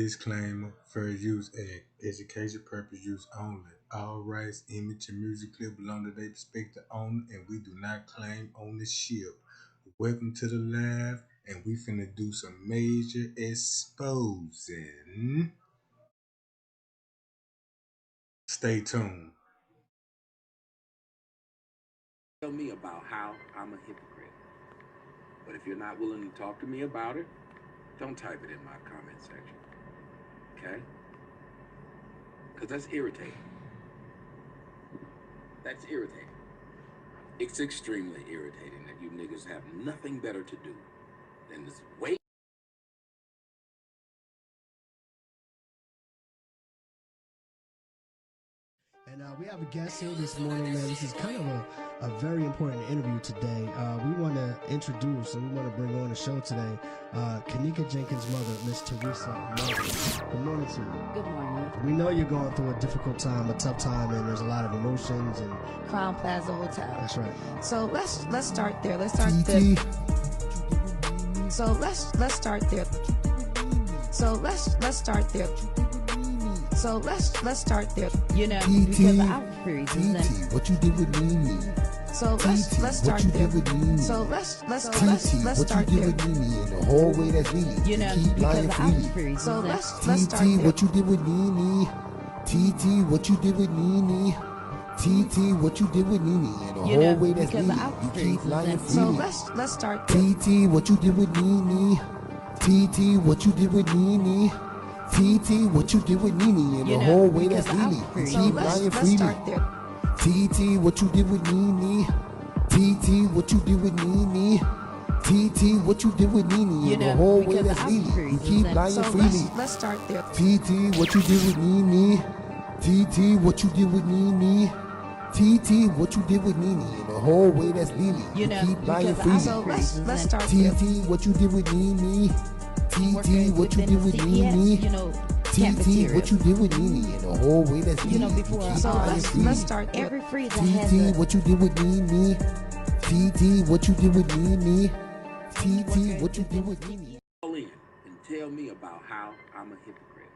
Disclaimer, fair use act, education purpose use only. All rights, image, and music clip belong to their respective owner, and we do not claim ownership. Welcome to the live, and we finna do some major exposing. Stay tuned. Tell me about how I'm a hypocrite. But if you're not willing to talk to me about it, don't type it in my comment section. Okay? Because that's irritating. That's irritating. It's extremely irritating that you niggas have nothing better to do than this wait. And we have a guest here this morning, man. This is kind of a very important interview today. We want to introduce and we want to bring on the show today Kenneka Jenkins' mother, Miss Teresa Martin. Good morning to you. Good morning. We know you're going through a difficult time, a tough time, and there's a lot of emotions. And Crown Plaza Hotel. that's right. So let's start there. Let's start there. So let's start there. So let's start there. So let's start there. You know, because I was pretty decent. What you did with Mimi? So let's start there. So let's start there. What you did with Mimi in the hallway that's Mimi? You know, Keep lying because I was freely. pretty So decent. let's start TT, there. what you did with Mimi? TT, what you did with Mimi? TT, what you did with Mimi in the You know, hallway that's because Mimi? I was You pretty keep lying decent. freely. So let's start there. TT, what you did with Mimi? TT, what you did with Mimi? TT, what you did with Mimi in You the know, hallway because that's I Mimi? was You pretty keep decent. lying Let's freely. start there. TT, what you did with Mimi? TT, what you did with Mimi? TT, what you did with Mimi You in the know, hallway because that's I was Mimi? pretty You keep decent. lying So freely. let's start there. TT, what you did with Mimi? TT, what you did with Mimi? TT, what you did with Mimi in the hallway that's Mimi? You You know, keep lying because I freely. was So let's start there. TT, what you did with Mimi? TT, Working what you within did the with CPS, Mimi? you know, TT, cafeteria. what you did with Mimi in the hallway that's Mimi? You know, before You keep so lying let's freely. start there. Every freezer has TT, a what you did with Mimi? TT, what you did with Mimi? TT, what you did with Mimi? Call in and tell me about how I'm a hypocrite.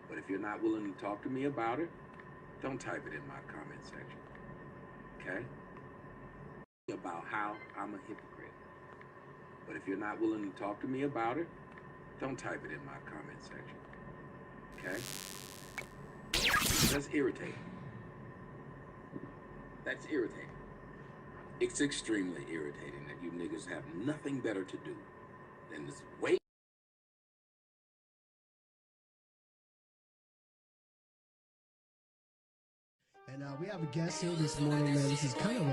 But if you're not willing to talk to me about it, don't type it in my comment section. Okay? About how I'm a hypocrite. But if you're not willing to talk to me about it, don't type it in my comment section. Okay? That's irritating. That's irritating. It's extremely irritating that you niggas have nothing better to do than this wait. And we have a guest here this morning, man. This is kind of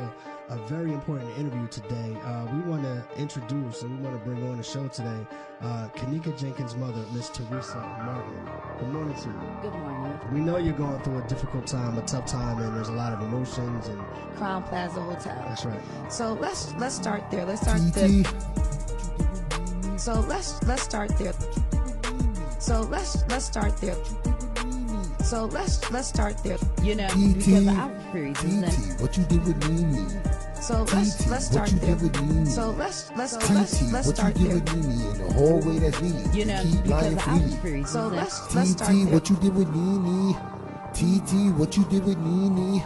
a very important interview today. We want to introduce and we want to bring on the show today Kenneka Jenkins' mother, Miss Teresa Martin. Good morning to you. Good morning. We know you're going through a difficult time, a tough time, and there's a lot of emotions. And Crown Plaza Hotel. that's right. So let's start there. Let's start there. TT, So let's start there. So let's start there. So let's start there. You know, because I was pretty decent. TT, what you did with Mimi? So TT, let's start what you there. did with Mimi? So let's TT, let's what start you there. did with Mimi in the hallway that's Mimi? You know, keep because lying I was freely. pretty So decent. let's start TT, there. what you did with Mimi? TT, what you did with Mimi?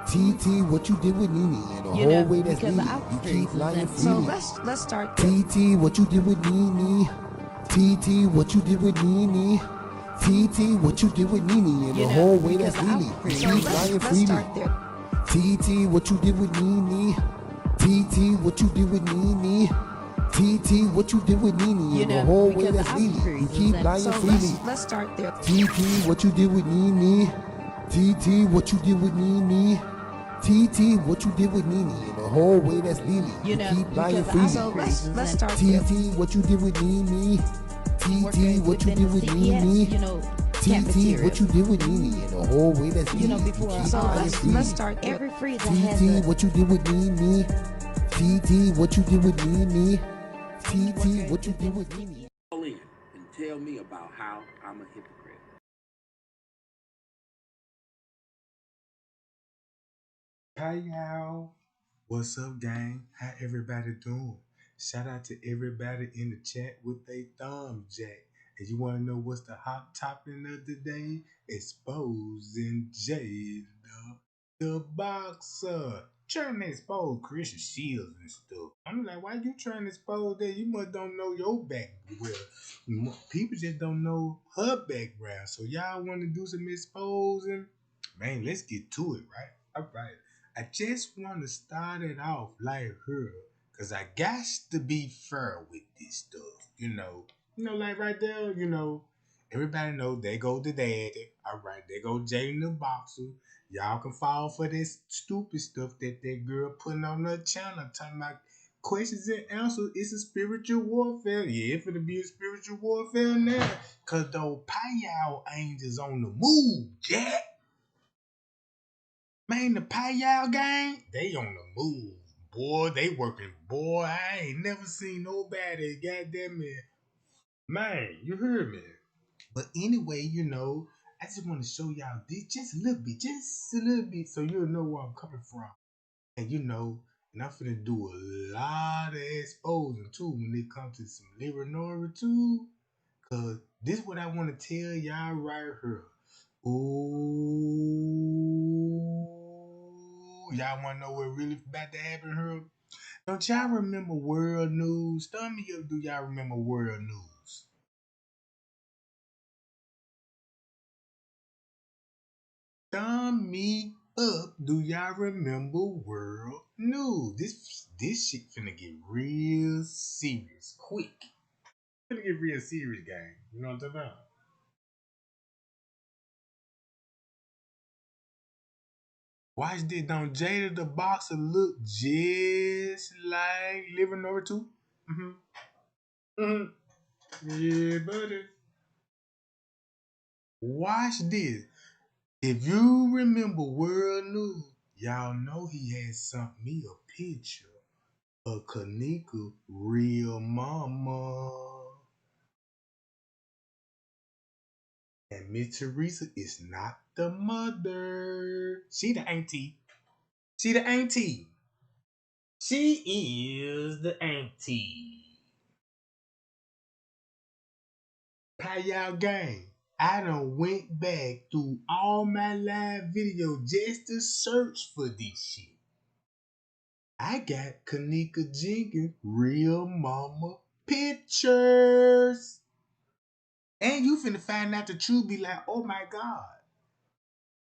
TT, what you did with Mimi in the You know, hallway that's because Mimi? I was You pretty keep lying decent. freely. So let's start there. TT, what you did with Mimi? TT, what you did with Mimi? TT, what you did with Mimi in You the know, hallway because that's I was Mimi? You pretty keep decent. lying Let's freely. start there. TT, what you did with Mimi? TT, what you did with Mimi? TT, what you did with Mimi You in the know, hallway because that's I was Mimi? pretty You keep decent. lying So freely. let's start there. TT, what you did with Mimi? TT, what you did with Mimi? TT, what you did with Mimi in the hallway that's Mimi? You know, keep lying because I freely. was So let's start there. TT, what you did with Mimi? TT, Working what you within did the with CPS, Mimi? you know, TT, cafeteria. what you did with Mimi in the hallway that's Mimi? You know, before keep so lying freely. let's start there. Every freezer has TT, a what you did with Mimi? TT, what you did with Mimi? TT, what you did with Mimi? Call in and tell me about how I'm a hypocrite. Hi y'all. What's up, gang? How everybody doing? Shout out to everybody in the chat with a thumb jack. And you want to know what's the hot topic of the day? Exposing Jayda the boxer. Trying to expose Christian Shields and stuff. I'm like, why you trying to expose that? You must don't know your background. Well, people just don't know her background. So y'all want to do some exposing? Man, let's get to it, right? All right. I just want to start it off like her. Cause I got to be fair with this stuff, like right there, everybody know they go to daddy. All right, they go Jaydatheboxer. Y'all can fall for this stupid stuff that girl putting on her channel, talking about questions and answers. It's a spiritual warfare. Yeah, it's gonna be a spiritual warfare now, cause those Payal angels on the move, Jack. Man, the Payal gang, they on the move. Boy, they working. Boy, I ain't never seen nobody goddamn it. Man, you heard me. But anyway, I just want to show y'all this just a little bit, so you'll know where I'm coming from. And and I'm finna do a lot of exposing too when it comes to some lyric too. Cause this is what I want to tell y'all right here. Ooh, y'all wanna know what really about to happen here? Don't y'all remember world news? Thumb me up, do y'all remember world news? Thumb me up, do y'all remember world news? This shit finna get real serious quick. Finna get real serious, gang. You know what I'm talking about? Watch this. Don't Jaydatheboxer look just like Living Number 2? Mm-hmm. Mm-hmm. Yeah, buddy. Watch this. If you remember World News, y'all know he had sent me a picture of Kenneka real mama. And Miss Teresa is not the mother. She the auntie. She the auntie. She is the auntie. Payal gang. I done went back through all my live videos just to search for this shit. I got Kenneka Jenkins real mama pictures. And you finna find out the truth, be like, oh my God.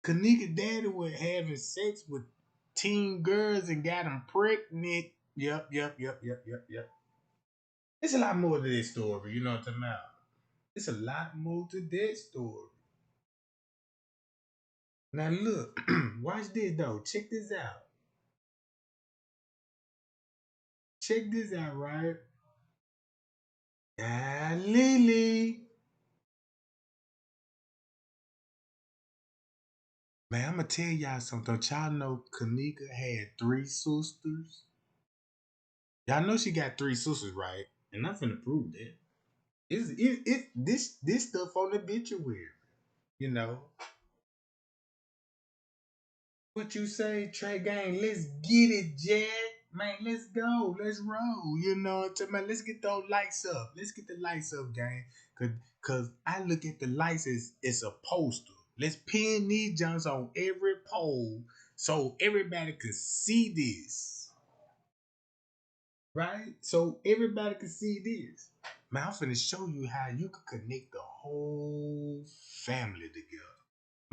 Kenneka daddy was having sex with teen girls and got them pregnant. Yep. There's a lot more to this story, you know what I'm talking about? It's a lot more to that story. Now look, watch this though. Check this out. Check this out, right? Ah, Lily. Man, I'm gonna tell y'all something. Don't y'all know Kenneka had 3 sisters? Y'all know she got 3 sisters, right? And I'm finna prove that. This stuff on the obituary, you know. What you say, Trey Gang? Let's get it, Jack. Man, let's go. Let's roll. You know what I'm talking about? Let's get those lights up. Let's get the lights up, gang. Cause I look at the lights as it's a poster. Let's pin these jumps on every pole so everybody can see this. Right? So everybody can see this. Man, I'm finna show you how you can connect the whole family together.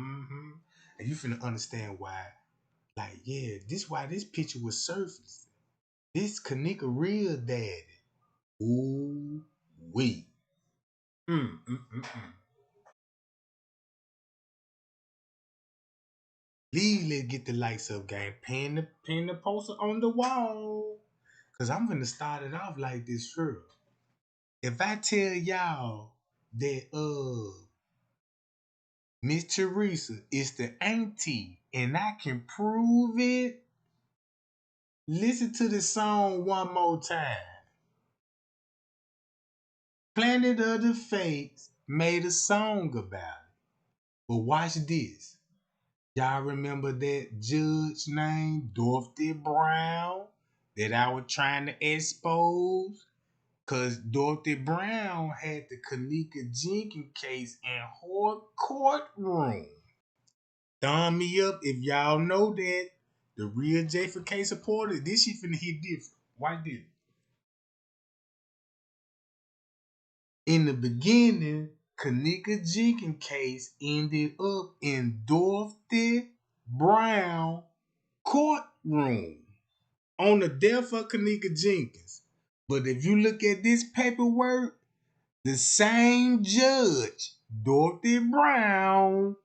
Mm-hmm. And you finna understand why. Like, yeah, this why this picture was surfaced. This Kenneka real daddy. Ooh, wee. Mm. Let's get the lights up, gang. Pin the poster on the wall. Cause I'm gonna start it off like this, sure. If I tell y'all that Miss Teresa is the auntie and I can prove it, listen to the song one more time. Planet of the Fates made a song about it. But watch this. Y'all remember that judge named Dorothy Brown that I was trying to expose? Cause Dorothy Brown had the Kenneka Jenkins case in her courtroom. Thumb me up if y'all know that. The real J4K supporter, this shit finna hit different. Why did in the beginning, Kenneka Jenkins case ended up in Dorothy Brown courtroom on the death of Kenneka Jenkins. But if you look at this paperwork, the same judge, Dorothy Brown,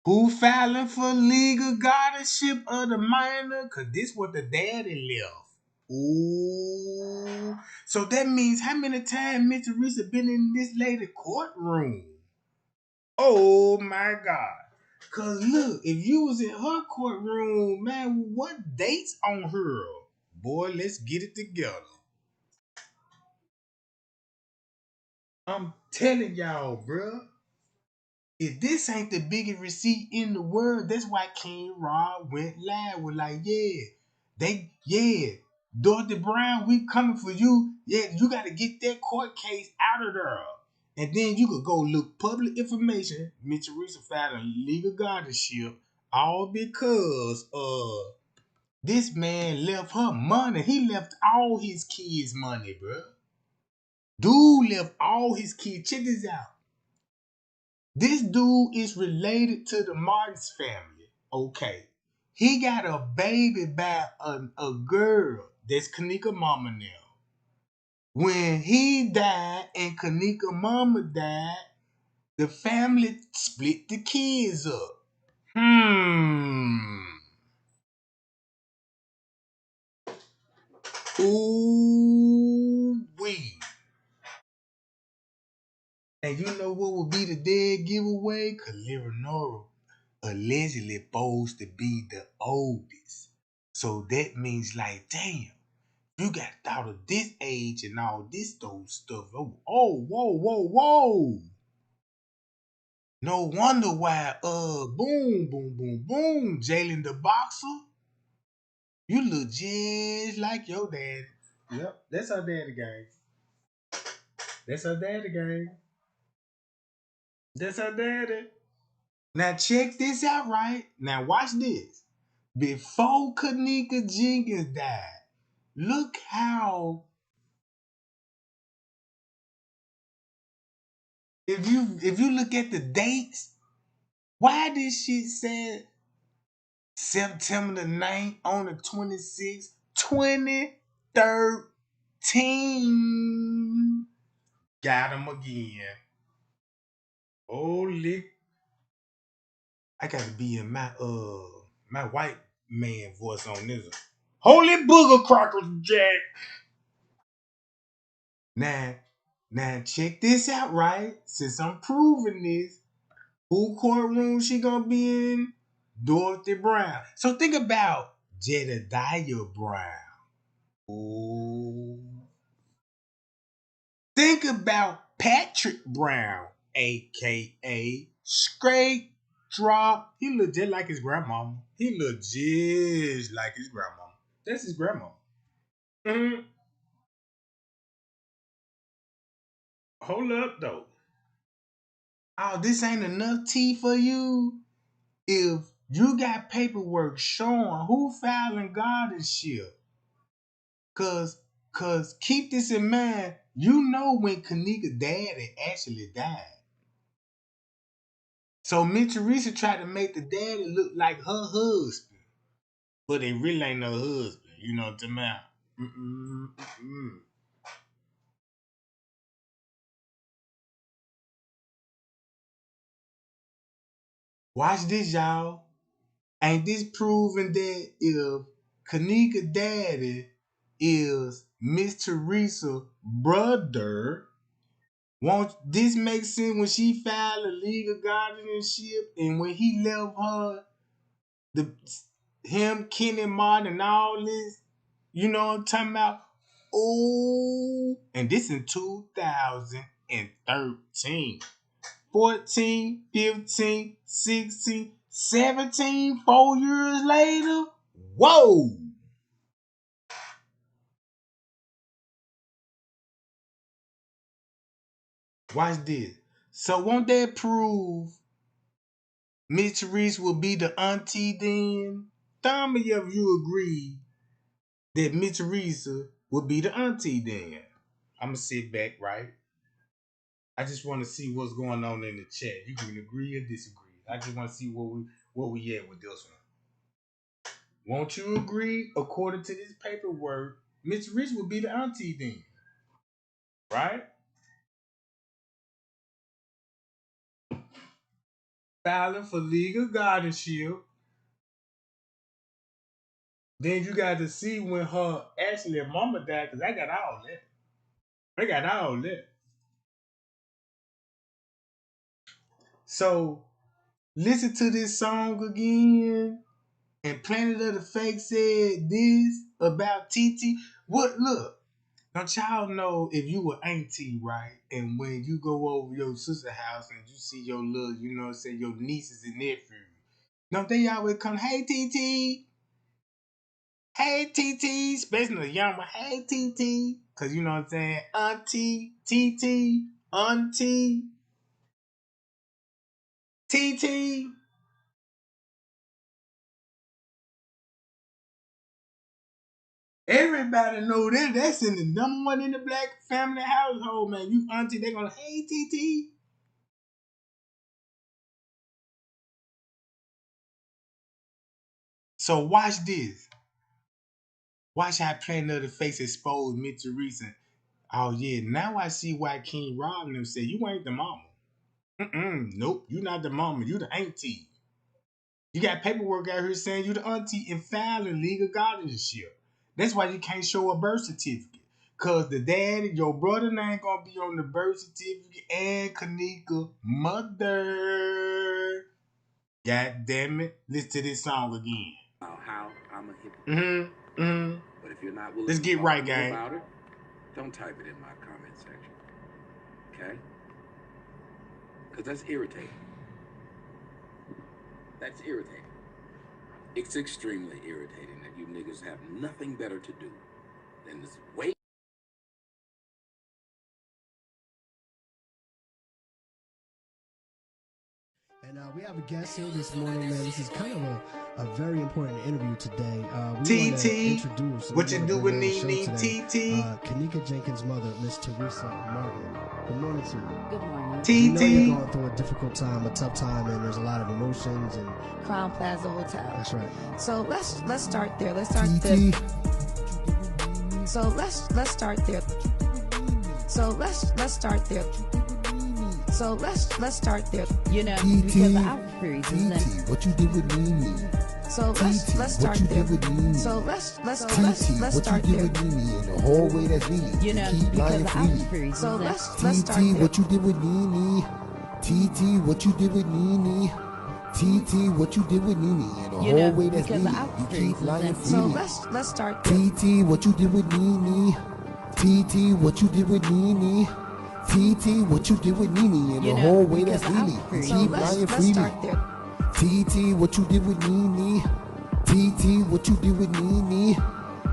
who filing for legal guardianship of the minor, cause this what the daddy left. Ooh. So that means how many times Mr. Reese been in this lady courtroom? Oh my God. Cause look, if you was in her courtroom, man, what dates on her? Boy, let's get it together. I'm telling y'all, bruh. If this ain't the biggest receipt in the world, that's why King Rod went live with like, Dorothy Brown, we coming for you. Yeah, you gotta get that court case out of there. And then you could go look public information. Mitchell Reese filed a legal guardianship, all because this man left her money. He left all his kids' money, bro. Dude left all his kids. Check this out. This dude is related to the Martins family. Okay. He got a baby by a girl that's Kenneka mama now. When he died and Kenneka mama died, the family split the kids up. Ooh wee. And you know what would be the dead giveaway? Cause Leonora allegedly supposed to be the oldest. So that means like, damn, you got thought of this age and all this old stuff. Whoa. No wonder why, boom, Jaydatheboxer. You look just like your daddy. Yep, that's our daddy, gang. That's our daddy, gang. That's our daddy. Now check this out, right? Now watch this. Before Kenneka Jenkins died, look how if you look at the dates, why this shit said September the 9th on the 26th, 2013. Got him again. Holy, I gotta be in my white man voice on this one. Holy booger crackers, Jack. Now check this out, right? Since I'm proving this, who courtroom she gonna be in? Dorothy Brown. So think about Jayda Brown. Ooh. Think about Patrick Brown, aka Straight Drop. He look just like his grandmama. He look just like his grandmama. That's his grandmama. Mm-hmm. Hold up though. Oh, this ain't enough tea for you? If you got paperwork showing who filing guardianship, cause keep this in mind, you know when Kenneka daddy actually died. So Miss Teresa tried to make the daddy look like her husband, but it really ain't no husband. You know what I'm talking about? Watch this, y'all. Ain't this proving that if Kenneka daddy is Miss Teresa brother, won't this make sense when she filed a legal guardianship and when he left her, the him, Kenny Martin, and all this, you know what I'm talking about? Oh, and this in 2013. 14, 15, 16, 17, 4 years later. Whoa! Watch this. So won't that prove Miss Reese will be the auntie then? How many of you agree that Miss Reese will be the auntie then? I'm gonna sit back, right? I just want to see what's going on in the chat. You can agree or disagree. I just want to see what we at with this one. Won't you agree? According to this paperwork, Miss Reese will be the auntie then, right? Filing for legal guardianship. Then you got to see when her actually mama died, because I got all that. I got all that. So listen to this song again. And Planet of the Fake said this about TT. What look? Don't y'all know if you were auntie, right? And when you go over your sister's house and you see your little, you know what I'm saying, your nieces and nephews, don't they always come, hey TT, hey TT, especially the young one, hey TT, cause you know what I'm saying, auntie, TT, auntie, TT. Everybody know that. That's in the number one in the black family household, man. You auntie, they gonna, hey TT. So watch this. Watch how Planet of the Face exposed me to reason. Oh yeah, now I see why King Robin them said you ain't the mama. Nope, you not the mama. You the auntie. You got paperwork out here saying you the auntie and filing legal guardianship. That's why you can't show a birth certificate. Cause the daddy, your brother ain't gonna be on the birth certificate and Kenneka mother. God damn it. Listen to this song again. How I'm a hypocrite. But if you're not willing Let's to get talk right, to me gang. about it, don't type it in my comment section. Okay? Because that's irritating. That's irritating. It's extremely irritating that you niggas have nothing better to do than this wait. And we have a guest here this morning, man. This is kind of a very important interview today. We want to TT, introduce what you do with Nene TT? Kenneka Jenkins' mother, Miss Teresa Martin. Good morning to you. Good morning. We know you're TT. going through a difficult time, a tough time, and there's a lot of emotions. And Crown Plaza Hotel. that's right. So let's start there. Let's start there. TT. So let's start there. So let's start there. So let's start there. You know, TT. because our freeze is TT. What you did with Nene? so let's start what you there. did with Nene? So let's TT. start What you did there. with Nene? In the hallway that's Nene. You know, keep because lying our freely. freeze. So let's start TT. there. What you did with Nene? TT. What you did with Nene? TT, what you did with Nene? In the You know, hallway that's because Nene. our You freeze keep is lying in. freely. So let's start there. TT, what you did with Nene? TT, what you did with Nene? TT, what you did with Nene? In You the know, hallway because that's our Nene. You freeze. keep So lying let's freely. start there. TT, what you did with Nene? TT, what you did with Nene?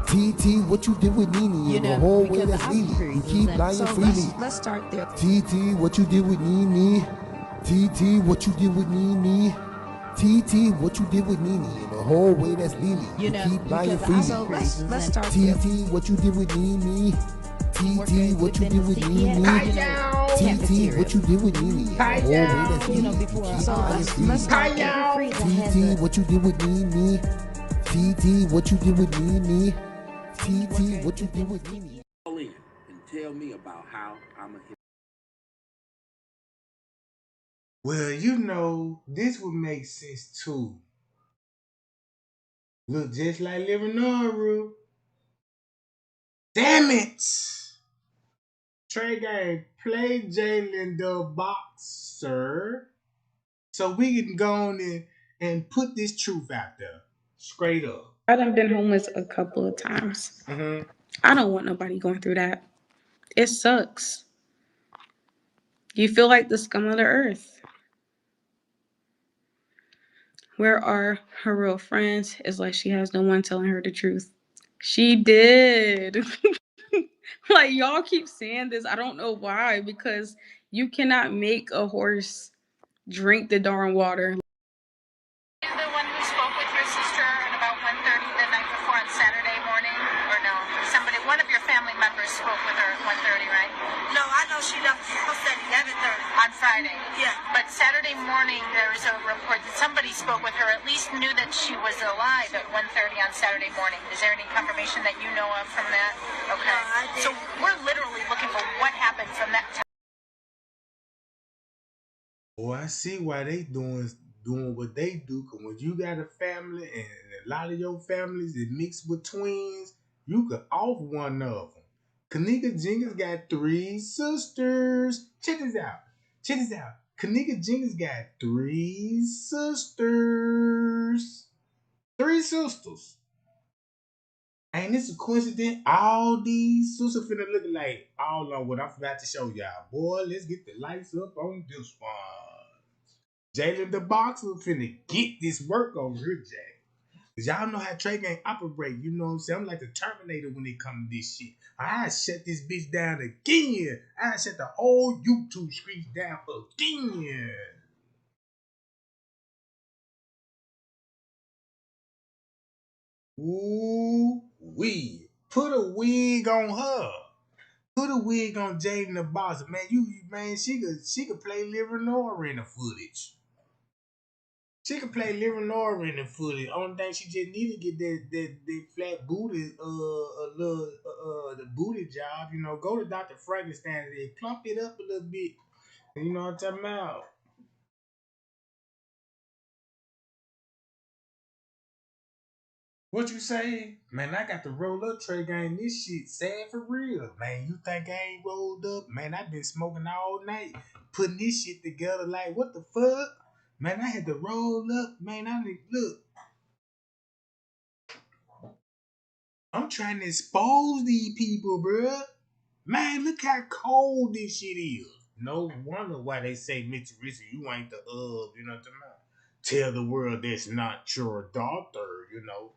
TT, what you did with Nene? You In the know, hallway because that's our Nene. You freeze is keep in. lying So freely. let's start there. TT, what you did with Nene? TT, what you did with Nene? TT, what you did with Nene? In the hallway that's Nene. You know, keep lying because freely. so let's start there. TT, what you did with Nene? TT, Working what you within did with the Nene? CPS, you know, TT, cafeteria. what you did with Nene? In the hallway that's You Nene. know, before keep so lying let's freely. start there. Every freezer has TT, a what you did with Nene? TT, what you did with Nene? TT, what you did with Nene? Call in and tell me about how I'm a hypocrite. Well, you know, this would make sense too. Look just like Leonora. Damn it! Trey Game, play Jaydatheboxer so we can go on and put this truth out there. Straight up. I done been homeless a couple of times. I don't want nobody going through that. It sucks. You feel like the scum of the earth. Where are her real friends? It's like she has no one telling her the truth. She did. Like, y'all keep saying this. I don't know why, because you cannot make a horse drink the darn water. The one who spoke with your sister at about 1:30 the night before on Saturday morning, or no? One of your family members spoke with her at 1:30, right? No, I know she left the house at 11:30. On Friday? Yeah. But Saturday morning, there was a report that somebody spoke with her, at least knew that she was alive at 1:30 on Saturday morning. Is there any confirmation that you know of from that? Okay. No, I didn't. So we're literally looking for what happened from that time. Oh, I see why they doing what they do. Cause when you got a family and a lot of your families is mixed with twins, you could off one of them. Kenneka Jenkins got 3 sisters. Check this out. Check this out. Kenneka Jenkins got 3 sisters. 3 sisters. Ain't this a coincidence? All these sisters finna look like all on what I'm about to show y'all. Boy, let's get the lights up on this one. Jaydatheboxer finna get this work over here, Jay. Cause y'all know how Trey Gang operate. You know what I'm saying? I'm like the Terminator when it comes to this shit. I shut this bitch down again. I shut the whole YouTube screen down again. Ooh wee. Put a wig on her. Put a wig on Jaydatheboxer. Man, she could play Lenora in the footage. She could play Lenora in the footage. Only thing she just need to get that flat booty, the booty job. You know, go to Dr. Frankenstein and plump it up a little bit. You know what I'm talking about? What you say? Man, I got to roll up Trey Gang. This shit sad for real. Man, you think I ain't rolled up? Man, I been smoking all night, putting this shit together. Like, what the fuck? Man, I had to roll up. Man, look. I'm trying to expose these people, bruh. Man, look how cold this shit is. No wonder why they say, Mr. Rizzo, you ain't the you know what I'm talking about? Tell the world that's not your daughter, you know.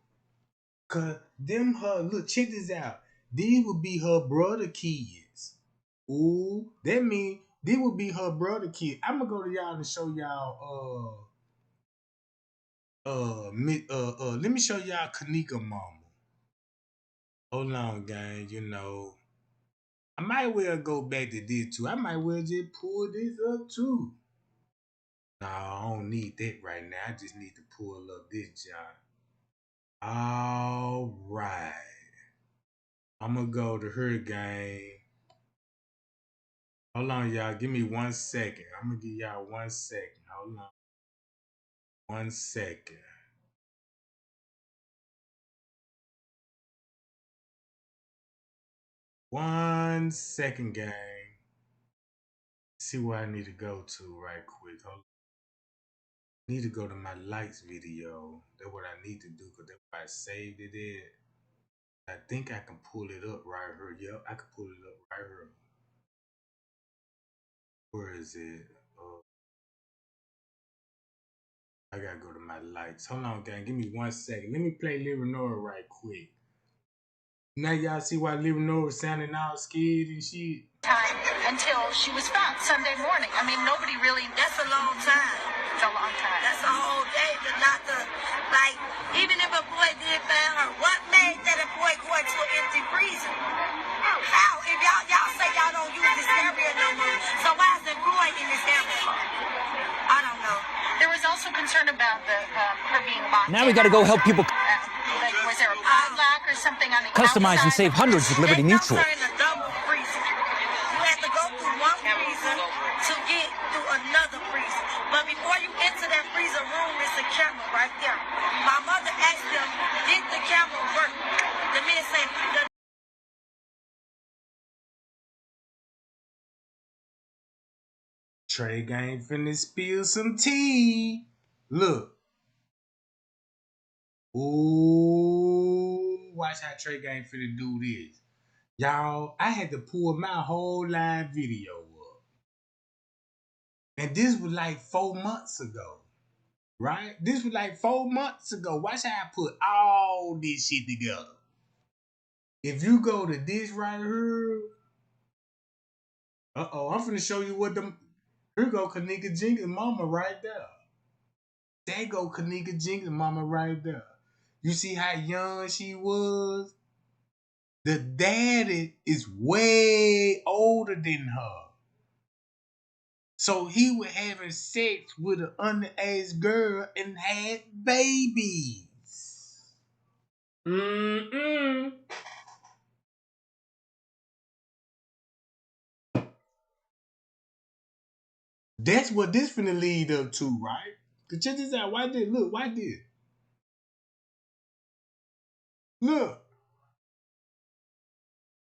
Cause look, check this out. These would be her brother kids. Ooh, that mean these would be her brother kids. I'm gonna go to y'all and show y'all let me show y'all Kenneka mama. Hold on, gang, you know. I might well go back to this too. I might well just pull this up too. No, I don't need that right now. I just need to pull up this John. All right. I'm going to go to her game. Hold on, y'all. Give me 1 second. I'm going to give y'all 1 second. Hold on. 1 second. One second, gang. See where I need to go to right quick. Hold on. I need to go to my likes video. That's what I need to do because that's why I saved it in. I think I can pull it up right here. Yep, I can pull it up right here. Where is it? I gotta go to my likes. Hold on, gang. Give me 1 second. Let me play Lenora right quick. Now y'all see why Lenora sounding all scared and shit. Time until she was found Sunday morning. I mean, nobody really. That's a long time. It's a long time. That's a whole day to not to, like, even if a boy did find her, what made that a boy go into an empty freezer? How? If y'all say y'all don't use this area no more, so why is the boy in this area? I don't know. There was also concern about her being locked. Now we got to go help people Was there a padlock or something on the customize and outside? save hundreds with Liberty Mutual. They in a double freezer. You have to go through one freezer to get through another freezer. But before you enter that freezer room, there's a camera right there. My mother asked them, did the camera work? The man said, Trey Gang finna spill some tea. Look. Ooh, watch how Trey Gang finna do this. Y'all, I had to pull my whole live video up. And this was like 4 months ago. Right? This was like 4 months ago. Watch how I put all this shit together. If you go to this right here, I'm finna show you what them. Here go Kenneka Jenkins mama right there. There go Kenneka Jenkins mama right there. You see how young she was? The daddy is way older than her. So he was having sex with an underage girl and had babies. Mm-mm. That's what this finna lead up to, right? Cause check this out. Why did look? Why did look?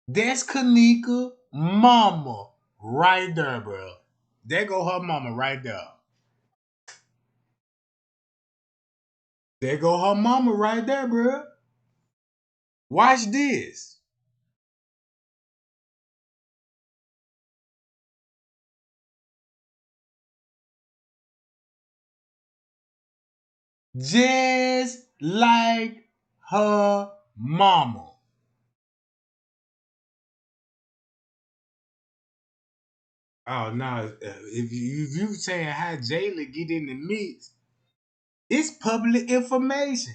That's Kenneka mama right there, bro. There go her mama right there. There go her mama right there, bro. Watch this. Just like her mama. Oh no! If you saying how Jayda get in the mix, it's public information.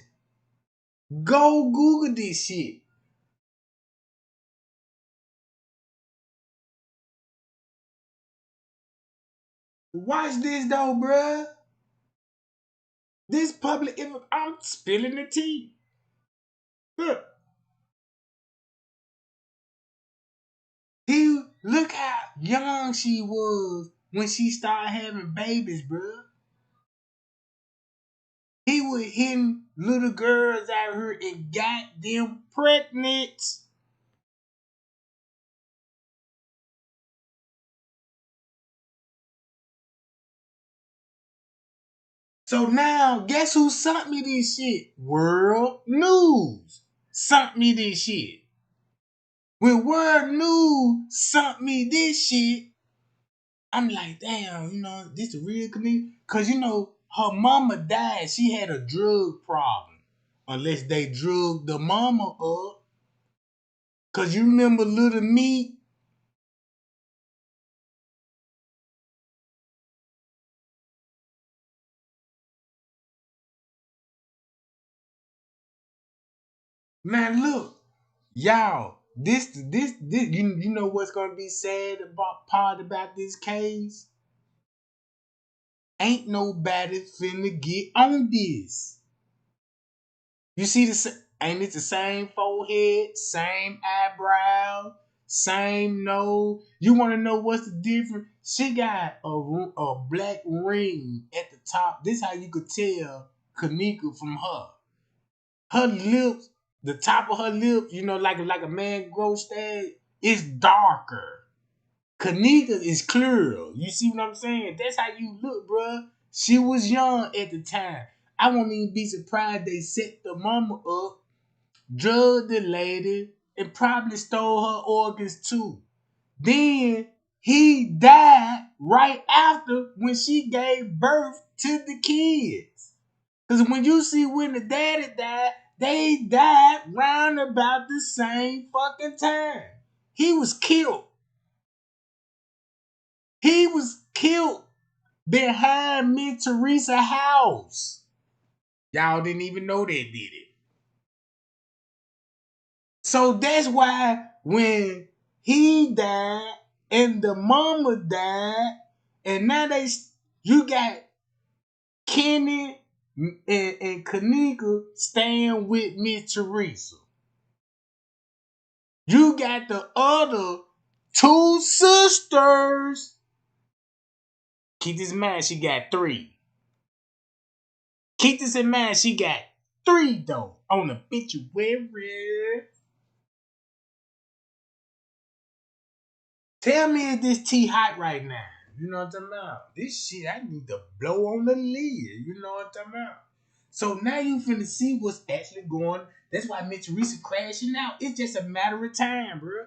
Go Google this shit. Watch this though, bruh. This public info. I'm spilling the tea. Look, look how young she was when she started having babies, bruh. He was hitting little girls out here and got them pregnant. So now, guess who sent me this shit? World News sent me this shit. When World News sent me this shit, I'm like, damn, this a real comedian. Cause her mama died. She had a drug problem. Unless they drugged the mama up. Cause you remember Little Meat? Man, look, y'all, this, you know what's gonna be sad about this case? Ain't nobody finna get on this. You see ain't it the same forehead, same eyebrow, same nose? You want to know what's the difference? She got a black ring at the top. This how you could tell Kenneka from her. Her lips, the top of her lips, like a man grows stag, is darker. Kenneka is clear. You see what I'm saying? That's how you look, bruh. She was young at the time. I won't even be surprised they set the mama up, drugged the lady, and probably stole her organs too. Then he died right after when she gave birth to the kids. Because when you see when the daddy died, they died round about the same fucking time. He was killed. He was killed behind Miss Teresa's house. Y'all didn't even know they did it. So that's why when he died and the mama died, and now you got Kenny and Kenneka staying with Miss Teresa. You got the other two sisters. Keep this in mind, she got three. Keep this in mind, she got three though on the obituary. Tell me if this tea hot right now. You know what I'm talking about? This shit, I need to blow on the lid. You know what I'm talking about? So now you finna see what's actually going. That's why Miss Teresa crashing out. It's just a matter of time, bro.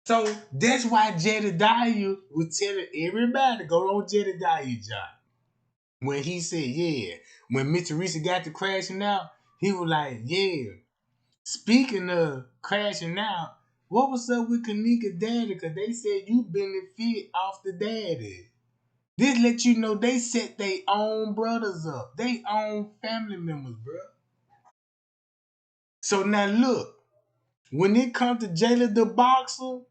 So that's why Jayda was telling everybody to go on Jayda job. When he said, yeah, when Mr. Teresa got to crashing out, he was like, yeah. Speaking of crashing out, what was up with Kenneka daddy? Because they said you benefit off the daddy. This let you know they set their own brothers up. They own family members, bro. So now look, when it comes to Jaydatheboxer,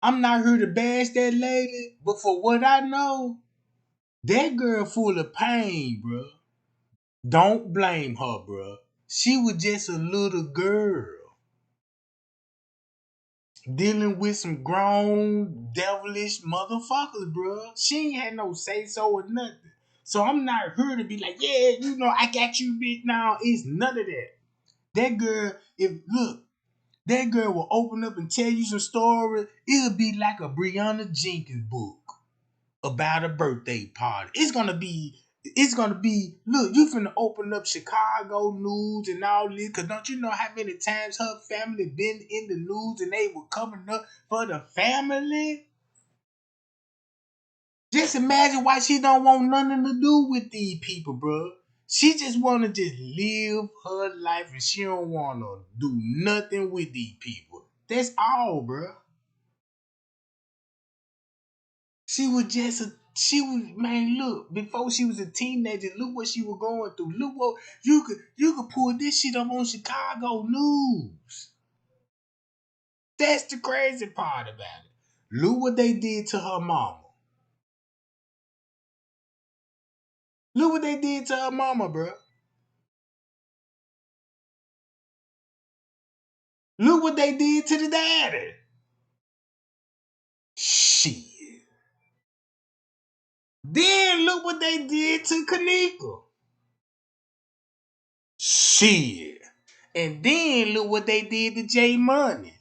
I'm not here to bash that lady, but for what I know, that girl full of pain, bro. Don't blame her, bro. She was just a little girl dealing with some grown, devilish motherfuckers, bro. She ain't had no say so or nothing. So I'm not here to be like, yeah, you know, I got you, bitch. Now it's none of that. That girl, that girl will open up and tell you some story. It'll be like a Brianna Jenkins book about a birthday party. Look, you finna open up Chicago news and all this, cause don't you know how many times her family been in the news and they were coming up for the family? Just imagine why she don't want nothing to do with these people, bro. She just wanna just live her life and she don't wanna do nothing with these people. That's all, bro. Man, look, before she was a teenager, look what she was going through. Look what you could pull this shit up on Chicago news. That's the crazy part about it. Look what they did to her mama. Look what they did to her mama, bro. Look what they did to the daddy. Shit. Then look what they did to Kenneka. Shit. And then look what they did to J Money.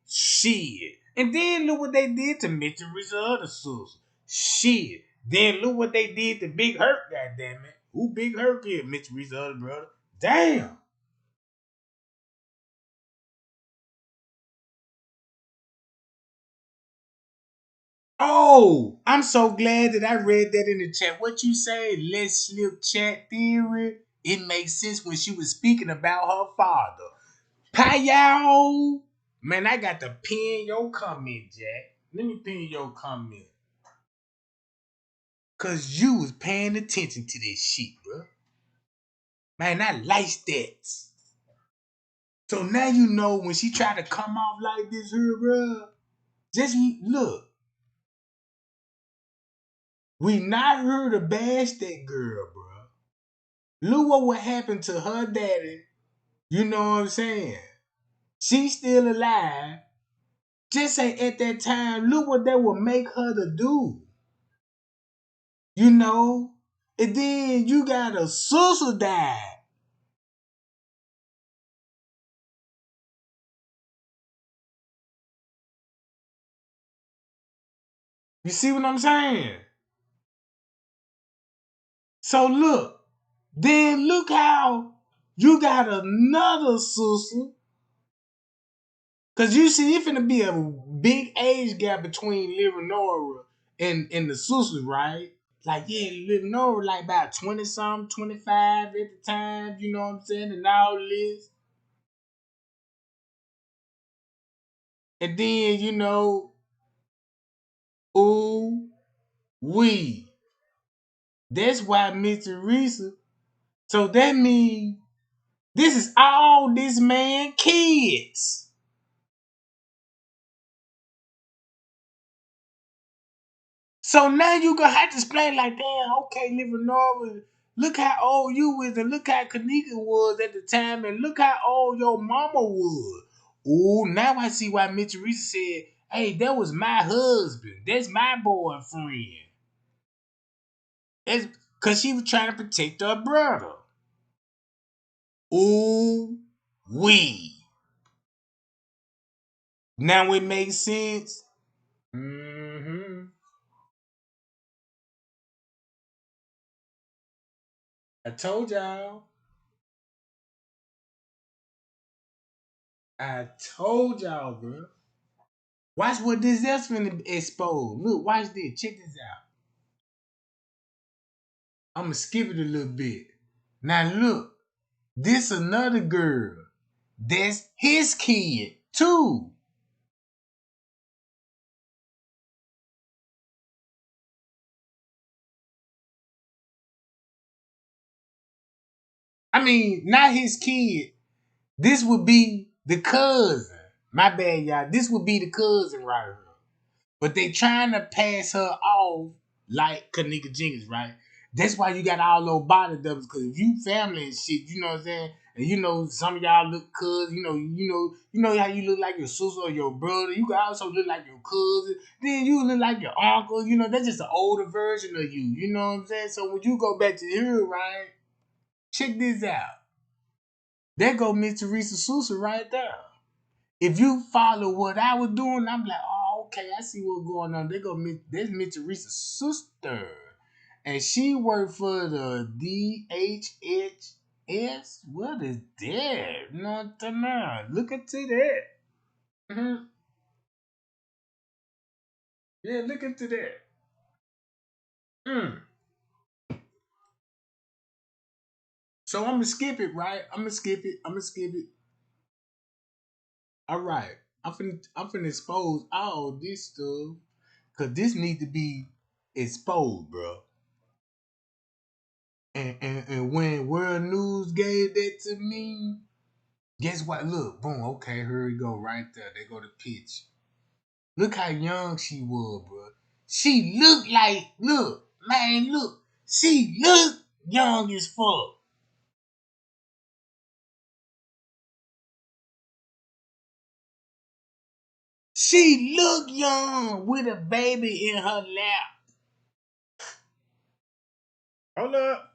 Shit. And then look what they did to Mitchell's other sister. Shit. Then look what they did to Big Hurt, goddammit. Who Big Hurt is? Mitchell's other brother. Damn. Oh, I'm so glad that I read that in the chat. What you say? Let's slip chat theory. It makes sense when she was speaking about her father. Payao. Man, I got to pin your comment, Jack. Let me pin your comment. Cause you was paying attention to this shit, bro. Man, I like that. So now you know when she tried to come off like this here, bro. Just look. We not here to bash that girl, bro. Look what would happen to her daddy. You know what I'm saying? She's still alive. Just say at that time, look what they would make her to do. You know? And then you got a sister died. You see what I'm saying? So look. Then look how you got another sister. Cause you see, it finna be a big age gap between Liv and the sisters, right? Like, yeah, Liv like about 20 something, 25 at the time, you know what I'm saying? And all this. And then, ooh, we. That's why Miss Teresa. So that means this is all this man kids. So now you gonna have to explain like, damn, okay, Liv, look how old you was, and look how Kenneka was at the time, and look how old your mama was. Ooh, now I see why Miss Teresa said, hey, that was my husband. That's my boyfriend. It's because she was trying to protect her brother. Ooh, we. Now it makes sense. Mm-hmm. I told y'all. I told y'all, bro. Watch what this else finna expose. Look, watch this. Check this out. I'ma skip it a little bit. Now look, this another girl. That's his kid too. I mean, not his kid. This would be the cousin. My bad, y'all. This would be the cousin right here. But they trying to pass her off like Kenneka Jenkins, right? That's why you got all those body doubles. Cause if you family and shit, you know what I'm saying? And you know some of y'all look cousin, you know how you look like your sister or your brother. You can also look like your cousin. Then you look like your uncle. You know, that's just an older version of you. You know what I'm saying? So when you go back to here, right? Check this out. There go Miss Teresa Sousa right there. If you follow what I was doing, I'm like, oh, okay, I see what's going on. There's Miss Teresa's sister. And she worked for the DHHS. What is that? You know what I'm talking about? Look into that. Mm-hmm. Yeah, look into that. Mm. So I'm gonna skip it, right? I'm gonna skip it. All right. I'm finna expose all this stuff. Cause this need to be exposed, bro. And when World News gave that to me, guess what? Look, boom, okay, here we go, right there. They go to pitch. Look how young she was, bro. She looked like, look, man, look. She looked young as fuck. She looked young with a baby in her lap. Hold up.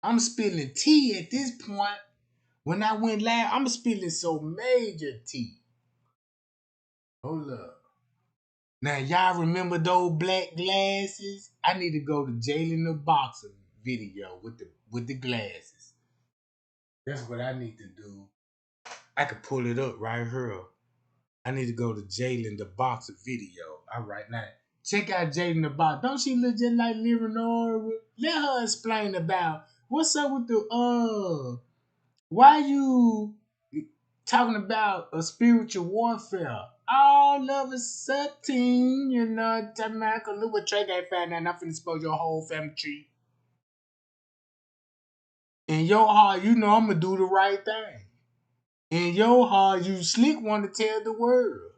I'm spilling tea at this point. When I went live, I'm spilling so major tea. Hold up. Now y'all remember those black glasses? I need to go to Jaydatheboxer video with the glasses. That's what I need to do. I could pull it up right here. I need to go to Jaydatheboxer video. All right, now check out Jaydatheboxer. Don't she look just like Leonora? Let her explain about what's up with the why you talking about a spiritual warfare? All of a sudden, you know, Jamaica, look what Trey got found out, and I'm finna expose your whole family tree. In your heart, you know I'm gonna do the right thing. In your heart, you slick want to tell the world.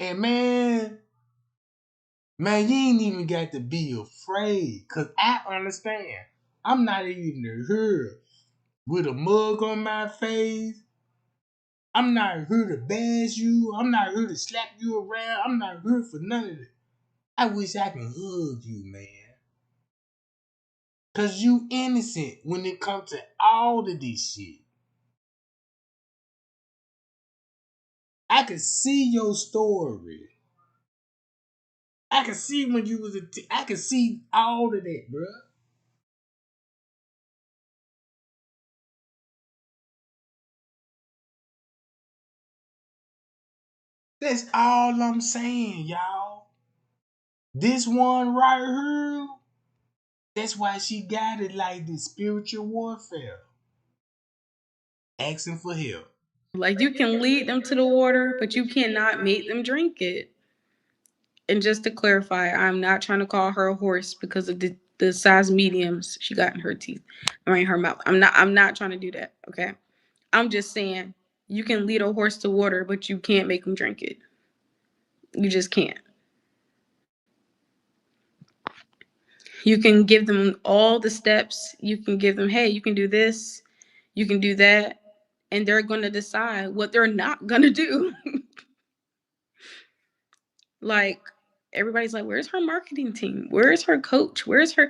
And man, you ain't even got to be afraid. Cause I understand. I'm not even here with a mug on my face. I'm not here to bash you. I'm not here to slap you around. I'm not here for none of it. I wish I could hug you, man. Cause you innocent when it comes to all of this shit. I can see your story. I can see when you was I can see all of that, bro. That's all I'm saying, y'all. This one right here, that's why she got it like this spiritual warfare. Asking for help. Like you can lead them to the water, but you cannot make them drink it. And just to clarify, I'm not trying to call her a horse because of the size mediums she got in her teeth, or in her mouth. I'm not trying to do that. Okay. I'm just saying you can lead a horse to water, but you can't make them drink it. You just can't. You can give them all the steps. You can give them, hey, you can do this, you can do that, and they're going to decide what they're not going to do. Like, everybody's like, where's her marketing team? Where's her coach? Where's her?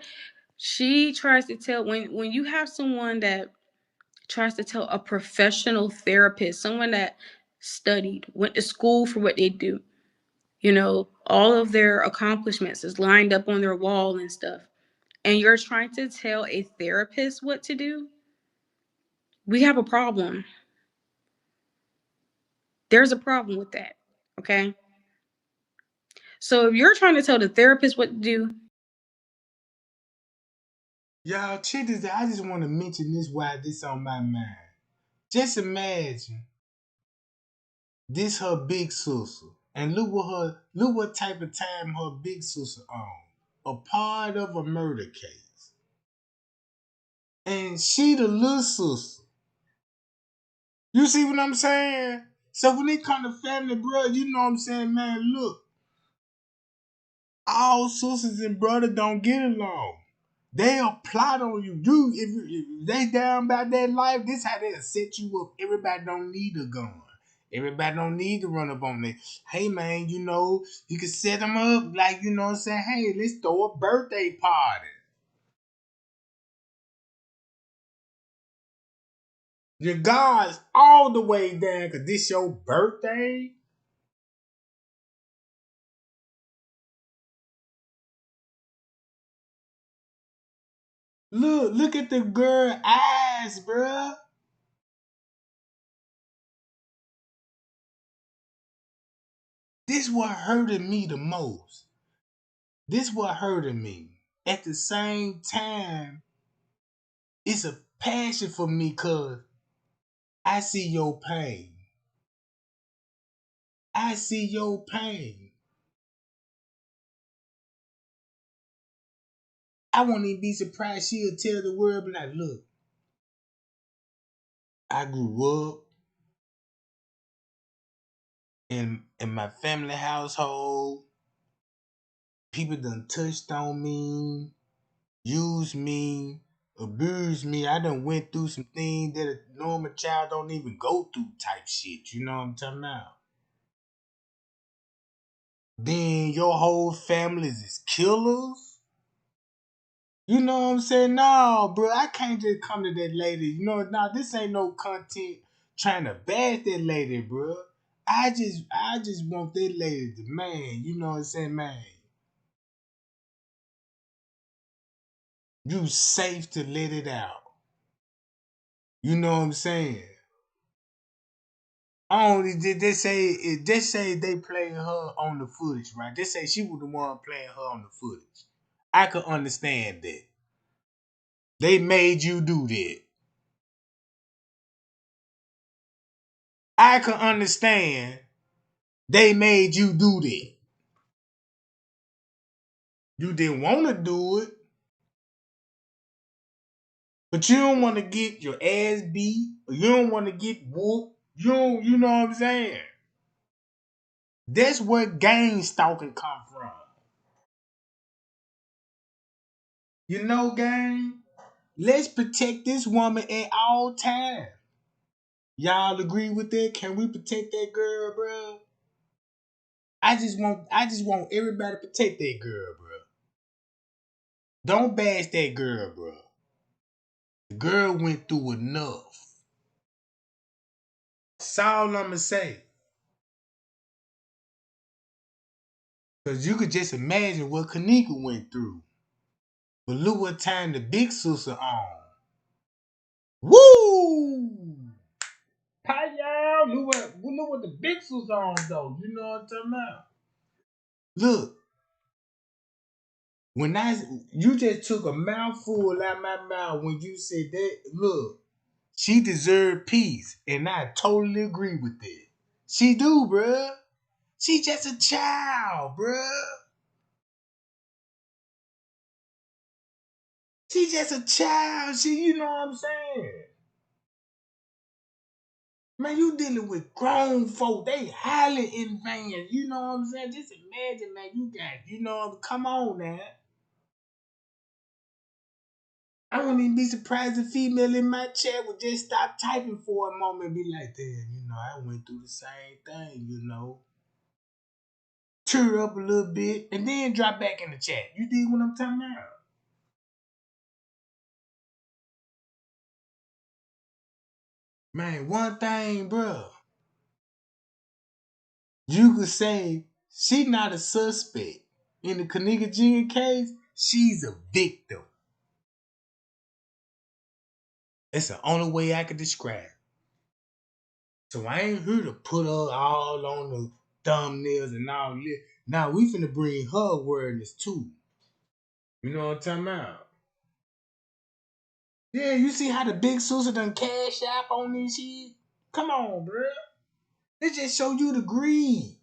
She tries to tell, when you have someone that tries to tell a professional therapist, someone that studied, went to school for what they do, you know, all of their accomplishments is lined up on their wall and stuff. And you're trying to tell a therapist what to do, we have a problem. There's a problem with that. Okay. So if you're trying to tell the therapist what to do, Y'all, check this out. I just want to mention this while this on my mind. Just imagine this her big sister. And look what type of time her big sister on. A part of a murder case. And she the little sister. You see what I'm saying? So when it come to family, bro, you know what I'm saying, man, look. All sisters and brothers don't get along. They'll plot on you. If they down about that life, this how they'll set you up. Everybody don't need a gun. Everybody don't need to run up on them. Hey man, you know, you can set them up like, you know what I'm saying? Hey, let's throw a birthday party. Your guards all the way down because this your birthday. Look at the girl eyes, bruh. This what hurted me the most. This what hurted me. At the same time, it's a passion for me cause I see your pain. I see your pain. I won't even be surprised she'll tell the world, but like, look, I grew up in my family household. People done touched on me, used me, abused me. I done went through some things that a normal child don't even go through type shit. You know what I'm talking about? Then your whole family is killers. You know what I'm saying? No, bro, I can't just come to that lady. You know, this ain't no content trying to bash that lady, bro. I just want that lady to, man, you know what I'm saying, man. You safe to let it out. You know what I'm saying? Only did they say they playing her on the footage, right? They say she was the one playing her on the footage. I could understand that. They made you do that. I could understand they made you do that. You didn't want to do it, but you don't want to get your ass beat, or you don't want to get whooped. You know what I'm saying? That's where gang stalking come from. You know, gang? Let's protect this woman at all times. Y'all agree with that? Can we protect that girl, bro? I just want everybody to protect that girl, bro. Don't bash that girl, bro. The girl went through enough. That's all I'ma say. Cause you could just imagine what Kenneka went through. But look what time the big sister on. Woo! Hi y'all. Look what the big sister on though. You know what I'm talking about? Look, when you just took a mouthful out of my mouth when you said that. Look, she deserved peace, and I totally agree with that. She do, bruh. She just a child, bruh. She just a child. You know what I'm saying? Man, you dealing with grown folk. They highly advanced. You know what I'm saying? Just imagine, man, you know, come on now. I wouldn't even be surprised if a female in my chat would just stop typing for a moment and be like, damn, you know, I went through the same thing, you know. Tear up a little bit and then drop back in the chat. You dig what I'm talking about? Man, one thing, bro. You could say she not a suspect. In the Kenneka Jenkins case, she's a victim. That's the only way I could describe it. So I ain't here to put her all on the thumbnails and all this. Now we finna bring her awareness too. You know what I'm talking about? Yeah, you see how the big sister done cash app on this shit? Come on, bro. It just show you the greed.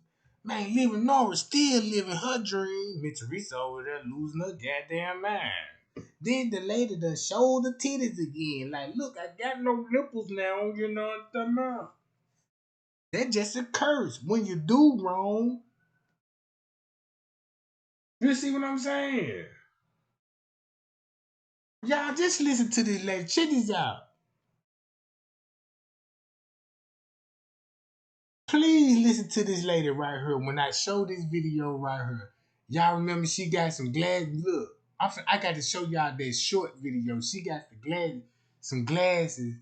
Man, living Nora still living her dream. Miss Teresa over there losing her goddamn mind. Then the lady done showed the titties again. Like, look, I got no nipples now. You know what I'm talking about? That just a curse. When you do wrong, you see what I'm saying? Y'all just listen to this lady. Check this out. Please listen to this lady right here. When I show this video right here, y'all remember she got some glasses. Look, I got to show y'all that short video. She got some glasses,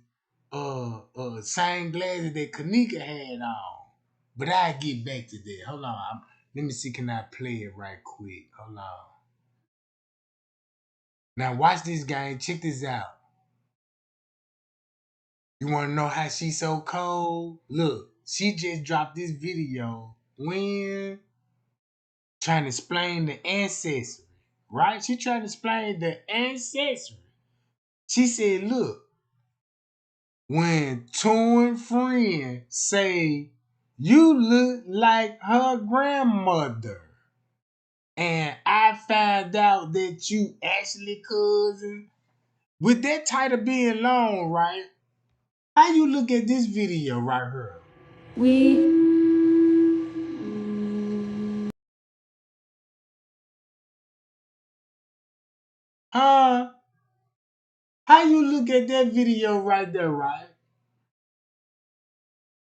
same glasses that Kenneka had on. But I get back to that. Hold on. Let me see. Can I play it right quick? Hold on. Now watch this game. Check this out. You want to know how she so cold? Look, she just dropped this video when trying to explain the ancestry, right? She trying to explain the ancestry. She said, look, when two and friend say you look like her grandmother, and I found out that you actually cousin, with that title being long, right? How you look at this video right here? Huh? How you look at that video right there, right?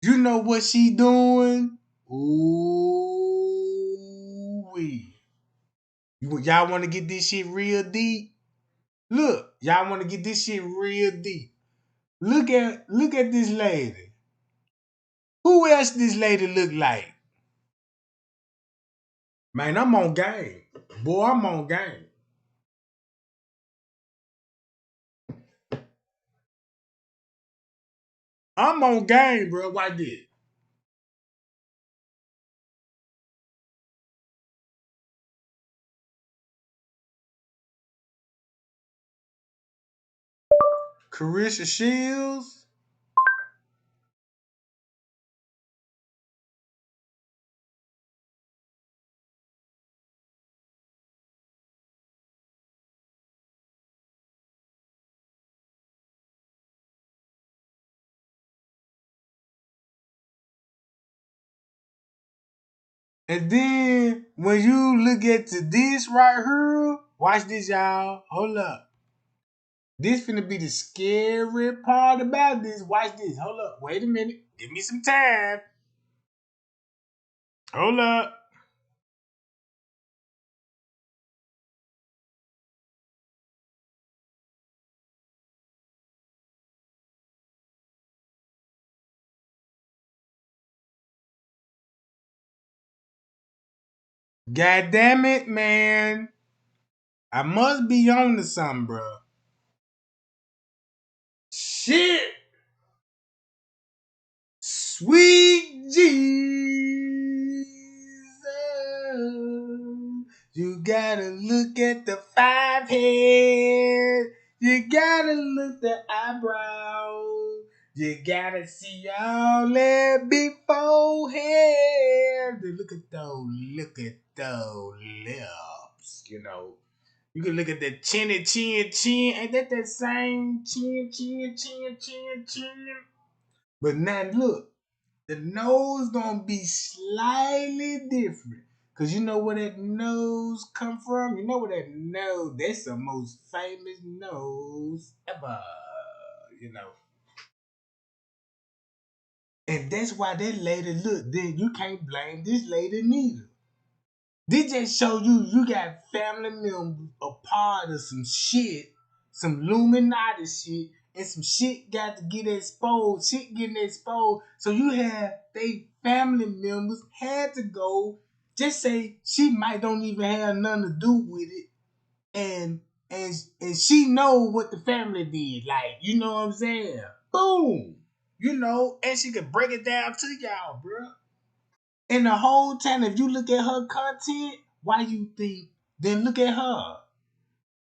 You know what she doing? Ooh wee. Y'all want to get this shit real deep? Look, y'all want to get this shit real deep. Look at this lady. Who else this lady look like? Man, I'm on game. Boy, I'm on game. I'm on game, bro. Why this? Carissa Shields. And then when you look at this right here, watch this, y'all. Hold up. This finna be the scary part about this. Watch this. Hold up. Wait a minute. Give me some time. Hold up. God damn it, man. I must be on to something, bro. Shit. Sweet Jesus. You gotta look at the five head. You gotta look the eyebrow. You gotta see all that big forehead. Look at those lips, you know. You can look at the chinny chin. Ain't that same chin? But now look, the nose gonna be slightly different. Cause you know where that nose come from? You know where that nose, that's the most famous nose ever, you know. And that's why that lady, look, then you can't blame this lady neither. This just show you got family members a part of some shit, some Illuminati shit, and some shit got to get exposed, shit getting exposed. So you have they family members had to go, just say she might don't even have nothing to do with it, and and she know what the family did. Like, you know what I'm saying? Boom. you know, and she could break it down to y'all, bro. And the whole time, if you look at her content, why you think? Then look at her.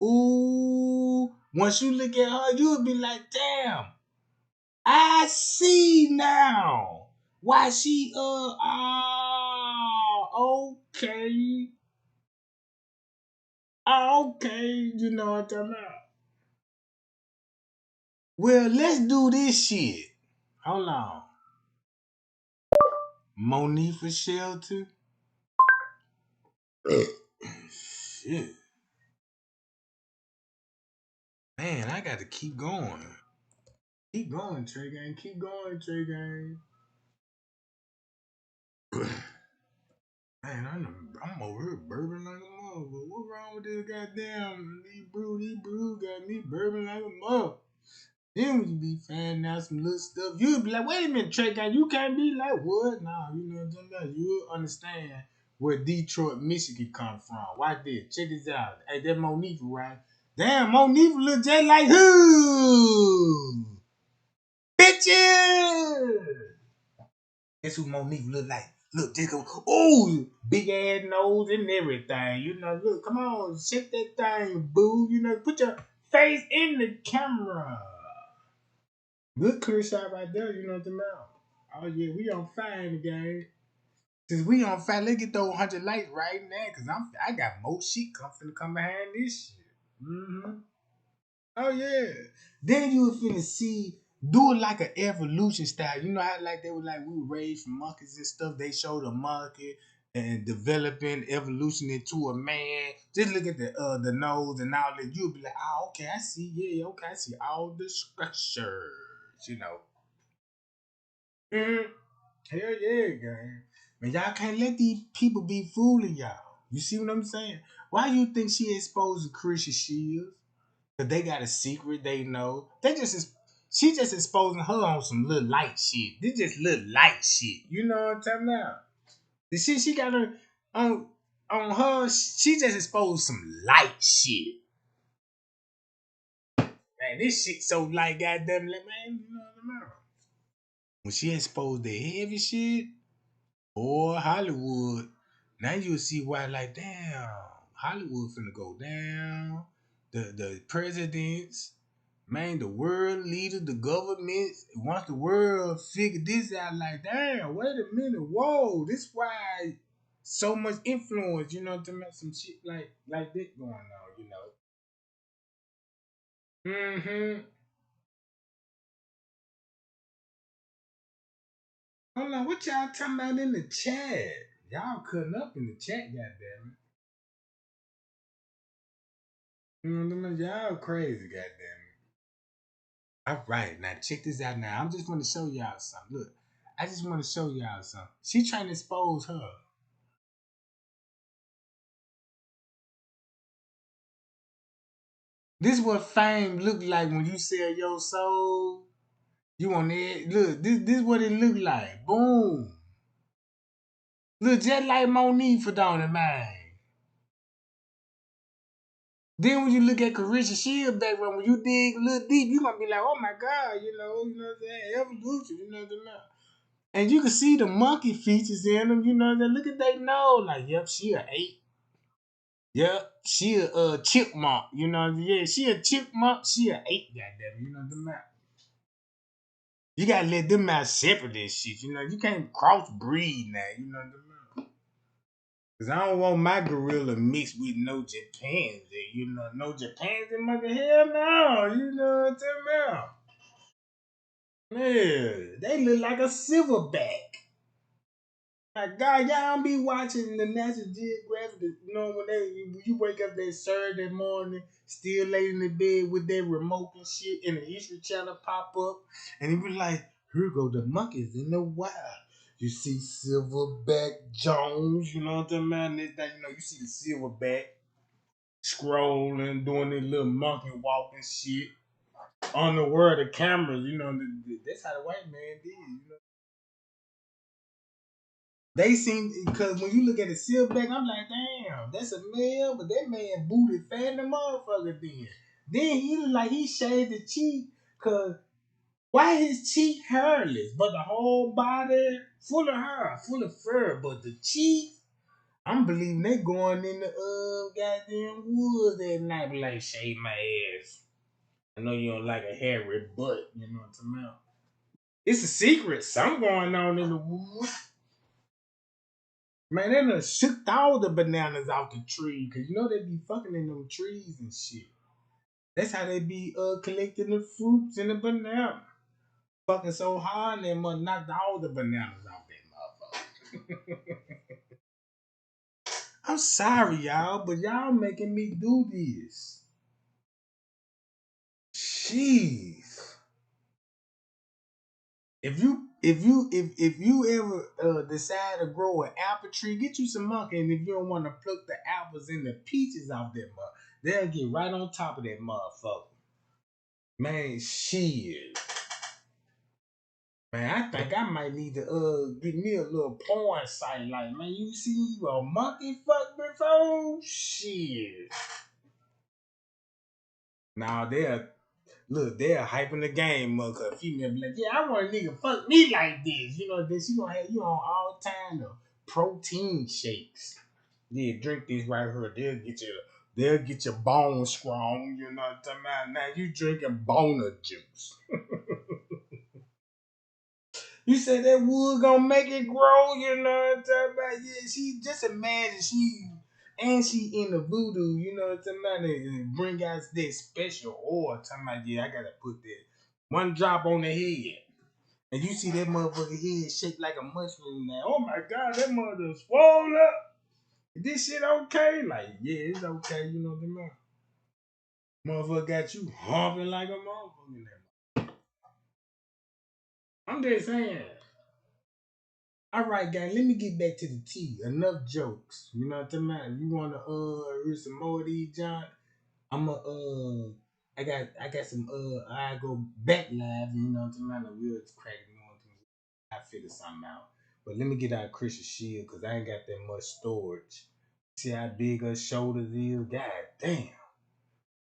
Ooh, once you look at her, you'll be like, damn, I see now why she okay. Okay, you know what I'm talking about. Well, let's do this shit. Hold on. Monique for shelter. Shit. Man, I got to keep going. Keep going, Trey Gang. Keep going, Trey Gang. Man, I'm over here bourbon like a mother. What wrong with this goddamn these brew got me bourbon like a mother. Then when you be finding out some little stuff, you'll be like, wait a minute, Trey Gang, you can't be like what? Nah, you know what I'm talking about. You'll understand where Detroit, Michigan come from. Watch this. Check this out. Hey, that Monique, right? Damn, Monique look just like who? Bitches! That's who Monique look like. Look, just go, ooh, big ass nose and everything. You know, look, come on, shake that thing, boo. You know, put your face in the camera. Good clear shot right there, you know what I'm about. Oh yeah, we on fire in the game. Since we on fire, let's get those 100 likes right now, cause I got more shit come behind this shit. Mm-hmm. Oh yeah. Then you were finna see do it like an evolution style. You know how like they were like we were raised from monkeys and stuff. They showed a monkey and developing evolution into a man. Just look at the nose and all that. You'll be like, oh okay, I see. Yeah, okay, I see all the structures. You know. Mm-hmm. Hell yeah, gang. Man, y'all can't let these people be fooling y'all. You see what I'm saying? Why you think she exposed to Christian Shields? Cause they got a secret they know. She just exposing her on some little light shit. This just little light shit. You know what I'm talking about? The shit she got her on her, she just exposed some light shit. Man, this shit so light, goddamn, like, man, you know what I'm about. When she exposed the heavy shit, or Hollywood, now you'll see why, like, damn, Hollywood finna go down. The presidents, man, the world leader, the government, once the world figured this out, like, damn, wait a minute, whoa, this why so much influence, you know, to make some shit like that going on, you know. Mm-hmm. Hold on, what y'all talking about in the chat? Y'all cutting up in the chat, goddamn it. You know what I mean? Y'all crazy, goddamn it. All right, now check this out now. I'm just want to show y'all something. Look, I just want to show y'all something. She trying to expose her. This what fame look like when you sell your soul. You on it. Look, this what it look like. Boom. Look just like Monique for down the mind. Then when you look at Carisha Shield background, when you dig a little deep, you gonna be like, oh my God, you know what I'm saying? Evolution, you know what I'm saying? And you can see the monkey features in them, you know what I'm saying? Look at they nose, like, yep, she a 8. Yep, she a chipmunk, you know, yeah, she a chipmunk, she a 8, goddamn, you know what I'm saying? You gotta let them out separate and shit. You know, you can't crossbreed now. You know what I mean? Cause I don't want my gorilla mixed with no chimpanzee. You know, no chimpanzee, mother hell no. You know what I'm talking about? Yeah, they look like a silverback. Like God, y'all don't be watching the National Geographic. You know when you wake up that Saturday morning, still lay in the bed with that remote and shit, and the History Channel pop up, and it be like, here go the monkeys in the wild. You see Silverback Jones, you know what I'm talking about? And this thing, you know, you see the Silverback scrolling, doing this little monkey walk and shit on the world of cameras. You know, that's how the white man did. You know. They seem because when you look at the silverback, I'm like, damn, that's a male, but that man booty fat the motherfucker then. Then he look like he shaved the cheek, cause Why his cheek hairless, but the whole body full of hair, full of fur, but the cheeks, I'm believing they going in the goddamn woods at night, be like, shave my ass. I know you don't like a hairy butt, you know what I'm talking about? It's a secret, something going on in the woods. Man, they done shook all the bananas off the tree, cause you know they be fucking in them trees and shit. That's how they be collecting the fruits and the banana. Fucking so hard they must knocked all the bananas off that motherfucker. I'm sorry, y'all, but y'all making me do this. Jeez. If you ever decide to grow an apple tree, get you some monkey, and if you don't want to pluck the apples and the peaches off that mother, they'll get right on top of that motherfucker. Man, shit. Man, I think I might need to get me a little porn site. Like, man, you see a monkey fuck before? Shit. Now they're hyping the game up, cause female be like, yeah, I want a nigga fuck me like this. You know, then she gonna have you on all time of protein shakes. Yeah, drink these right here. They'll get your bones strong. You know what I'm talking about? Now you drinking boner juice. You said that wood gonna make it grow, you know what I'm talking about? Yeah, she just imagine she in the voodoo, you know what I'm talking about? And bring out that special oil. Talking about, yeah, I gotta put that one drop on the head. And you see that motherfucker head shaped like a mushroom now. Oh my god, that mother swole up. Is this shit okay? Like, yeah, it's okay, you know what I'm saying? Motherfucker got you humping like a motherfucker in there. I'm just saying. All right, guys, let me get back to the tea. Enough jokes. You know what I'm talking about? If you wanna hear some more of these, John, I'ma I got some I go back live, you know what I'm talking about? The wheels cracking on to me. I figure something out. But let me get out Christian Shield because I ain't got that much storage. See how big her shoulders is? God damn.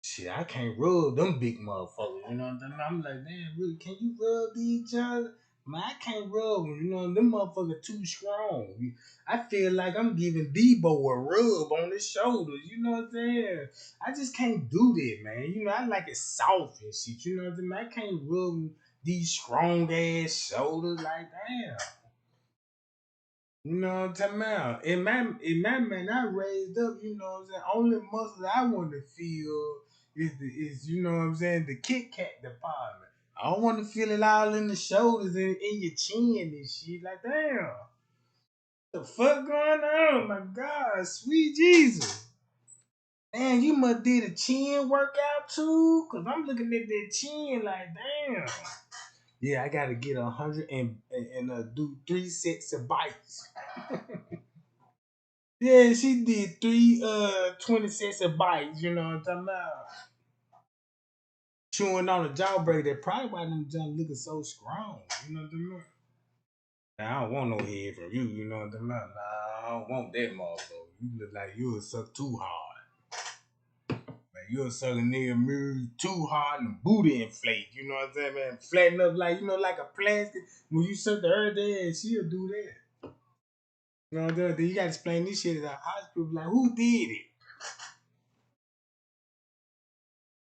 Shit, I can't rub them big motherfuckers. You know what I'm saying? I'm like, damn, really, can you rub these other? Man, I can't rub them. You know, them motherfuckers too strong. I feel like I'm giving Debo a rub on his shoulders. You know what I'm saying? I just can't do that, man. You know, I like it soft and shit. You know what I'm saying? I can't rub these strong ass shoulders like damn. You know what I'm talking about? In my man, I raised up, you know what I'm saying? Only muscle I want to feel is you know what I'm saying, the Kit Kat department. I don't want to feel it all in the shoulders and in your chin and shit. Like, damn. What the fuck going on? My God, sweet Jesus. Man, you must did a chin workout too? Cause I'm looking at that chin like, damn. Yeah, I gotta get 100 and do 3 sets of bites. Yeah, she did 20 cents of bites, you know what I'm talking about? Chewing on a jawbreaker. That probably why them junk looking so strong, you know what I'm talking about? Now, I don't want no head from you, you know what I'm talking about? Nah, I don't want that motherfucker. You look like you would suck too hard. Man, you'll suck a nigga mirror too hard and booty inflate, you know what I'm saying, man? Flatten up like, you know, like a plastic. When you suck the earth there, she'll do that. You know what I'm saying? Then you gotta explain this shit at the hospital, like, who did it?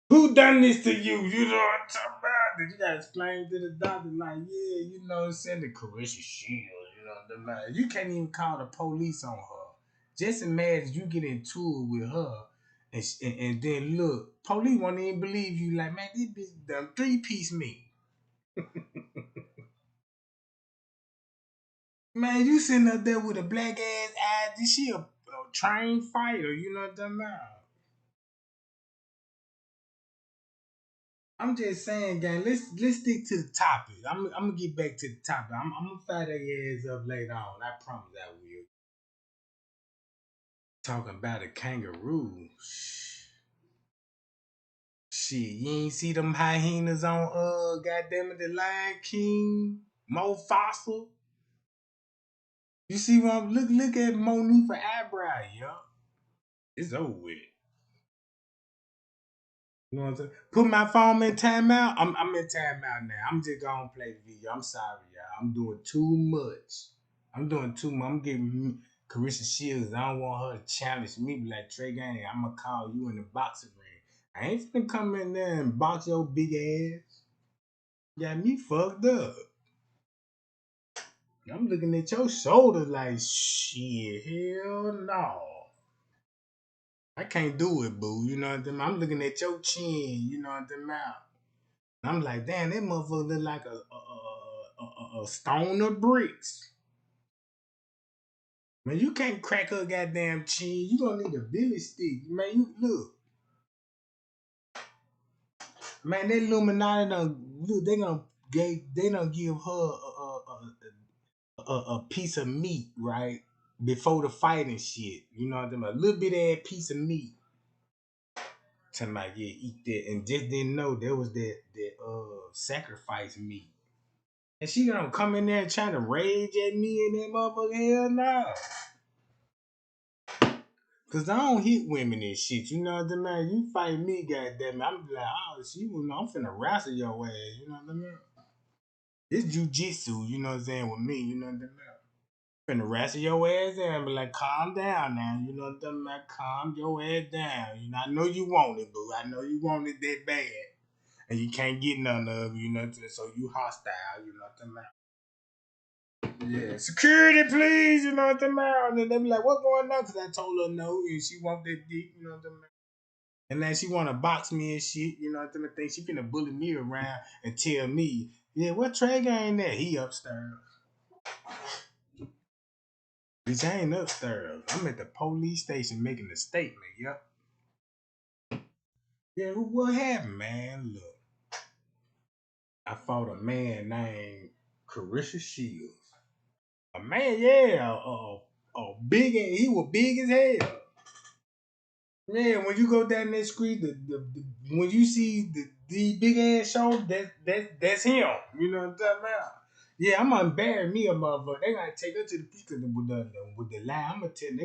Who done this to you? You know what I'm talking about? Then you gotta explain to the doctor, like, yeah, you know, send the Carissa Shield, you know what I'm talking about? You can't even call the police on her. Just imagine you get into it with her, and then look, police won't even believe you, like, man, this bitch done 3-piece me. Man, you sitting up there with a black ass eye, this she a trained fighter, you know what I'm talking about? I'm just saying, gang. Let's stick to the topic. I'm gonna get back to the topic. I'm gonna fire their ass up later on. I promise I will. Talking about a kangaroo. Shit, you ain't see them hyenas on goddamn it, the Lion King, Mo Fossil. You see what I'm look at Monique for eyebrow, yo. It's over with. You know what I'm saying? Put my phone in timeout. I'm in timeout now. I'm just gonna play the video. I'm sorry, y'all. I'm doing too much. I'm doing too much. I'm giving Carissa Shields. I don't want her to challenge me. Be like, Trey Gang, I'm gonna call you in the boxing ring. I ain't finna come in there and box your big ass. Got me fucked up. I'm looking at your shoulders like, shit, hell no. I can't do it, boo. You know what I mean? I'm looking at your chin. You know what I mean? I'm like, damn, that motherfucker look like a stone of bricks. Man, you can't crack her goddamn chin. You gonna need a billy stick. Man, you look. Man, that Illuminati look, they gonna give her a piece of meat, right? Before the fight and shit. You know what I mean? A little bit of that piece of meat. Tell me, yeah, eat that. And just didn't know there was that sacrifice meat. And she gonna come in there trying to rage at me and that motherfucker. Hell no. Cause I don't hit women and shit. You know what I mean? You fight me, goddamn it. I'm like, oh, I'm finna wrestle your ass. You know what I mean? It's jujitsu, you know what I'm saying, with me. You know what I mean? Finna wrestle your ass down, be like, calm down now. You know what I mean? Calm your ass down. You know, I know you want it, boo. I know you want it that bad. And you can't get none of it, you know what I mean? So you hostile, you know what I mean? Yeah, security, please, you know what I mean? And they be like, what's going on? Because I told her no, and she want that dick, you know what I mean? And then she want to box me and shit, you know what I mean? Think she finna bully me around and tell me, yeah, what Trey ain't there? He upstairs. Bitch, I ain't upstairs. I'm at the police station making a statement, yep. Yeah, what happened, man? Look, I fought a man named Carissa Shields. A man, yeah, big, he was big as hell. Yeah, when you go down that street, when you see the big ass shoulder, that's him. You know what I'm talking about? Yeah, I'm gonna bury me a motherfucker. They gonna take her to the police with the lie. I'm gonna tell them,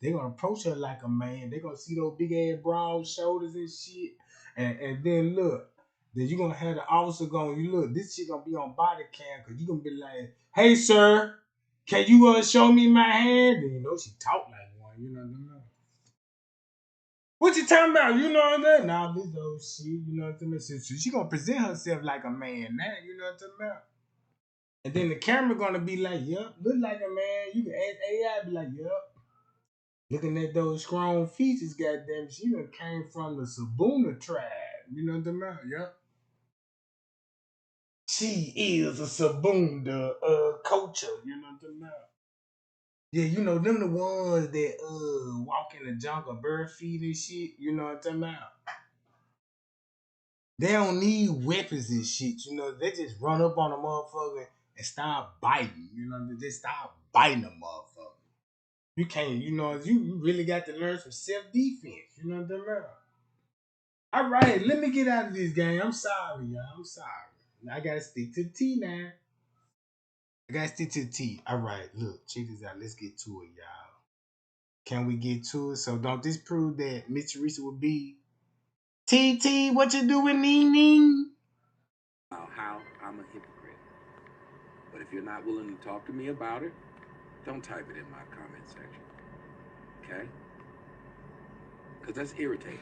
they gonna approach her like a man. They gonna see those big ass broad shoulders and shit. And then look, then you gonna have the officer going, you look, this shit gonna be on body cam because you gonna be like, hey sir, can you show me my hand? And you know she talk like one, you know what I mean? What you talking about? You know what I'm saying? Nah, this old shit, you know what I'm saying? So she gonna present herself like a man now, you know what I'm talking about? And then the camera gonna be like, yup, look like a man. You can ask AI, be like, yup. Looking at those strong features, goddamn, she done came from the Sabuna tribe. You know what I'm talking about? Yup. She is a Sabunda culture, you know what I'm talking about? Yeah, you know, them the ones that walk in the jungle, bird feed and shit, you know what I'm talking about? They don't need weapons and shit, you know. They just run up on a motherfucker and start biting, you know. They just start biting a motherfucker. You can't, you know, you really got to learn some self-defense, you know what I'm talking about? All right, let me get out of this game. I'm sorry, y'all. I'm sorry. I gotta stick to the T now. I gotta stick to the T. All right, look, check this out. Let's get to it, y'all. Can we get to it? So don't this prove that Miss Teresa will be TT? What you doing, Nene? How I'm a hypocrite. But if you're not willing to talk to me about it, don't type it in my comment section. Okay? Because that's irritating.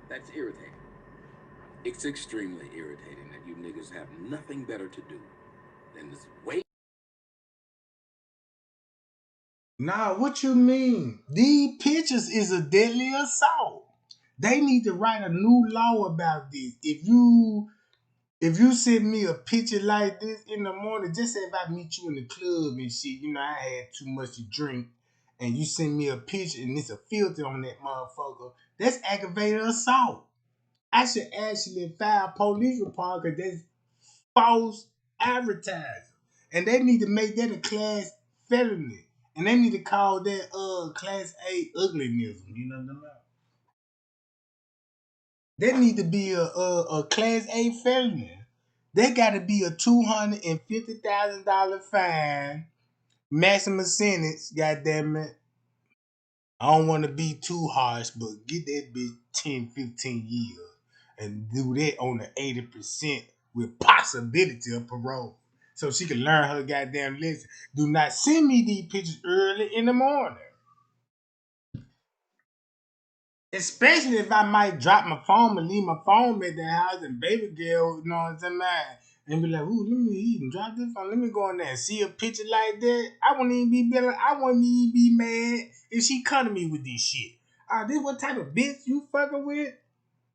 That's irritating. It's extremely irritating that you niggas have nothing better to do than this wait. Nah, what you mean? These pictures is a deadly assault. They need to write a new law about this. If you send me a picture like this in the morning, just say if I meet you in the club and shit, you know, I had too much to drink, and you send me a picture and it's a filter on that motherfucker, that's aggravated assault. I should actually file a police report because that's false advertising. And they need to make that a class felony. And they need to call that class A ugliness. You know what I'm saying? That need to be a class A felony. They got to be a $250,000 fine, maximum sentence. Goddamn it! I don't want to be too harsh, but get that bitch 10, 15 years and do that on the 80% with possibility of parole. So she can learn her goddamn lesson. Do not send me these pictures early in the morning. Especially if I might drop my phone and leave my phone at the house and baby girl, you know what I'm saying, man, and be like, ooh, let me even drop this phone. Let me go in there and see a picture like that. I wouldn't even be mad if she come to me with this shit. This what type of bitch you fucking with?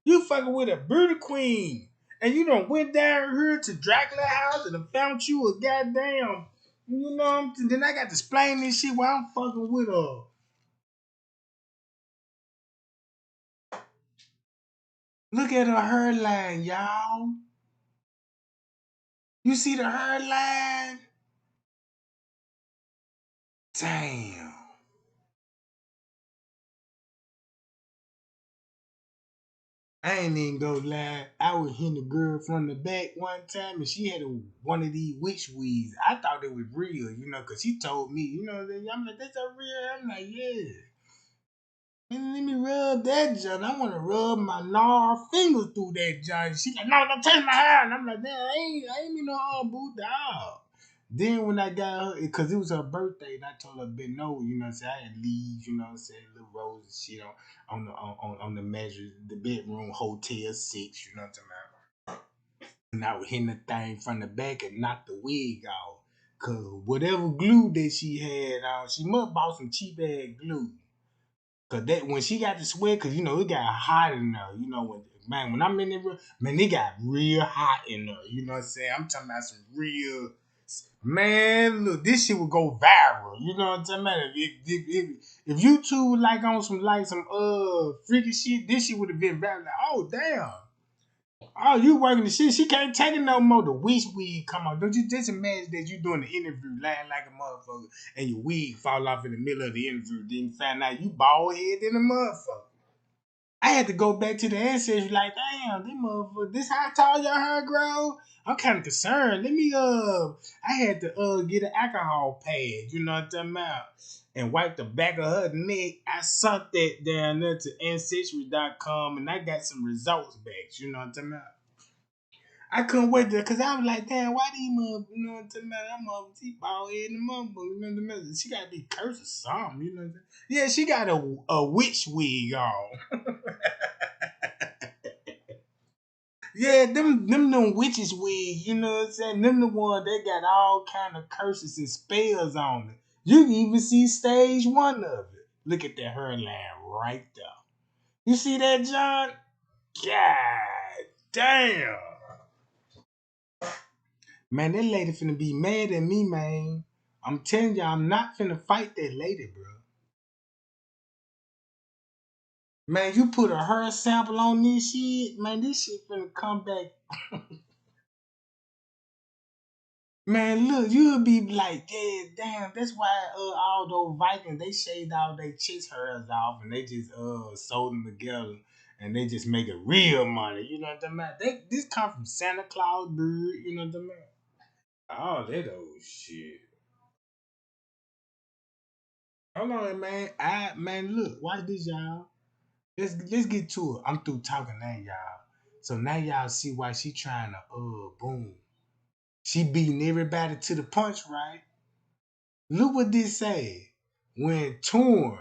You fucking with a Brooder Queen. And you done went down here to Dracula house and found you a goddamn, you know what I'm saying? Then I got to explain this shit while I'm fucking with her. Look at her hairline, y'all. You see the hairline? Damn. I ain't even go lie. I was hitting the girl from the back one time and she had one of these witch weeds. I thought it was real, you know, because she told me, you know, I'm like, that's a real. I'm like, yeah. Let me rub that joint. I want to rub my gnarled fingers through that joint. She like, no, don't touch my hair. And I'm like, damn, I ain't mean no harm, boo, dog. Then when I got her, because it was her birthday, and I told her, "Ben, no, you know what I'm saying? I had leaves, you know what I'm saying, little roses and shit on the measure, the bedroom hotel 6, you know what I'm talking about." And I was hitting the thing from the back and knocked the wig off. Cause whatever glue that she had on, she must have bought some cheap ass glue. Cause that when she got to sweat, cause you know it got hot in there. You know when I'm in the room, man, it got real hot in there. You know what I'm saying? I'm talking about some real man. Look, this shit would go viral. You know what I'm talking about? If you two were like on some freaky shit, this shit would have been viral. Like, oh damn. Oh, you working the shit. She can't take it no more. The wish wig come on. Don't you just imagine that you doing the interview lying like a motherfucker and your wig fall off in the middle of the interview. Then you find out you bald head in a motherfucker. I had to go back to the ancestry like, damn, this motherfucker, this how tall your hair grow? I'm kind of concerned. I had to get an alcohol pad, you know what I'm talking about? And wipe the back of her neck. I sent that down there to ancestry.com and I got some results back, you know what I'm talking about? I couldn't wait there because I was like, damn, why these motherfuckers, you know what I'm talking about? That motherfucker, she bald head in the motherfucker, you know what I'm saying? She got to be cursed or something, you know what I'm saying? Yeah, she got a witch wig on. Yeah, them witches wig, you know what I'm saying? Them the one that got all kind of curses and spells on it. You can even see stage 1 of it. Look at that hairline right there. You see that, John? God damn. Man, that lady finna be mad at me, man. I'm telling you, I'm not finna fight that lady, bro. Man, you put a hair sample on this shit, man, this shit finna come back. Man, look, you'll be like, yeah, damn, that's why all those Vikings, they shaved all their chest hairs off and they just sewed them together and they just make it real money. You know what I'm talking about? This come from Santa Claus bird, you know what I'm talking about? Oh, that old shit. Hold on, man. Man, look, watch this, y'all. Let's get to it. I'm through talking now, y'all. So now y'all see why she trying to boom. She beating everybody to the punch, right? Look what this say. When torn,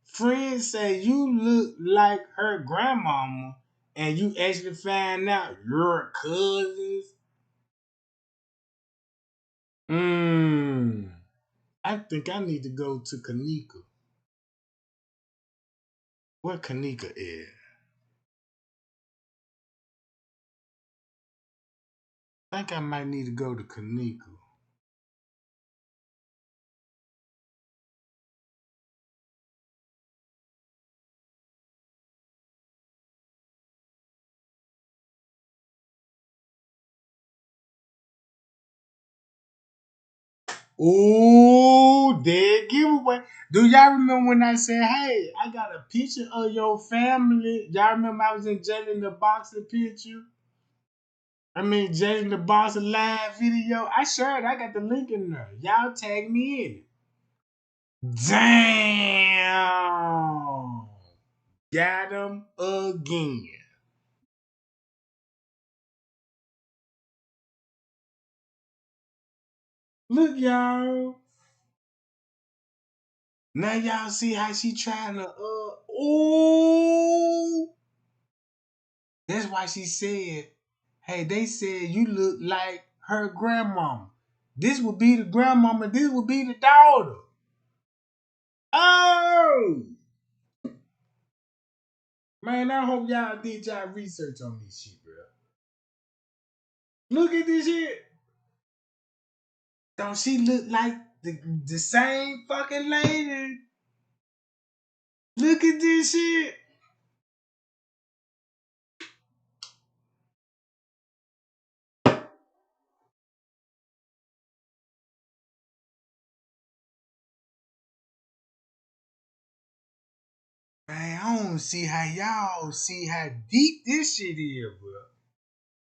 friends say you look like her grandmama, and you actually find out you're cousins. I think I need to go to Kenneka. Where Kenneka is? I think I might need to go to Kenneka. Oh, dead giveaway. Do y'all remember when I said, hey, I got a picture of your family? Y'all remember I was in Jaydatheboxer picture? Jaydatheboxer live video. I shared. I got the link in there. Y'all tag me in it. Damn. Got him again. Look, y'all. Now y'all see how she trying to ooh. That's why she said, hey, they said you look like her grandmama. This would be the grandmama, this would be the daughter. Oh! Man, I hope y'all did y'all research on this shit, bro. Look at this shit. Don't she look like the same fucking lady? Look at this shit. Man, I don't see how y'all see how deep this shit is, bro.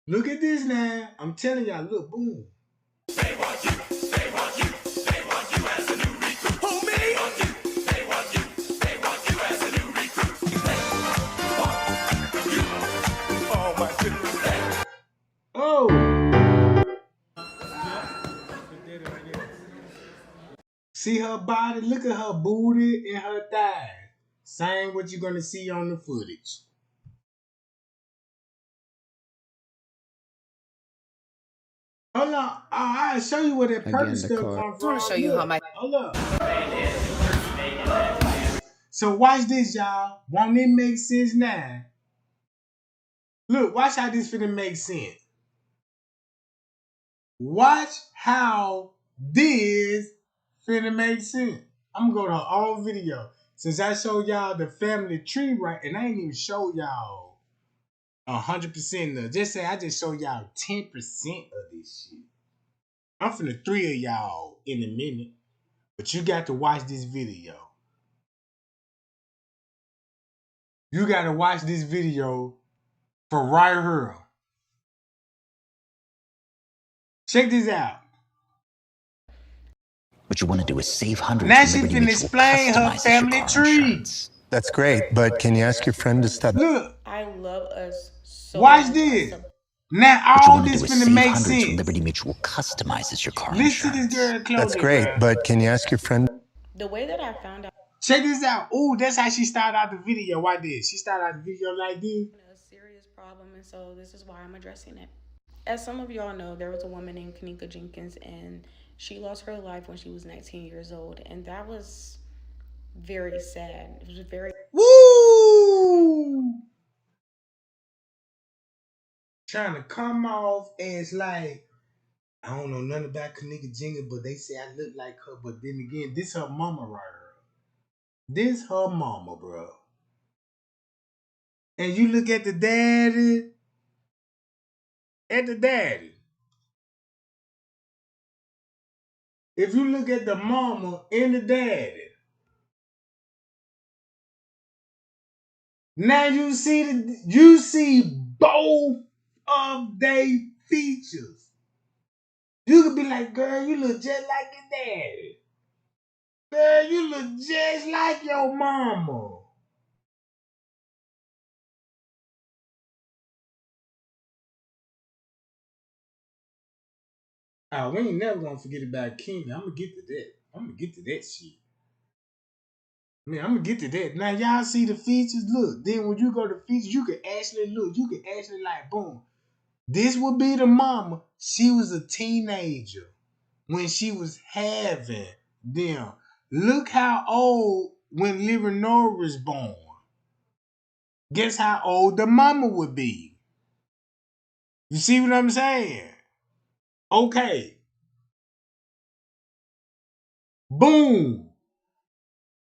Look at this now. I'm telling y'all, look, boom. Oh. See her body? Look at her booty and her thighs. Same what you're gonna see on the footage. Hold on. I'll show you where that purple stuff come from. I want to show you how my hold up. So watch this, y'all. Won't it make sense now? Look, watch how this finna make sense. Watch how this finna make sense. I'm gonna go to her own video. Since I showed y'all the family tree right, and I ain't even show y'all 100% of. Just say I just show y'all 10% of this shit. I'm finna 3 of y'all in a minute, but you got to watch this video. You got to watch this video for right here. Check this out. What you want to do is save hundreds Now from she Liberty finna Mutual explain her customizes your family car tree. insurance. That's great, but can you ask your friend to stop? Look, I love us so watch much. this. Now What you all want to this do is finna save make hundreds from sense. Liberty Mutual customizes your car Listen to this insurance. girl That's closely, great, bro. but can you ask your friend? The way that I found out Check this out. Ooh, that's how she started out the video. Why this? She started out the video like this. a serious problem, and so this is why I'm addressing it. As some of y'all know, there was a woman named Kenneka Jenkins, and she lost her life when she was 19 years old, and that was very sad. It was very Woo! Trying to come off as like, I don't know nothing about Kenneka Jenkins, but they say I look like her. But then again, this her mama right here. This her mama, bro. And you look at the daddy. At the daddy. If you look at the mama and the daddy, now you see both of their features. You could be like, girl, you look just like your daddy. Girl, you look just like your mama. We ain't never gonna forget about King. I'm gonna get to that. I'm gonna get to that shit. Man, I'm gonna get to that. Now y'all see the features. Look, then when you go to features, you can actually look. You can actually like, boom. This would be the mama. She was a teenager when she was having them. Look how old when Leonora was born. Guess how old the mama would be. You see what I'm saying? Okay. Boom.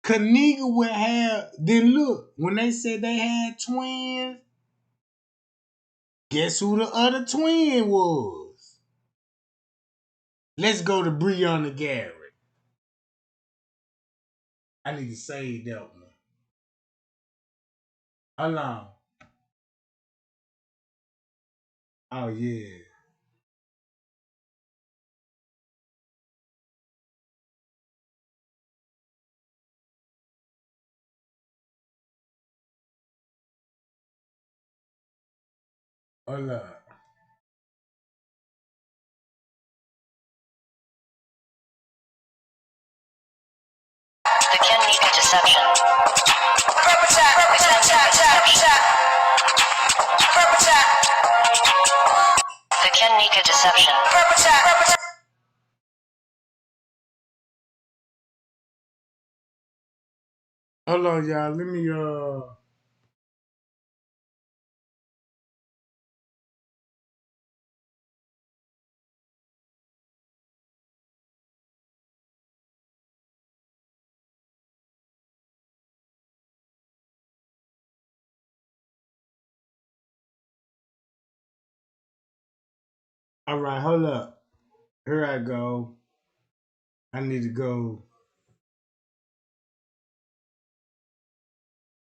Kenneka would have, then look, when they said they had twins, guess who the other twin was? Let's go to Breonna Garrett. I need to save that one. Hold on. Oh, yeah. Hold up. The Kenneka deception. The Kenneka deception. Hold on, y'all. Let me all right, hold up. Here I go. I need to go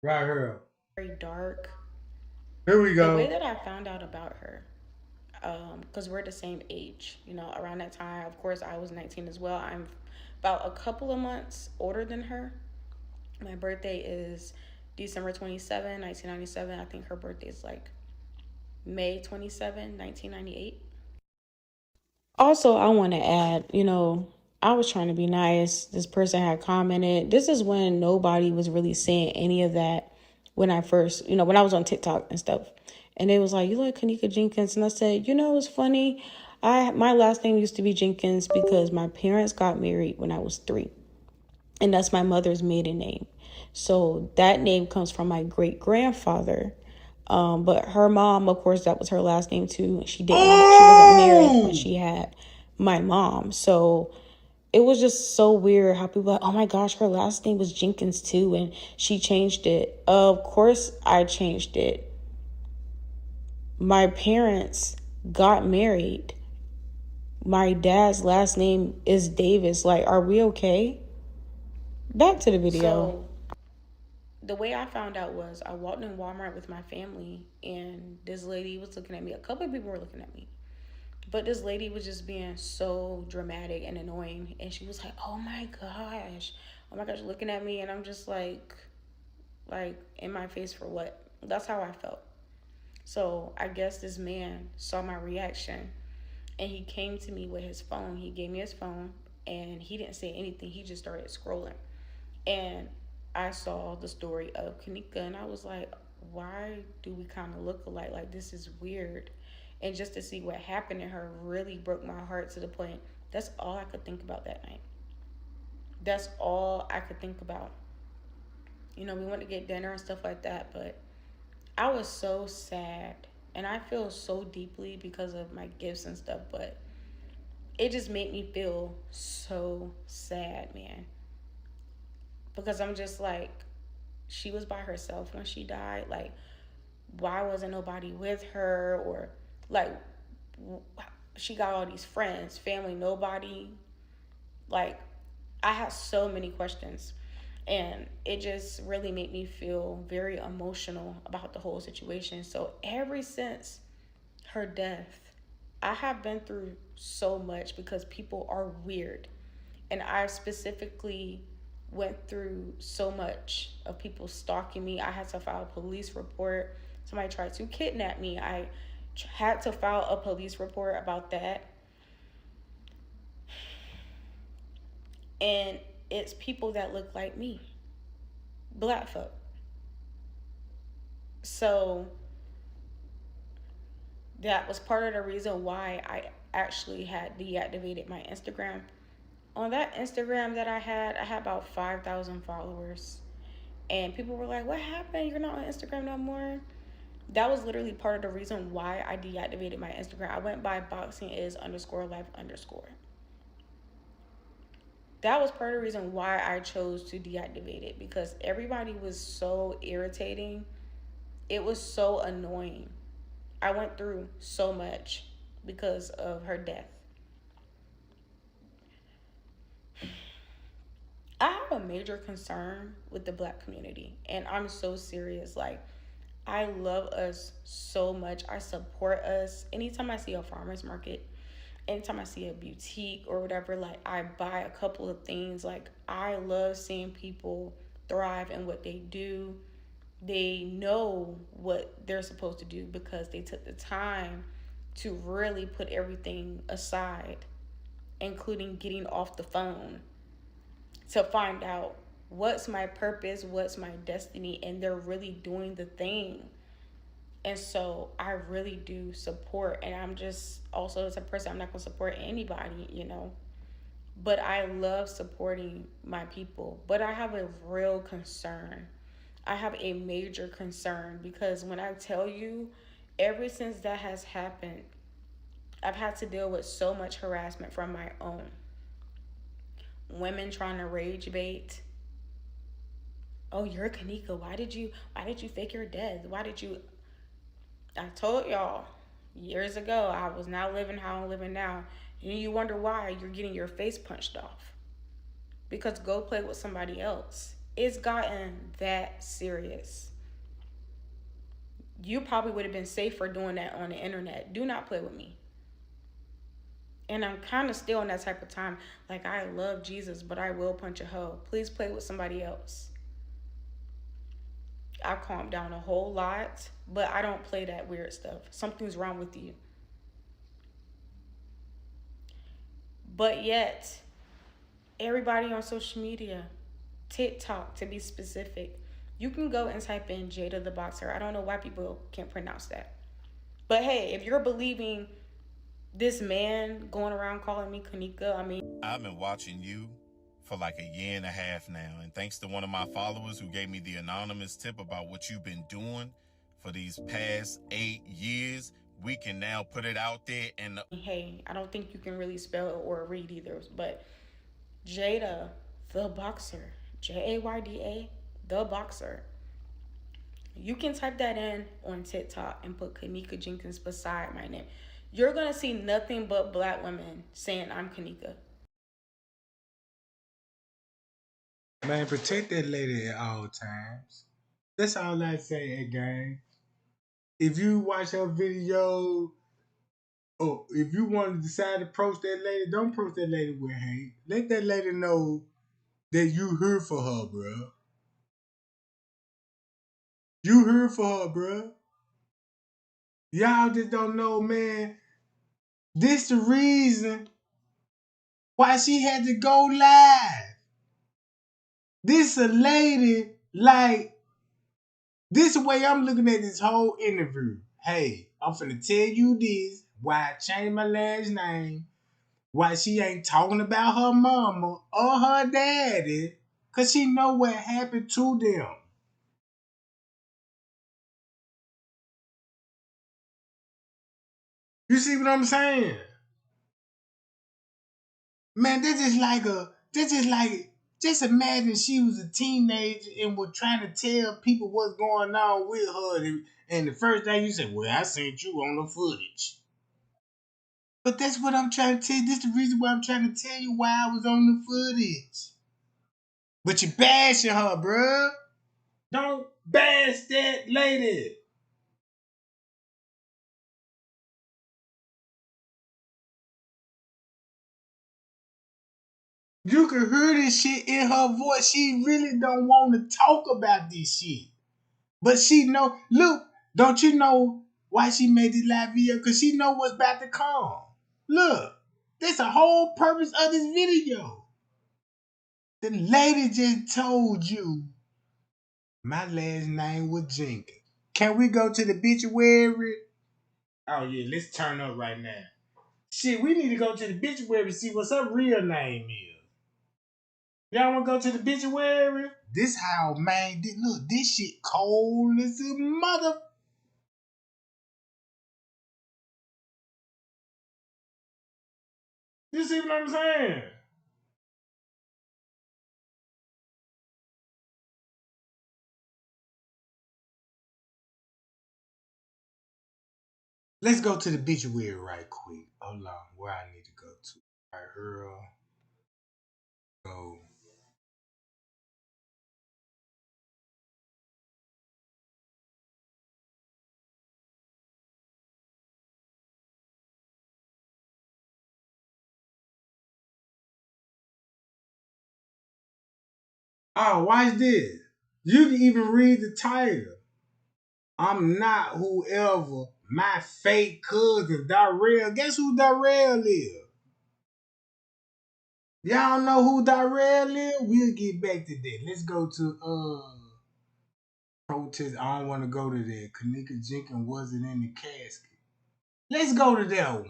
right here. Very dark. Here we The way go. that I found out about her, because we're the same age, around that time, of course, I was 19 as well. I'm about a couple of months older than her. My birthday is December 27, 1997. I think her birthday is like May 27, 1998. Also, I want to add, I was trying to be nice. This person had commented. This is when nobody was really saying any of that when I first, when I was on TikTok and stuff. And it was like, you like Kenneka Jenkins? And I said, it's funny. My last name used to be Jenkins because my parents got married when I was 3. And that's my mother's maiden name. So that name comes from my great grandfather. But her mom, of course, that was her last name too. She wasn't married when she had my mom. So it was just so weird how people were like, oh my gosh, her last name was Jenkins too, and she changed it. Of course I changed it. My parents got married. My dad's last name is Davis. Like, are we okay? Back to the video. So the way I found out was I walked in Walmart with my family, and this lady was looking at me. A couple of people were looking at me, but this lady was just being so dramatic and annoying. And she was like, oh my gosh, looking at me. And I'm just like in my face for what? That's how I felt. So I guess this man saw my reaction, and he came to me with his phone. He gave me his phone, and he didn't say anything. He just started scrolling. And I saw the story of Kenneka, and I was like, why do we kind of look alike? Like, this is weird. And just to see what happened to her really broke my heart to the point. That's all I could think about that night. That's all I could think about. We went to get dinner and stuff like that, but I was so sad. And I feel so deeply because of my gifts and stuff, but it just made me feel so sad, man. Because I'm just like, she was by herself when she died. Like, why wasn't nobody with her? Or like, she got all these friends, family, nobody. Like, I had so many questions, and it just really made me feel very emotional about the whole situation. So ever since her death, I have been through so much because people are weird. And I specifically went through so much of people stalking me. I had to file a police report. Somebody tried to kidnap me. I had to file a police report about that. And it's people that look like me, black folk. So that was part of the reason why I actually had deactivated my Instagram. On that Instagram that I had about 5,000 followers. And people were like, what happened? You're not on Instagram no more. That was literally part of the reason why I deactivated my Instagram. I went by boxingis_life_. That was part of the reason why I chose to deactivate it, because everybody was so irritating. It was so annoying. I went through so much because of her death. I have a major concern with the black community, and I'm so serious. Like, I love us so much. I support us. Anytime I see a farmer's market, anytime I see a boutique or whatever, like, I buy a couple of things. Like, I love seeing people thrive in what they do. They know what they're supposed to do because they took the time to really put everything aside, including getting off the phone to find out what's my purpose, what's my destiny, and they're really doing the thing. And so I really do support, and I'm just also as a person, I'm not going to support anybody, you know. But I love supporting my people. But I have a real concern. I have a major concern because when I tell you, ever since that has happened, I've had to deal with so much harassment from my own. Women trying to rage bait. Oh, you're Kenneka. Why did you fake your death? Why did you I told y'all years ago I was not living how I'm living now. And you wonder why you're getting your face punched off. Because go play with somebody else. It's gotten that serious. You probably would have been safer doing that on the internet. Do not play with me. And I'm kind of still in that type of time. Like, I love Jesus, but I will punch a hoe. Please play with somebody else. I've calmed down a whole lot, but I don't play that weird stuff. Something's wrong with you. But yet, everybody on social media, TikTok to be specific, you can go and type in Jaydatheboxer. I don't know why people can't pronounce that. But hey, if you're believing this man going around calling me Kenneka, I mean, I've been watching you for like a year and a half now, and thanks to one of my followers who gave me the anonymous tip about what you've been doing for these past 8 years, we can now put it out there. And hey, I don't think you can really spell it or read either, but Jayda the Boxer, Jayda the Boxer. You can type that in on TikTok and put Kenneka Jenkins beside my name. You're gonna see nothing but black women saying I'm Kenneka. Man, protect that lady at all times. That's all I say, gang. If you watch her video, or if you want to decide to approach that lady, don't approach that lady with hate. Let that lady know that you here for her, bro. You here for her, bro. Y'all just don't know, man. This the reason why she had to go live. This a lady, like, this the way I'm looking at this whole interview. Hey, I'm finna tell you this, why I changed my last name, why she ain't talking about her mama or her daddy, cause she know what happened to them. You see what I'm saying? Man, just imagine she was a teenager and was trying to tell people what's going on with her. And the first thing you said, well, I sent you on the footage. But that's what I'm trying to tell you. This is the reason why I'm trying to tell you why I was on the footage. But you bashing her, bruh. Don't bash that lady. You can hear this shit in her voice. She really don't want to talk about this shit. But she know, look, don't you know why she made this live video? Because she know what's about to come. Look, that's the whole purpose of this video. The lady just told you my last name was Jenkins. Can we go to the obituary? Oh yeah, let's turn up right now. Shit, we need to go to the obituary to see what her real name is. Y'all wanna go to the obituary? This how, man, look, this shit cold as a mother. You see what I'm saying? Let's go to the obituary right quick. Hold on, where I need to go to. All right, Earl. Go. Oh, watch this. You can even read the title. I'm not whoever my fake cousin Darrell. Guess who Darrell is? Y'all know who Darrell is? We'll get back to that. Let's go to protest. I don't want to go to that. Kenneka Jenkins wasn't in the casket. Let's go to that one.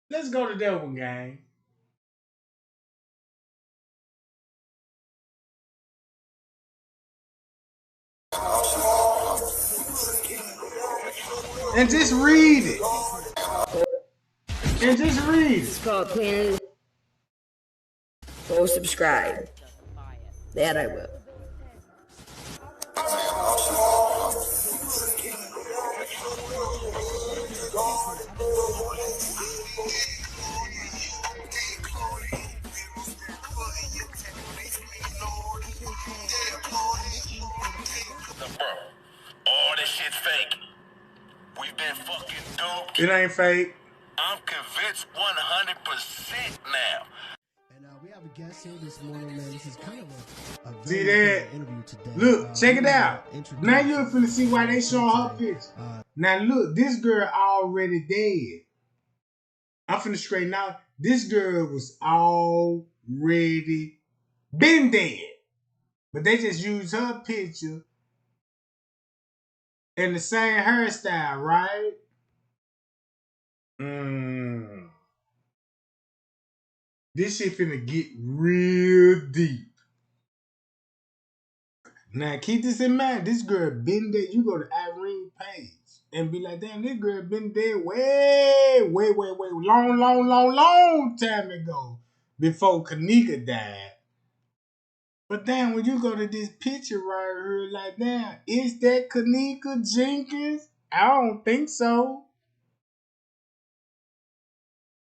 Let's go to that one, gang. And just read it. And just read it. It's called cleaning. Go subscribe. That I will. Bro, all this shit's fake. We've been fucking duped. It ain't fake. I'm convinced 100% now. And we have a guest here this morning, man. This is kind of a See very that? important interview today. Look, check it out. Now you're finna see why they showing her picture. Now look, this girl already dead. I'm finna straighten out. This girl was already been dead. But they just used her picture and the same hairstyle, right? This shit finna get real deep. Now keep this in mind. This girl been dead. You go to Irene page and be like, damn, this girl been dead way, long time ago. Before Kenneka died. But damn, when you go to this picture right here, like, damn, is that Kenneka Jenkins? I don't think so.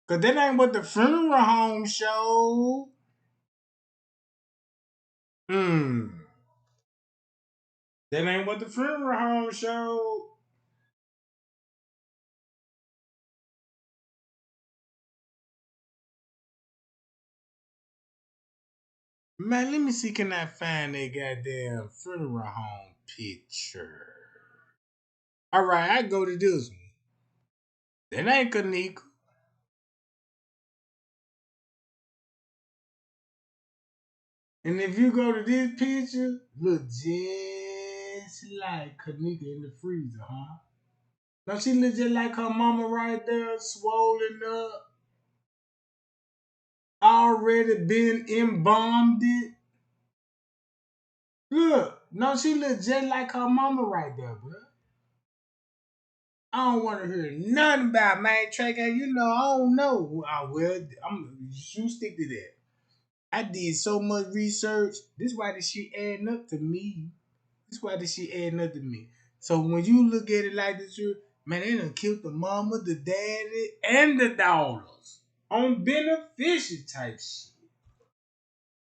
Cause that ain't what the funeral home showed. That ain't what the funeral home showed. Man, let me see, can I find that goddamn funeral home picture? Alright, I go to this one. That ain't Kenneka. And if you go to this picture, look just like Kenneka in the freezer, huh? Now she look just like her mama right there, swollen up. Already been embalmed it. Look, no, she look just like her mama right there, bro. I don't want to hear nothing about man Tracker. You know, I don't know. You stick to that. I did so much research. This why this shit adding up to me. So when you look at it like this, man, they done killed the mama, the daddy, and the daughters on beneficial type shit.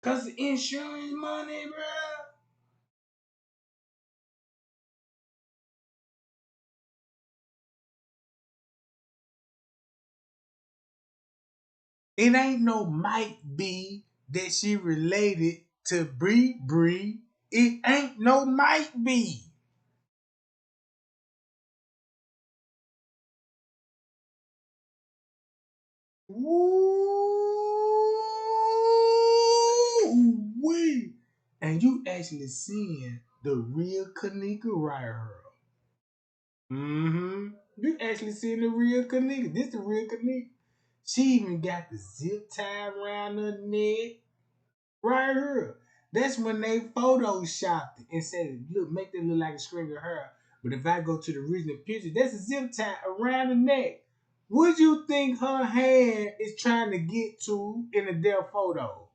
Cause the insurance money, bro. It ain't no might be that she related to Bree. It ain't no might be. Woo-wee. And you actually seeing the real Kenneka right here. You actually seeing the real Kenneka. This the real Kenneka. She even got the zip tie around her neck. Right here. That's when they photoshopped it and said, look, make that look like a string of hair. But if I go to the original picture, that's a zip tie around the neck. What do you think her hand is trying to get to in a damn photo?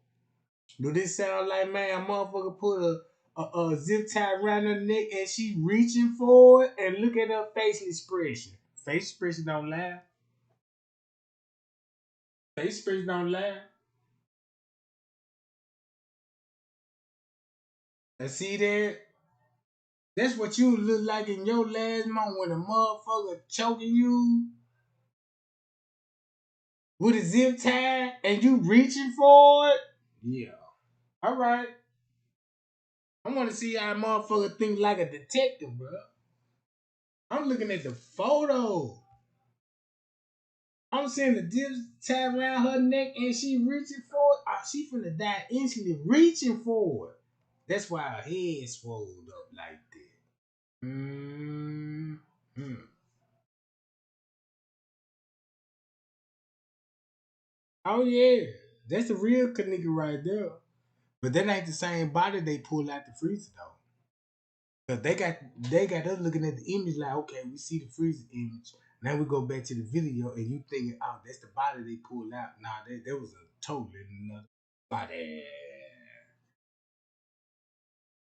Do this sound like, man, a motherfucker put a zip tie around her neck and she reaching for it, and look at her facial expression. Face expression don't lie. Face expression don't lie. And see that? That's what you look like in your last moment when a motherfucker choking you with a zip tie and you reaching for it. Yeah. All right. I want to see how a motherfucker think like a detective, bro. I'm looking at the photo. I'm seeing the dips tied around her neck and she reaching for it. Oh, she finna die instantly reaching for it. That's why her head swelled up like that. Oh yeah, that's the real Kenneka right there. But that ain't the same body they pulled out the freezer though. Cause they got us looking at the image like, okay, we see the freezer image. Now we go back to the video and you thinking, oh, that's the body they pulled out. Nah, that was a totally another body.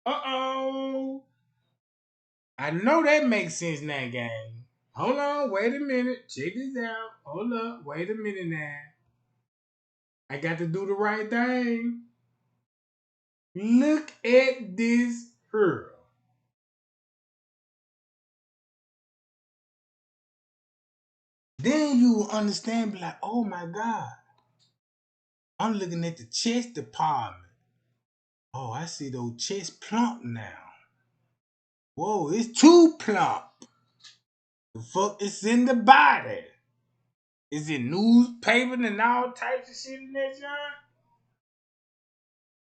Uh-oh. I know that makes sense now, gang. Hold on, wait a minute. Check this out. Hold up, wait a minute now. I got to do the right thing. Look at this girl. Then you will understand, be like, oh my God. I'm looking at the chest department. Oh, I see those chest plump now. Whoa, it's too plump. The fuck is in the body? Is it newspaper and all types of shit in that joint?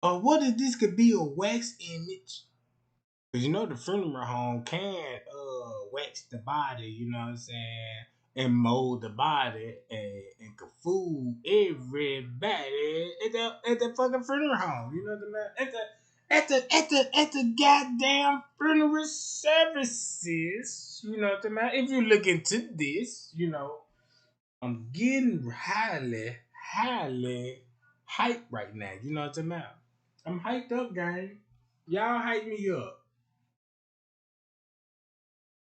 Or what if this could be a wax image? Cause you know the funeral home can wax the body, you know what I'm saying, and mold the body and can fool everybody at the fucking funeral home. You know what I mean? At the goddamn funeral services. You know what I mean? If you look into this, you know, I'm getting highly hyped right now. You know what I mean? I'm hyped up, gang. Y'all hype me up.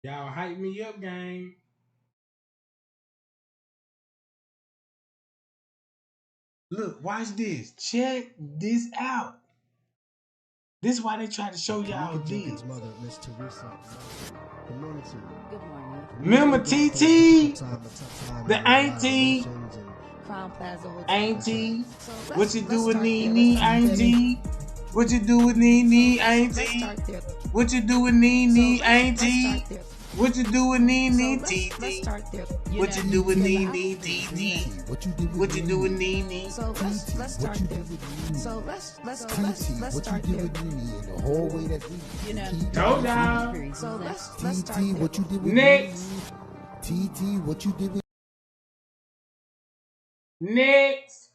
Y'all hype me up, gang. Look, watch this. Check this out. This is why they try to show y'all Kenneka Jenkins' this. mother, Miss Teresa. Good morning to you. Good morning. Remember TT? The auntie? Crown Plaza Hotel. Auntie? So What you do with start there. Nene, auntie? What you do with Nene, Let's auntie? start there. What you do with Nene, auntie? Start there. What you do with Nene, Let's TT? start there. What you do with Nene, TT? What you do with Nene? So let's start there. So let's start there. In the hallway that's You know. Told y'all. So let's start TT, there. what you did with Next. TT, what you did with Next.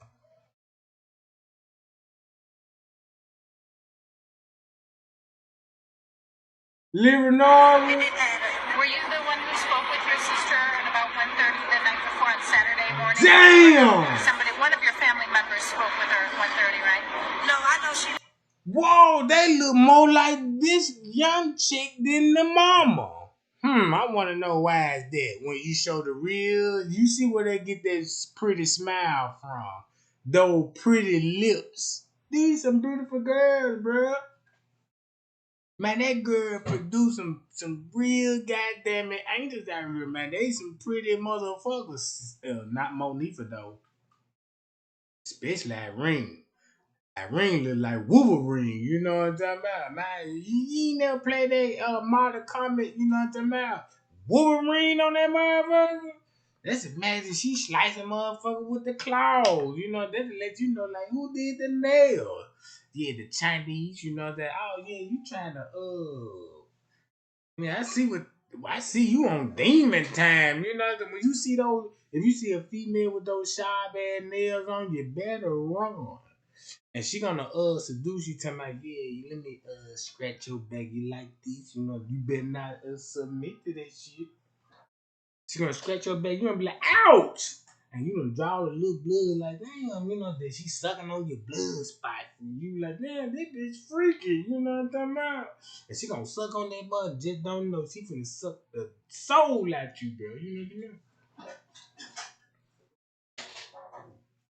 Leonora. Were you the one who spoke with your sister at about 1:30 the night before on Saturday morning? Damn! One of your family members spoke with her at 1:30, right? No, I know she. Whoa, they look more like this young chick than the mama. I want to know why is that. When you show the real, you see where they get that pretty smile from. Those pretty lips. These some beautiful girls, bruh. Man, that girl produced some real goddamn angels out here, man. They some pretty motherfuckers. Not Monifa, though. Especially Irene. Irene look like Wolverine, you know what I'm talking about? Man, you ain't never played that Mortal Kombat, you know what I'm talking about? Wolverine on that motherfucker? That's imagine she slicing motherfucker with the claws, you know, that to let you know, like, who did the nails? Yeah, the Chinese, you know, that, oh, yeah, you trying to, yeah, I see you on demon time, you know, when you see those, if you see a female with those sharp ass nails on, you better run. And she gonna seduce you, talking about, yeah, let me scratch your back. You like this, you know, you better not submit to that shit. She gonna scratch your back, you gonna be like, ouch! And you gonna draw a little blood, like, damn, you know, that she sucking on your blood spot. And you like, damn, this bitch freaky, you know what I'm talking about? And she gonna suck on that butt, just don't know. She finna suck the soul out you, girl. You know what I mean?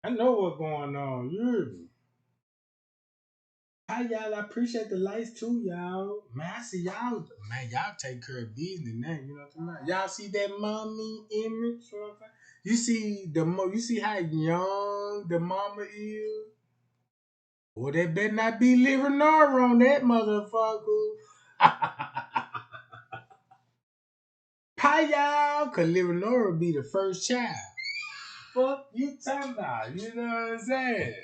I know what's going on, you hear me? Hi y'all, I appreciate the lights too, y'all. Man, I see y'all. Man, y'all take care of business now. You know what I'm saying? Y'all see that mommy image? You know what I'm saying? You see how young the mama is. Well, they better not be living nor on that motherfucker. Hi, y'all, cause Leonora will be the first child. Fuck you talking about, you know what I'm saying?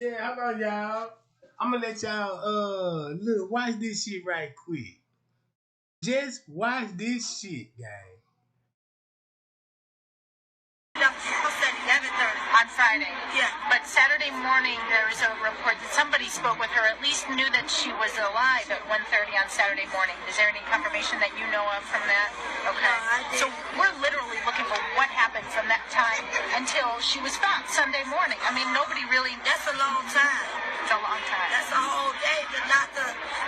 Yeah, how about y'all? I'm gonna let y'all look, watch this shit right quick. Just watch this shit, gang. On Friday. Yeah. But Saturday morning, there was a report that somebody spoke with her, at least knew that she was alive at 1:30 on Saturday morning. Is there any confirmation that you know of from that? Okay. No, I didn't. So we're literally looking for what happened from that time until she was found Sunday morning. I mean, nobody really... That's a long time. It's a long time. That's a whole day to not to,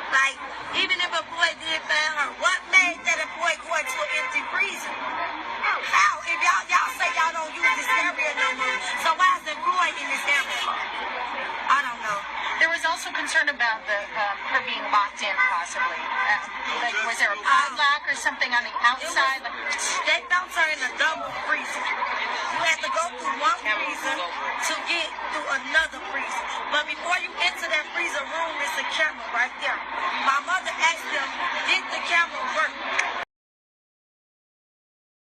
like, even if a boy did find her, what made that a boy go into an empty freezer? How? If y'all say y'all don't use this area no more, so why is the boy in this area? I don't know. There was also concern about her being locked in, possibly. Like, was there a padlock or something on the outside? They dumped her in a double freezer. You had to go through one freezer to get through another freezer. But before you enter that freezer room, there's a camera right there. My mother asked them, did the camera work?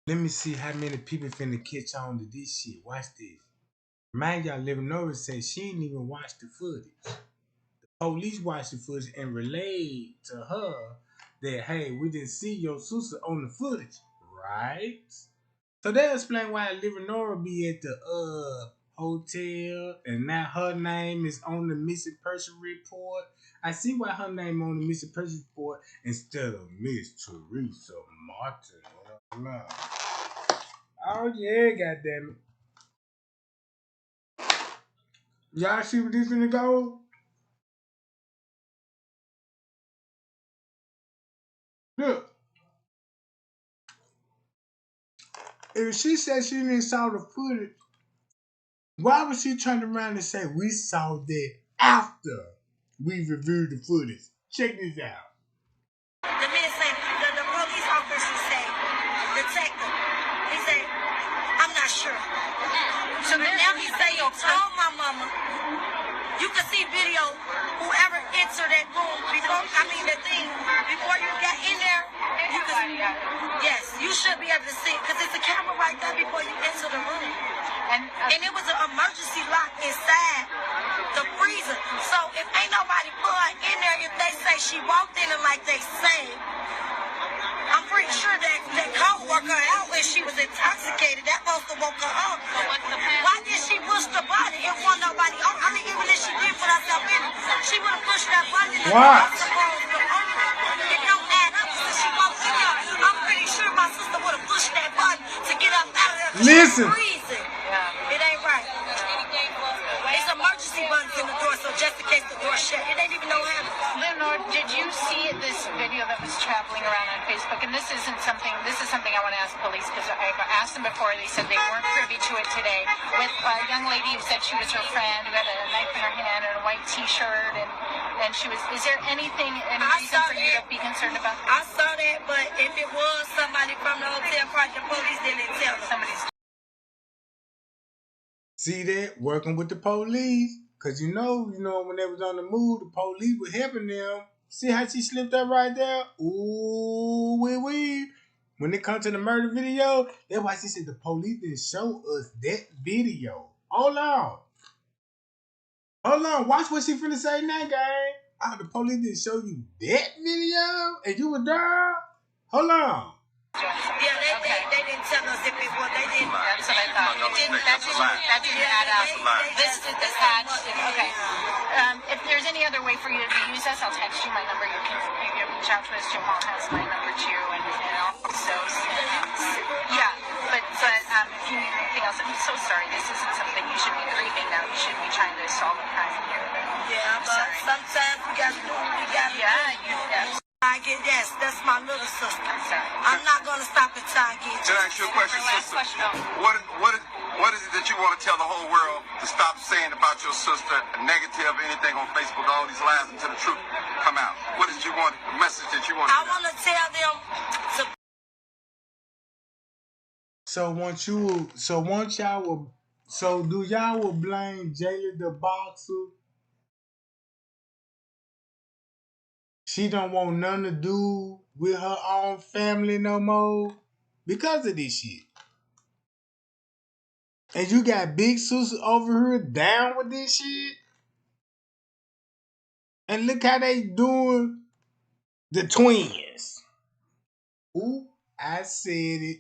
Let me see how many people finna catch on to this shit. Watch this. Mind y'all, Leonora said she ain't even watched the footage. The police watched the footage and relayed to her that, hey, we didn't see your sister on the footage, right? So they'll explain why Leonora be at the hotel and now her name is on the missing person report. I see why her name on the missing person report instead of Miss Teresa Martin. Oh yeah, goddammit. Y'all see what this finna go? Look. If she said she didn't saw the footage, why was she turning around and say we saw that after we reviewed the footage? Check this out. The man said, the police officer said, detective, he said, I'm not sure. So now he said, he told my mama, you can see video, whoever entered that room, before you got in there, you can, yes, you should be able to see it, because there's a camera right there before you enter the room. And it was an emergency lock inside the freezer. So if ain't nobody put her in there, if they say she walked in and like they say, I'm pretty sure that co-worker out when she was intoxicated, that must have woke her up. Why did she push the button? It wasn't nobody on. I mean, even if she did put herself in, she would have pushed that button. Why? It don't add up since she walked in there. I'm pretty sure my sister would have pushed that button to get up out of there. Listen. It ain't right. It's emergency buttons in the door, so just in case the door shut, it ain't even no habit. Leonora, did you see this video that was traveling around on Facebook? And this is something I want to ask police, because I've asked them before. They said they weren't privy to it today. With a young lady who said she was her friend, who had a knife in her hand and a white T-shirt, and she was. Is there any reason for you to be concerned about that? I saw that, but if it was somebody from the hotel park, the police didn't tell somebody. See that? Working with the police. Cause you know, when they was on the move, the police were helping them. See how she slipped up right there? Ooh, wee. When it comes to the murder video, that's why she said the police didn't show us that video. Hold on. Watch what she finna say now, gang. Oh, the police didn't show you that video? And you were there? Hold on. Yeah, they didn't tell us if it was. They didn't. That's what I thought. That didn't add up. This attached. Okay. If there's any other way for you to use us, I'll text you my number. You can reach out to us. Jamal has my number too, and also, yeah. But if you need anything else, I'm so sorry. This isn't something you should be grieving now. You should be trying to solve a crime here. Yeah, but sometimes we gotta do what we gotta do. Yeah. Yes, that's my little sister. I'm not gonna stop until I get. Can I ask you a question, sister? What is it that you want to tell the whole world to stop saying about your sister, negative, anything on Facebook, all these lies until the truth come out? What is you want? The message that you want? I want to tell them to. So once y'all will So do y'all will blame Jaydatheboxer? She don't want nothing to do with her own family no more because of this shit. And you got big sister over here down with this shit. And look how they doing the twins. Ooh, I said it.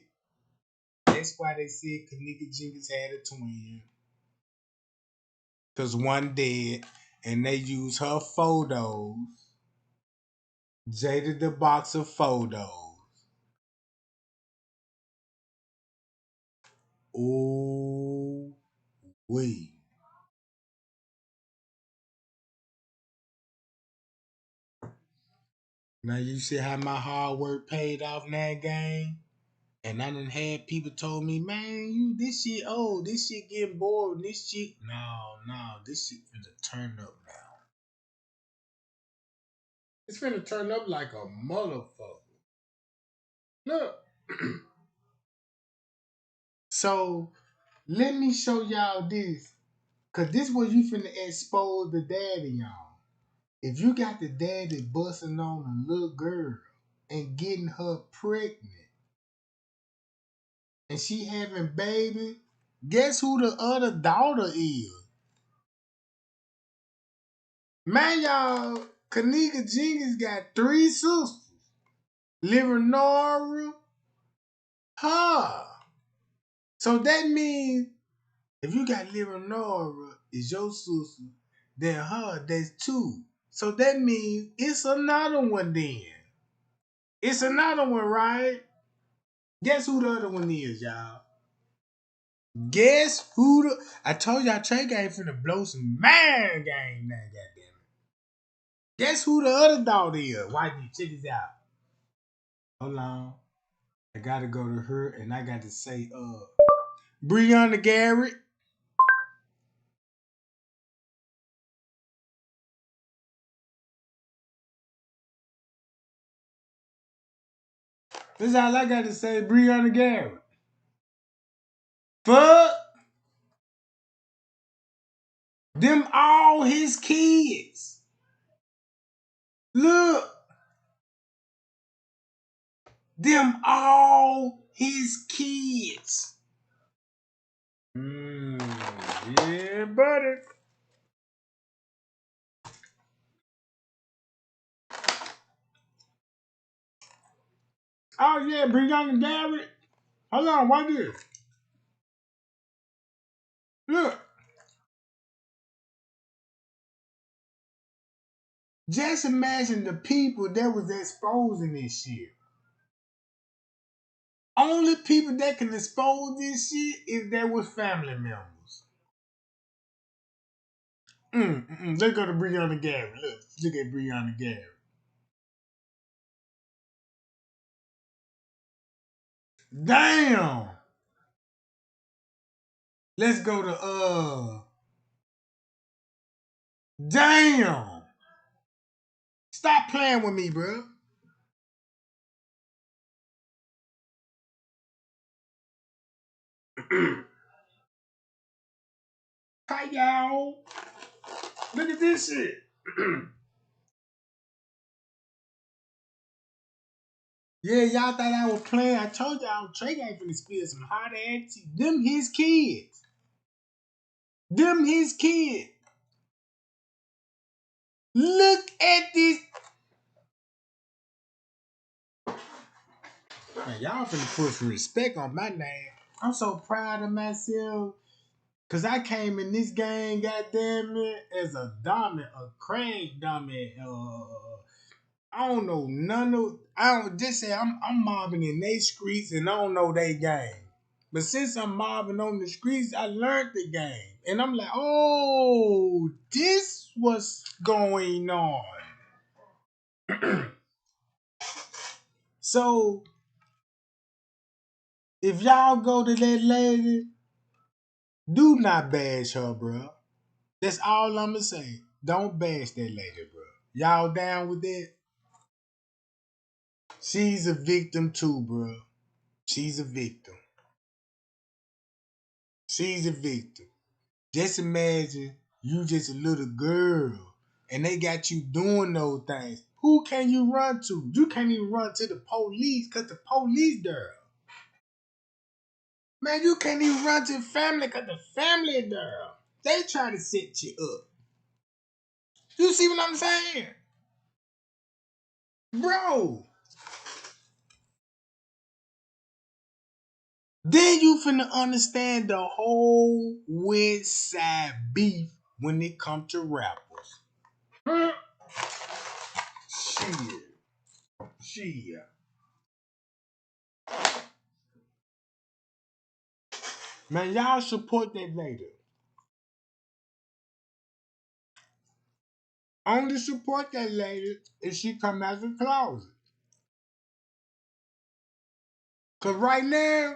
That's why they said Kenneka Jenkins had a twin. Cause one dead, and they use her photos, Jaydatheboxer photos. Ooh, wee. Now you see how my hard work paid off in that game? And I done had people told me, man, this shit old, this shit getting bored, this shit. No, this shit finna turn up now. It's finna turn up like a motherfucker. Look. So let me show y'all this. Cause this was you finna expose the daddy on. If you got the daddy busting on a little girl and getting her pregnant and she having baby, guess who the other daughter is? Man, y'all, Kenneka Jenkins got 3 sisters. Nora, her. So that means if you got Nora is your sister, then her, that's 2. So that means it's another one then. It's another one, right? Guess who the other one is, y'all? Guess who the... I told y'all Trey game finna blow some man game now, goddamn it. Guess who the other dog is? Why you check this out? Hold on. I gotta go to her and I got to say, Breonna Garrett. This is all I got to say, Breonna Garrett. Fuck them all his kids. Look. Them all his kids. Yeah, buddy. Oh, yeah, Breonna Garrett. Hold on, what this? Look. Just imagine the people that was exposing this shit. Only people that can expose this shit is that was family members. Let's go to Breonna Garrett. Look at Breonna Garrett. Damn. Let's go to damn. Stop playing with me, bro. Hi, y'all. Look at this shit. Yeah, y'all thought I was playing. I told y'all Trey ain't finna spill some hot ass. Them his kids. Them his kids. Look at this. Man, y'all finna put some respect on my name. I'm so proud of myself. Cause I came in this game, goddamn it, as a dominant, a crack dominant. I don't know none of. I don't just say I'm mobbing in they streets and I don't know they game. But since I'm mobbing on the streets, I learned the game, and I'm like, oh, this what's going on. So if y'all go to that lady, do not bash her, bro. That's all I'ma say. Don't bash that lady, bro. Y'all down with that? She's a victim too, bro. She's a victim. She's a victim. Just imagine you just a little girl and they got you doing those things. Who can you run to? You can't even run to the police because the police there. Man, you can't even run to the family because the family there. They try to set you up. You see what I'm saying? Bro. Then you finna understand the whole West Side beef when it comes to rappers. Shit. Shit. Man, y'all support that lady. Only support that lady if she come out of the closet. Cause right now,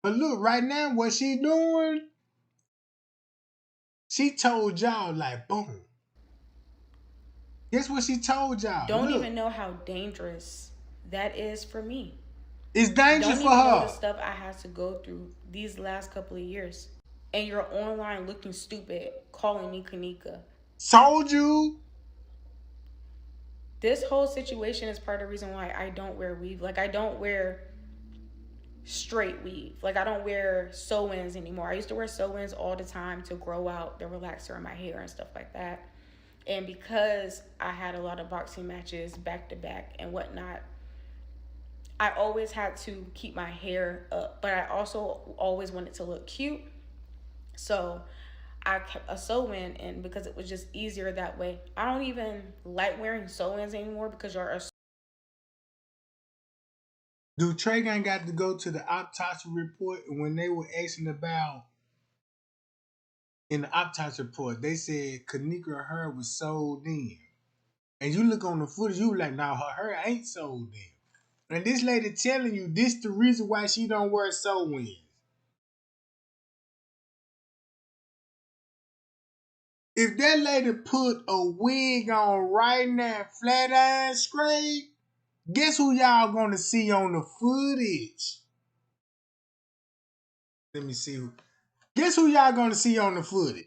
but look, right now, what she doing, she told y'all like, boom. Guess what she told y'all? Don't Look, even know how dangerous that is for me. it's dangerous Don't for even know the her. stuff I had to go through these last couple of years. And you're online looking stupid, calling me Kenneka. Told you. This whole situation is part of the reason why I don't wear weave. Like, I don't wear straight weave. Like, I don't wear sew-ins anymore. I used to wear sew-ins all the time to grow out the relaxer in my hair and stuff like that. And because I had a lot of boxing matches back to back and whatnot, I always had to keep my hair up, but I also always wanted to look cute. So I kept a sew-in, and because it was just easier that way. I don't even like wearing sew-ins anymore because you're a Dude, Trey Gunn got to go to the autopsy report, and when they were asking about in the autopsy report, they said Kenneka hair was sold in. And you look on the footage, you like, nah, her hair ain't sold in. And this lady telling you this the reason why she don't wear sew-ins. If that lady put a wig on right now, flat iron straight, guess who y'all gonna see on the footage? Let me see. Guess who y'all gonna see on the footage?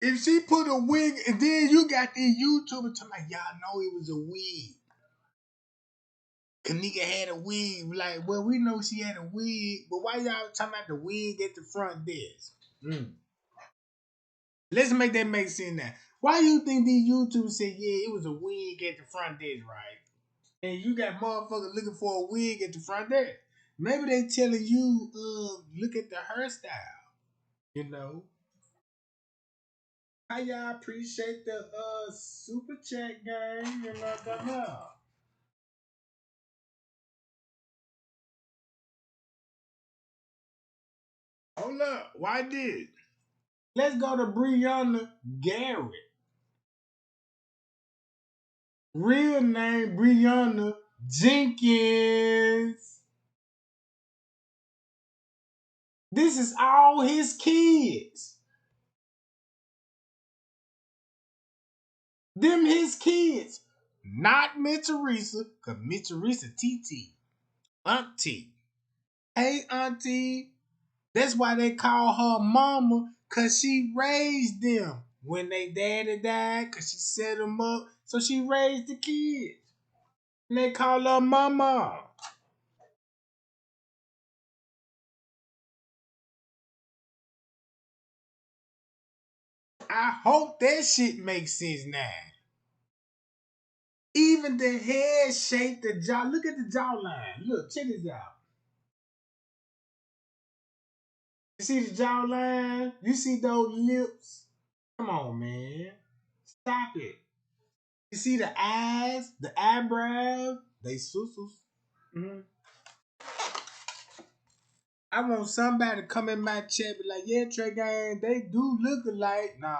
If she put a wig, and then you got these YouTubers talking about, y'all know it was a wig. Kenneka had a wig. Like, well, we know she had a wig, but why y'all talking about the wig at the front desk? Let's make that make sense now. Why you think these YouTubers say, yeah, it was a wig at the front desk, right? And you got motherfuckers looking for a wig at the front desk. Maybe they telling you, look at the hairstyle, you know? How y'all appreciate the super chat game, you know what I'm talking about? Hold up, why did? Let's go to Brianna Garrett. Real name Brianna Jenkins. This is all his kids. Them his kids. Not Miss Teresa, because Miss Teresa TT. Auntie. Hey, Auntie. That's why they call her mama, because she raised them. When they daddy died, because she set them up, so she raised the kids. And they call her mama. I hope that shit makes sense now. Even the head shape, the jaw. Look at the jawline. Look, check this out. You see the jawline? You see those lips? Come on, man. Stop it. You see the eyes, the eyebrows? They susus. Mm-hmm. I want somebody to come in my chat be like, yeah, Trey Gang, they do look alike. No.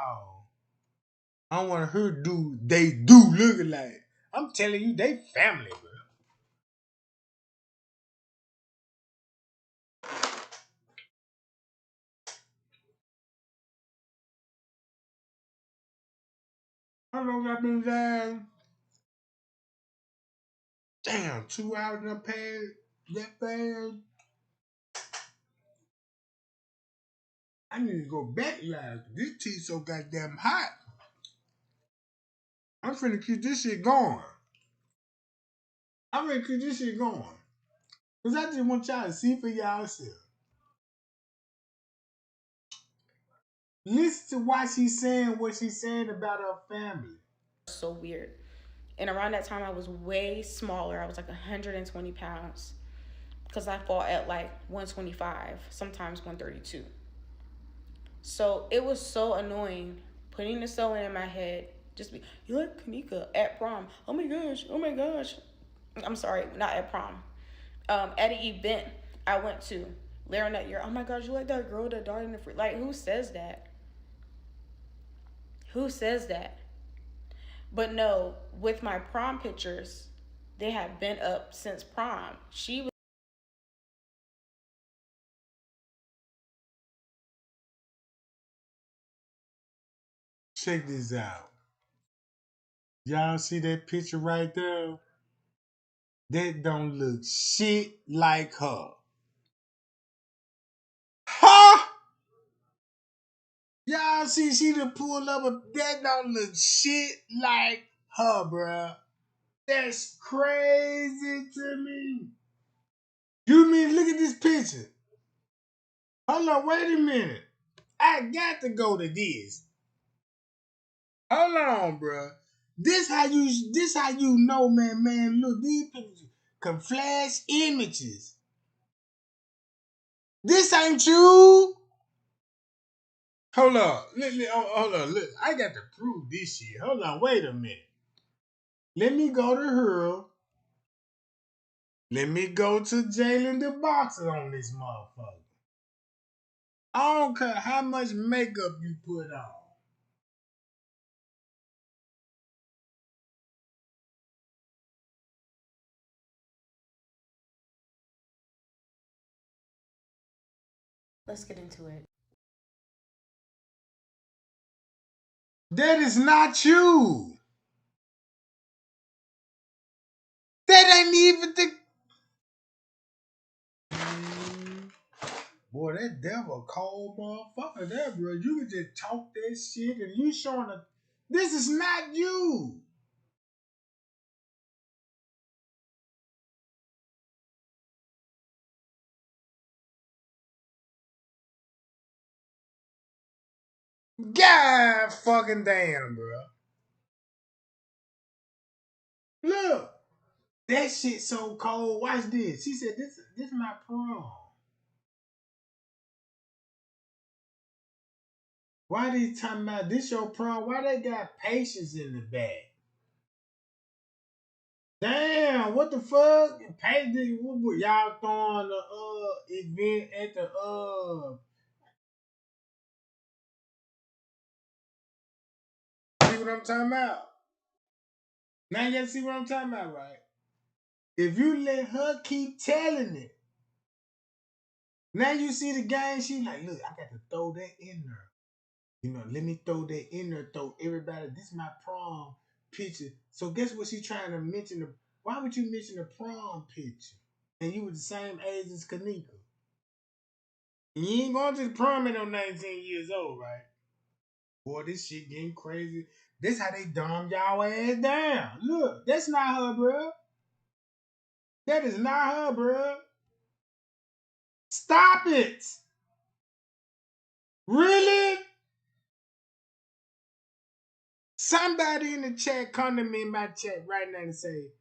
I don't want her do, they do look alike. I'm telling you, they family, bro. I don't know what I've been saying. Damn, 2 hours in the past that fast. I need to go back live. This tea so goddamn hot. I'm finna keep this shit going. I'm finna keep this shit going. Cause I just want y'all to see for y'all self. Listen to why she's saying what she's saying about her family. So weird. And around that time, I was way smaller. I was like 120 pounds because I fought at like 125, sometimes 132. So it was so annoying putting the sewing in my head. Just be, you like Kenneka at prom. Oh my gosh, oh my gosh. I'm sorry, not at prom. At an event I went to later that year. Oh my gosh, you like that girl that died in the free? Like, who says that? Who says that? But no, with my prom pictures, they had been up since prom. She was. Check this out. Y'all see that picture right there? That don't look shit like her. Huh? Y'all see she done pulled up that don't look shit like her, bruh. That's crazy to me. You mean look at this picture? Hold on, wait a minute. I got to go to this. Hold on, bruh. This how you know, man. Look, these pictures can flash images. This ain't you. Hold up. Hold on. Look, I got to prove this shit. Hold on, wait a minute. Let me go to her. Let me go to Jaydatheboxer on this motherfucker. I don't care how much makeup you put on. Let's get into it. That is not you. That ain't even the. Boy, that devil cold motherfucker there, bro. You can just talk that shit and you showing a. This is not you. God fucking damn, bro. Look. That shit so cold. Watch this. She said, this my prom. Why they talking about this your prom? Why they got patience in the back? Damn, what the fuck? Patience, what y'all throwing the event at the see what I'm talking about? Now you see what I'm talking about, right? If you let her keep telling it, now you see the game, she like, look, I got to throw that in there. You know, let me throw that in there, throw everybody. This is my prom picture. So guess what she trying to mention? Why would you mention the prom picture? And you were the same age as Kenneka. You ain't going to the prom at no 19 years old, right? Boy, this shit getting crazy. This how they dumb y'all ass down. Look, that's not her, bro. That is not her, bro. Stop it. Really? Somebody in the chat come to me in my chat right now and say,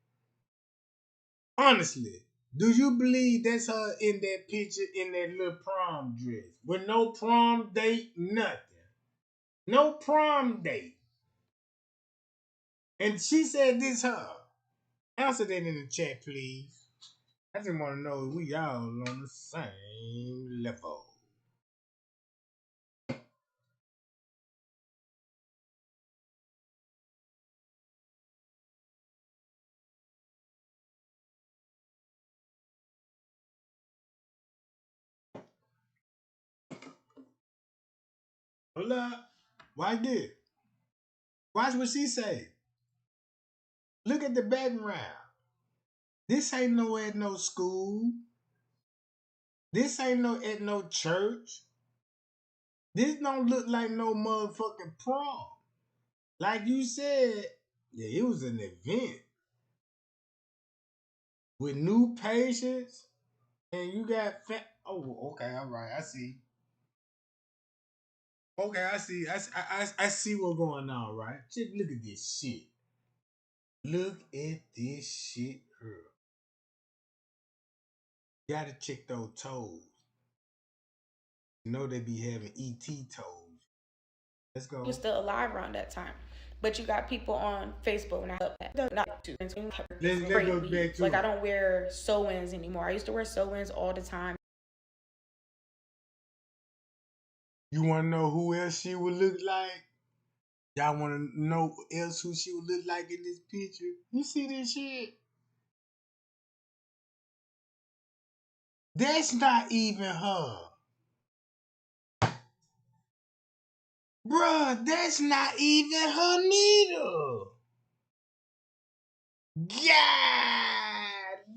honestly, do you believe that's her in that picture in that little prom dress? With no prom date, nothing. No prom date. And she said this her. Answer that in the chat, please. I just want to know if we all on the same level. Hold up. Watch this. Watch what she say. Look at the background. This ain't no at no school. This ain't no at no church. This don't look like no motherfucking prom. Like you said, yeah, it was an event with new patients, and you got oh, okay, all right, I see. Okay, I see. I see what's going on, right? Just look at this shit. Look at this shit, girl. Gotta check those toes. You know they be having ET toes. Let's go. He was still alive around that time. But you got people on Facebook and I love that. Not to. Let's Great go back to like it. I don't wear sew-ins anymore. I used to wear sew-ins all the time. You wanna know who else she would look like? Y'all wanna know else who she would look like in this picture? You see this shit? That's not even her. Bruh, that's not even her neither.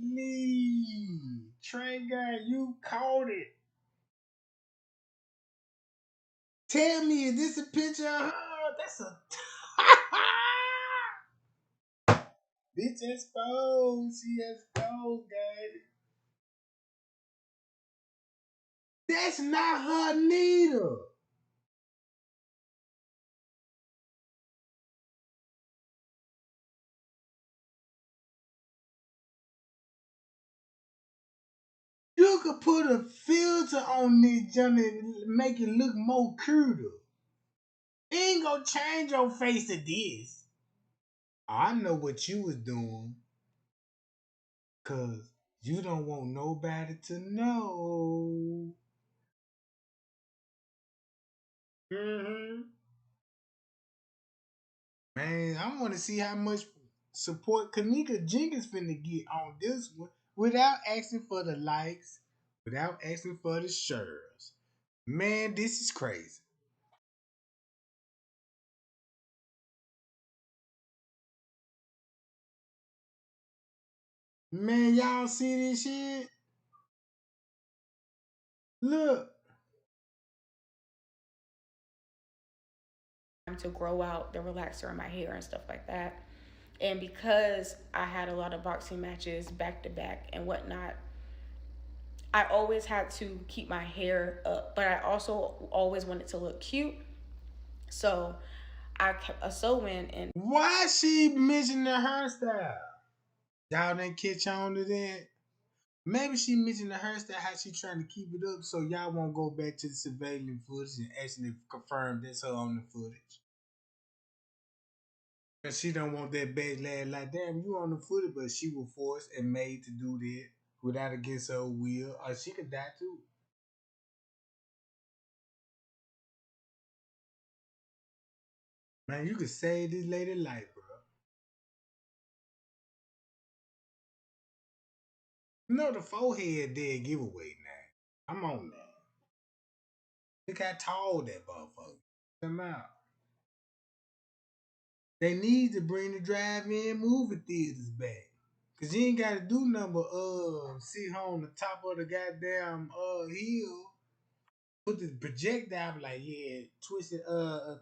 Golly. Trey guy, you caught it. Tell me, is this a picture of her? That's a bitch exposed. She exposed, guys. That's not her neither. You could put a filter on this junk and make it look more cuter. It ain't gonna change your face to this. I know what you was doing. Cause you don't want nobody to know. Mm-hmm. Man, I want to see how much support Kenneka Jenkins finna get on this one without asking for the likes, without asking for the shares. Man, this is crazy. Man, y'all see this shit? Look. To grow out the relaxer in my hair and stuff like that. And because I had a lot of boxing matches back to back and whatnot, I always had to keep my hair up, but I also always wanted to look cute. So I kept a sew-in and Why she mentioning the hairstyle? Y'all didn't catch on to that? Maybe she mentioned the hairstyle, how she trying to keep it up so y'all won't go back to the surveillance footage and actually confirm that's her on the footage. Cause she don't want that backlash like, damn, you on the footage, but she was forced and made to do that without against her will, or she could die too. Man, you could save this lady life, bro. You know the forehead dead giveaway now. I'm on that. Look how tall that motherfucker. Come out. They need to bring the drive-in movie theaters back. Cause you ain't gotta do nothing but sit her on the top of the goddamn hill, put the projectile like, yeah, twist it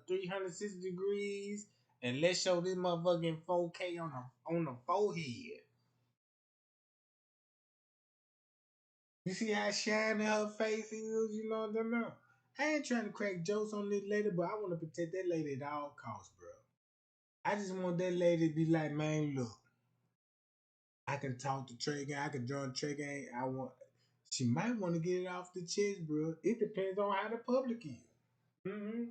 360 degrees, and let's show this motherfucking 4K on the forehead. You see how shiny her face is, you know what I'm talking about? I ain't trying to crack jokes on this lady, but I want to protect that lady at all costs, bro. I just want that lady to be like, man, look, I can talk to Trey Gang, I can join Trey Gang. She might want to get it off the chest, bro. It depends on how the public is. Mm-hmm.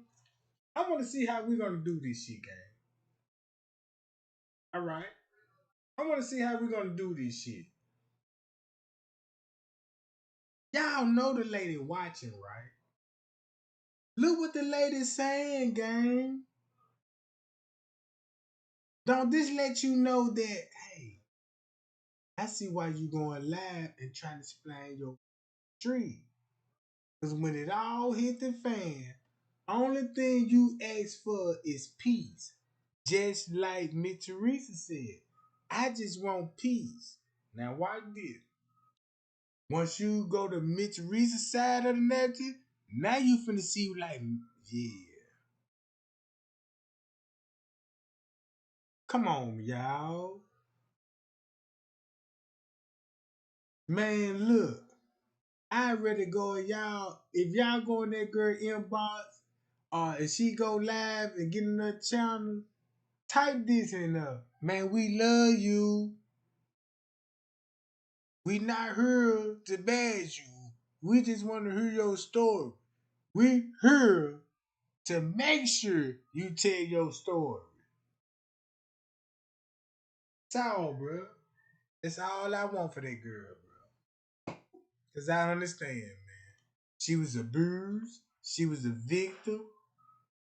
I want to see how we're gonna do this shit, gang. All right. I want to see how we're gonna do this shit. Y'all know the lady watching, right? Look what the lady's saying, gang. Don't this let you know that, hey, I see why you going live and trying to explain your dream. Because when it all hit the fan, only thing you ask for is peace. Just like Miss Teresa said, I just want peace. Now watch this. Once you go to Mitch Reese's side of the narrative, now you finna see like, yeah. Come on, y'all. Man, look. I'd rather go y'all. If y'all go in that girl inbox, if she go live and get another channel, type this in there. Man, we love you. We not here to bash you. We just want to hear your story. We here to make sure you tell your story. That's all, bro. That's all I want for that girl, bro. Cause I understand, man. She was abused. She was a victim.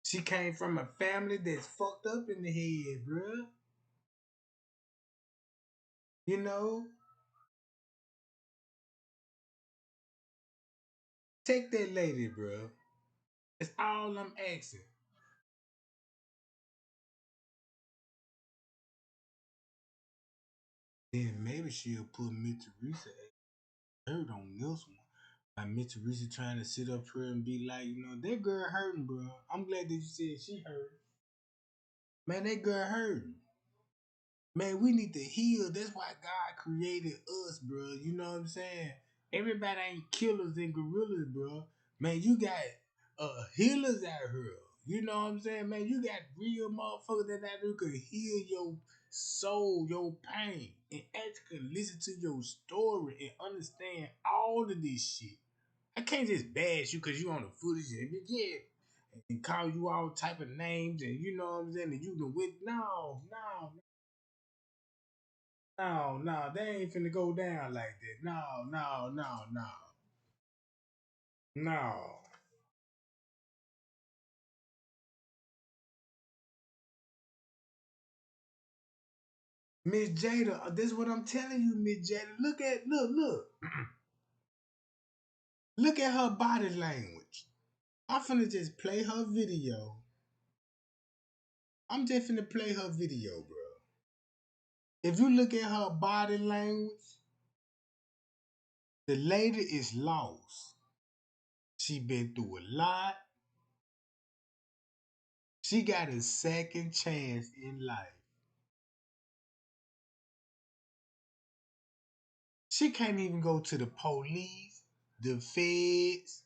She came from a family that's fucked up in the head, bro. You know? Take that lady, bro. That's all I'm asking. Then maybe she'll put me Teresa hurt on this one. Like Miss Teresa trying to sit up here and be like, that girl hurting, bro. I'm glad that you said she hurt. Man, that girl hurting. Man, we need to heal. That's why God created us, bro. You know what I'm saying? Everybody ain't killers and gorillas, bro. Man, you got healers out here. You know what I'm saying? Man, you got real motherfuckers that could heal your soul, your pain, and actually listen to your story and understand all of this shit. I can't just bash you because you on the footage and call you all type of names and you know what I'm saying, and you can win. No, they ain't finna go down like that. No. Miss Jayda, this is what I'm telling you, Miss Jayda. Look. Look at her body language. I'm finna just play her video. I'm just finna play her video, bro. If you look at her body language, the lady is lost. She been through a lot. She got a second chance in life. She can't even go to the police, the feds,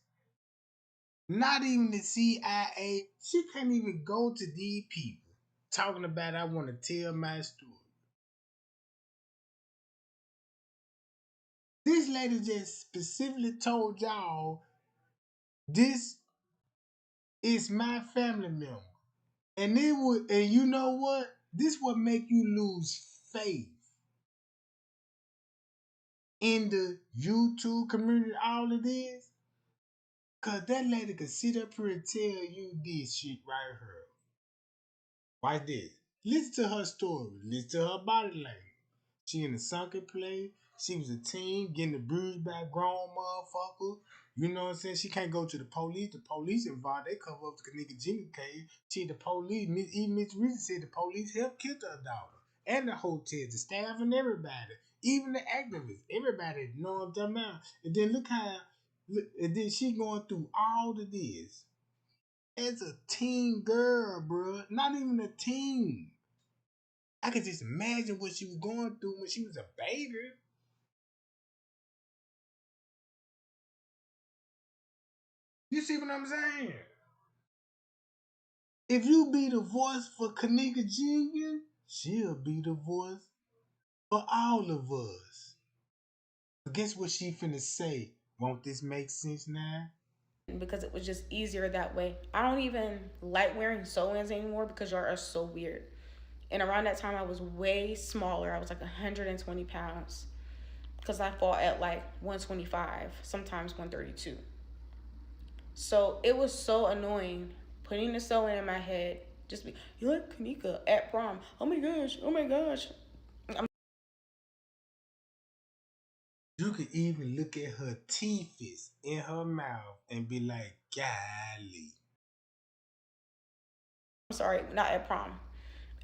not even the CIA. She can't even go to these people talking about, I want to tell my story. This lady just specifically told y'all, this is my family member. And you know what? This will make you lose faith in the YouTube community, all of this. Cause that lady could sit up here and tell you this shit right here. Watch this. Listen to her story. Listen to her body language. She in a soccer play. She was a teen getting abused by a grown motherfucker. You know what I'm saying? She can't go to the police. The police involved. They cover up the Kenneka Jenkins case. The police, even Miss Reese said the police helped kill her daughter. And the hotel, the staff and everybody. Even the activists. Everybody know what I'm talking about. And then and then she going through all of this. As a teen girl, bro. Not even a teen. I could just imagine what she was going through when she was a baby. You see what I'm saying? If you be the voice for Kenneka Jenkins, she'll be the voice for all of us. But guess what she finna say? Won't this make sense now? Because it was just easier that way. I don't even like wearing sew-ins anymore because y'all are so weird. And around that time, I was way smaller. I was like 120 pounds because I fought at like 125, sometimes 132. So it was so annoying putting the sewing in my head. Just be, you like Kenneka at prom. Oh my gosh. You could even look at her teeth in her mouth and be like, golly. I'm sorry, not at prom.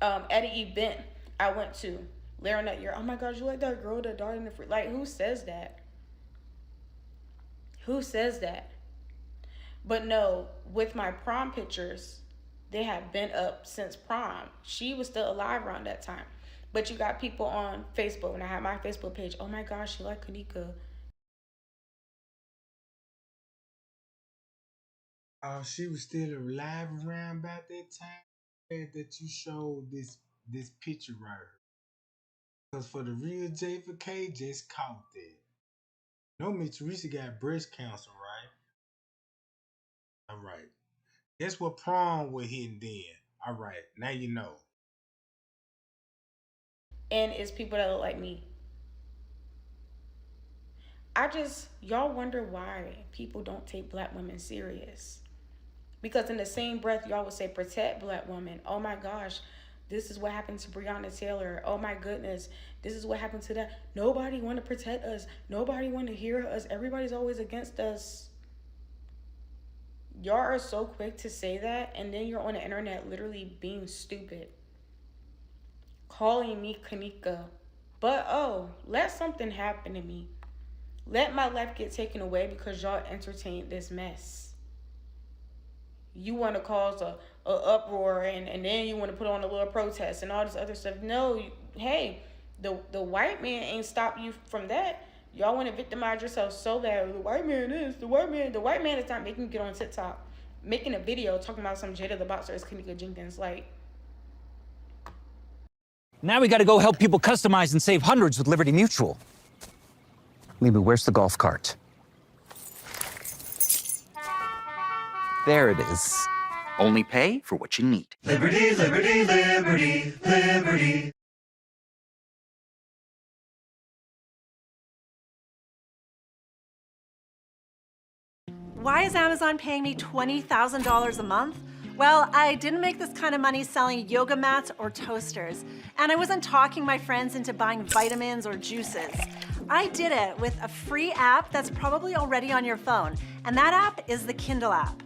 At an event I went to, layering that oh my gosh, you like that girl that died in the like, who says that? Who says that? But no, with my prom pictures, they had been up since prom. She was still alive around that time. But you got people on Facebook, and I had my Facebook page, oh my gosh, she like Kenneka. Oh, she was still alive around about that time that you showed this picture right here. Because for the real J4K, just caught that. No, Miss Teresa got breast cancer, right? All right. Guess what prom we're hitting then? All right, now you know. And it's people that look like me. Y'all wonder why people don't take black women serious. Because in the same breath, y'all would say, protect black women. Oh my gosh, this is what happened to Breonna Taylor. Oh my goodness, this is what happened to that. Nobody want to protect us. Nobody want to hear us. Everybody's always against us. Y'all are so quick to say that, and then you're on the internet literally being stupid. Calling me Kenneka. But oh, let something happen to me. Let my life get taken away because y'all entertained this mess. You want to cause a uproar, and then you want to put on a little protest and all this other stuff. No, hey, the white man ain't stop you from that. Y'all want to victimize yourself so bad. The white man is the white man is not making you get on TikTok, making a video talking about some Jaydatheboxer is Kenneka Jenkins. Like, Now we gotta go help people customize and save hundreds with Liberty Mutual. Maybe where's the golf cart? There it is. Only pay for what you need. Liberty, liberty, liberty, liberty. Why is Amazon paying me $20,000 a month? Well, I didn't make this kind of money selling yoga mats or toasters, and I wasn't talking my friends into buying vitamins or juices. I did it with a free app that's probably already on your phone, and that app is the Kindle app.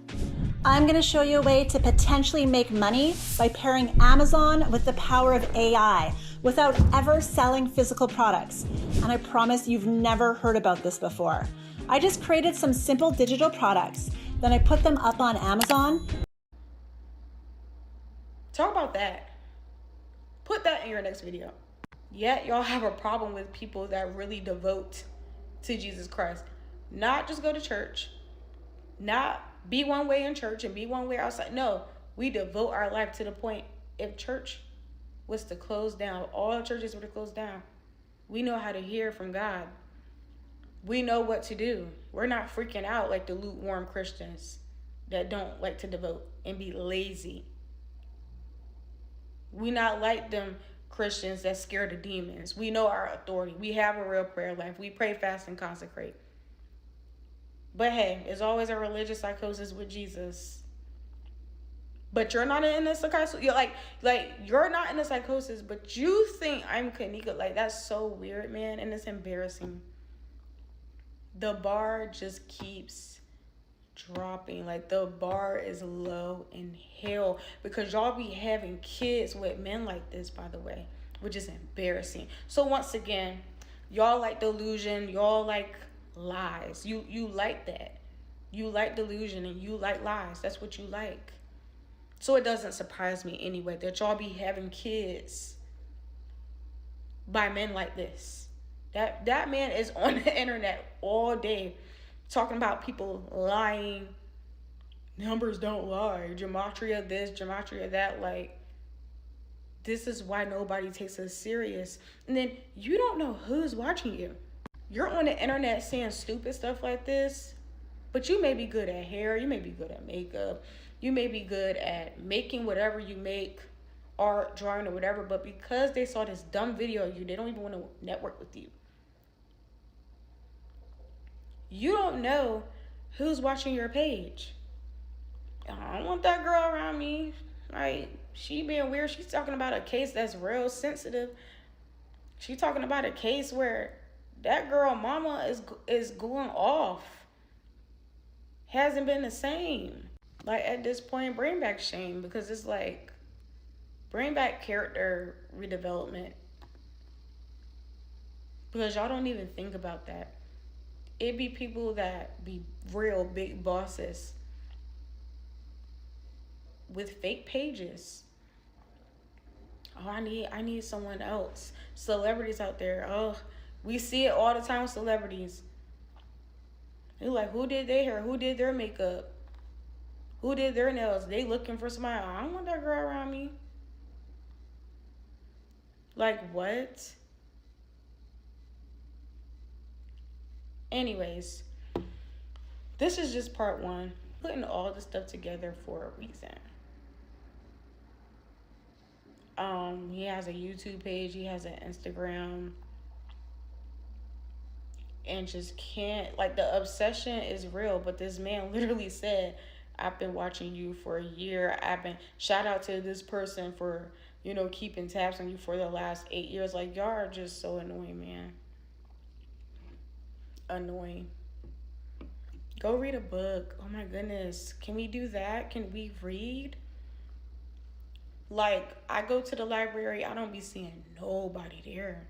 I'm gonna show you a way to potentially make money by pairing Amazon with the power of AI without ever selling physical products. And I promise you've never heard about this before. I just created some simple digital products, then I put them up on Amazon. talk about that. Put that in your next video. Yet y'all have a problem with people that really devote to Jesus Christ. Not just go to church, not be one way in church and be one way outside. No, we devote our life to the point, if church was to close down, all churches were to close down, we know how to hear from God. We know what to do. We're not freaking out like the lukewarm Christians that don't like to devote and be lazy. We not like them Christians that scared of demons. We know our authority. We have a real prayer life. We pray, fast, and consecrate. But hey, it's always a religious psychosis with Jesus. But you're not in a psychosis. You're like you're not in a psychosis, but you think I'm Kenneka. Like, that's so weird, man, and it's embarrassing. The bar just keeps dropping. Like, the bar is low in hell because y'all be having kids with men like this, by the way, which is embarrassing. So once again, y'all like delusion, y'all like lies. You like that. You like delusion and you like lies. That's what you like. So it doesn't surprise me anyway that y'all be having kids by men like this. That man is on the internet all day talking about people lying. Numbers don't lie. Gematria this, gematria that. Like, this is why nobody takes us serious. And then you don't know who's watching you. You're on the internet saying stupid stuff like this, but you may be good at hair, you may be good at makeup, you may be good at making whatever you make, art, drawing, or whatever, but because they saw this dumb video of you, they don't even want to network with you. You don't know who's watching your page. I don't want that girl around me. Like, she being weird. She's talking about a case that's real sensitive. She's talking about a case where that girl mama is going off. Hasn't been the same. Like, at this point, bring back shame, because it's like, bring back character redevelopment. because y'all don't even think about that. It be people that be real big bosses with fake pages. Oh, I need someone else. Celebrities out there. Oh, we see it all the time with celebrities. They're like, who did their hair? Who did their makeup? Who did their nails? They looking for somebody. I don't want that girl around me. Like what? Anyways, this is just part one. Putting all the stuff together for a reason. He has a YouTube page. He has an Instagram. And just can't, like, the obsession is real. But this man literally said, I've been watching you for a year. I've been, shout out to this person for, keeping tabs on you for the last 8 years. Like, y'all are just so annoying, man. Annoying. Go read a book. Oh my goodness, can we do that? Can we read? Like, I go to the library, I don't be seeing nobody there.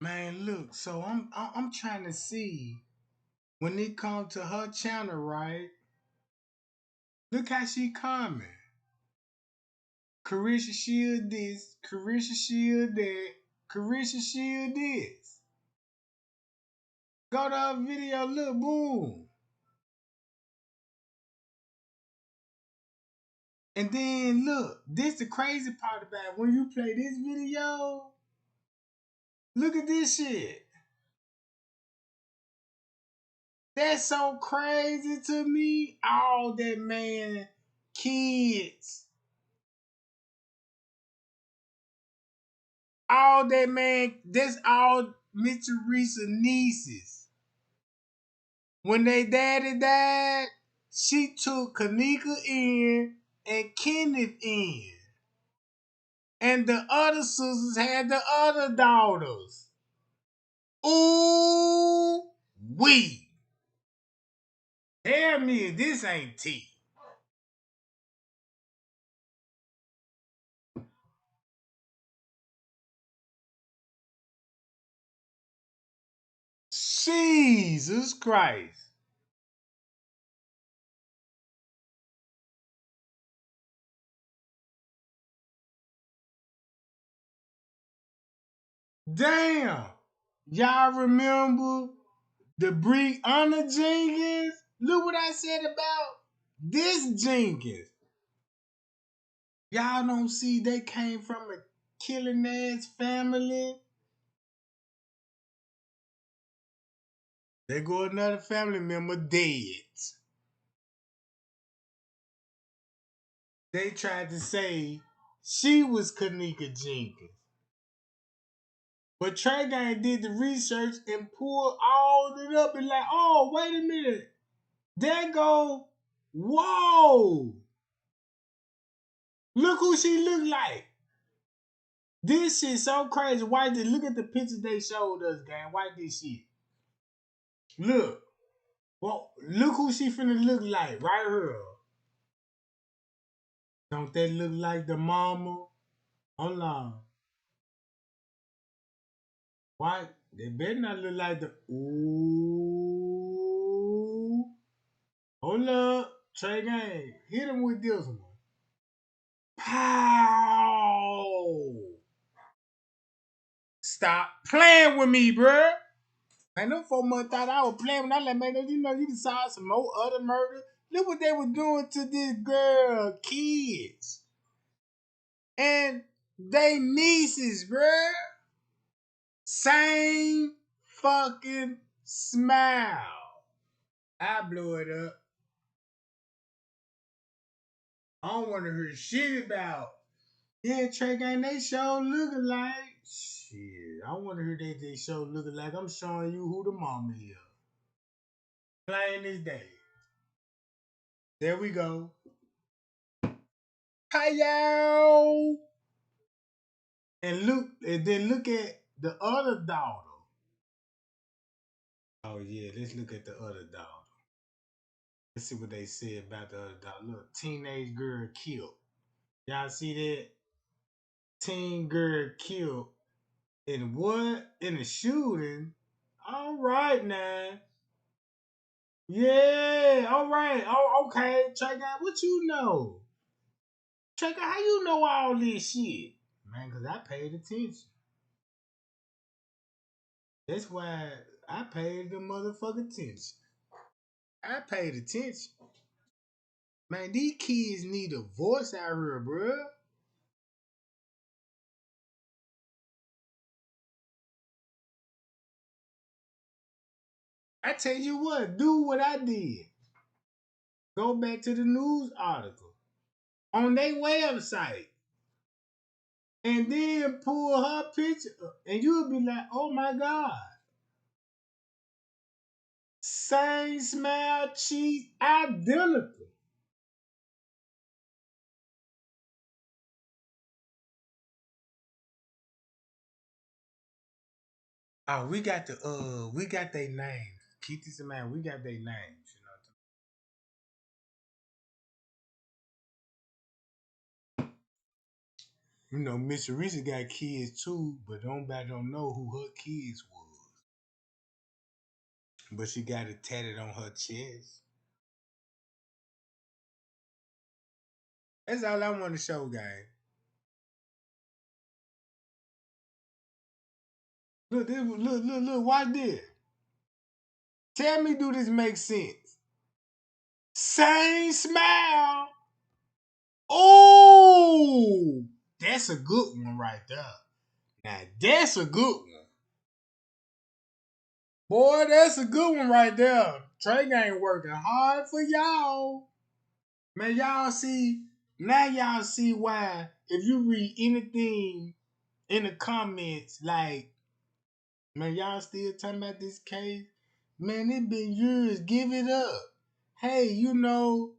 Man, look, so I'm trying to see when it comes to her channel, right? Look how she coming. Carisha Shield this, Carisha Shield that, Carisha Shield this. Go to her video, look, boom. And then look, this the crazy part about it. When you play this video, look at this shit. That's so crazy to me. All that man, kids. All that man, that's all Miss Teresa nieces. When they daddy died, she took Kenneka in and Kenneth in. And the other sisters had the other daughters. Ooh, wee. Tell me if this ain't tea. Jesus Christ. Damn. Y'all remember the Brianna Jenkins? Look what I said about this Jenkins. Y'all don't see they came from a killing ass family. There go another family member dead. They tried to say she was Kenneka Jenkins. But Trey Gang did the research and pulled all it up and like, oh, wait a minute. There go, whoa. Look who she look like. This shit so crazy. Why did look at the pictures they showed us, gang? Why this shit? Look. Well, look who she finna look like right here. Don't that look like the mama? Hold on. Why? They better not look like the. Ooh. Hold up. Trey Gang. Hit him with this one. Pow. Stop playing with me, bruh. Man, them 4 months thought I was playing when I like, man, you know, you saw some more other murder. Look what they were doing to this girl, kids. And they nieces, bruh. Same fucking smile. I blew it up. I don't want to hear shit about. Yeah, Trey Gang, they show looking like. Shit, I want to hear they show looking like. I'm showing you who the mama is. Plain as day. There we go. Hi-yo! And then look at the other daughter. Oh yeah, let's look at the other daughter. Let's see what they said about the other daughter. Look, teenage girl killed. Y'all see that teen girl killed in what? In a shooting? All right now. Yeah, all right. Oh, okay. Check out what you know. Check out how you know all this shit. Man, because I paid attention. That's why I paid the motherfucking attention. I paid attention. Man, these kids need a voice out here, bruh. I tell you what, do what I did. Go back to the news article on their website and then pull her picture up. And you'll be like, oh my God. Same smell, cheese, identical. Oh, we got their names. Keep this in mind. We got their names. You know, Miss Teresa got kids too, but nobody don't know who her kids was. But she got it tatted on her chest. That's all I want to show, guys. Look, watch this. Tell me, do this make sense? Same smile. Oh, that's a good one right there. Now, that's a good one. Boy, that's a good one right there. Trey ain't working hard for y'all. Man, y'all see why if you read anything in the comments, like, man, y'all still talking about this case? Man, it been years. Give it up. Hey, you know,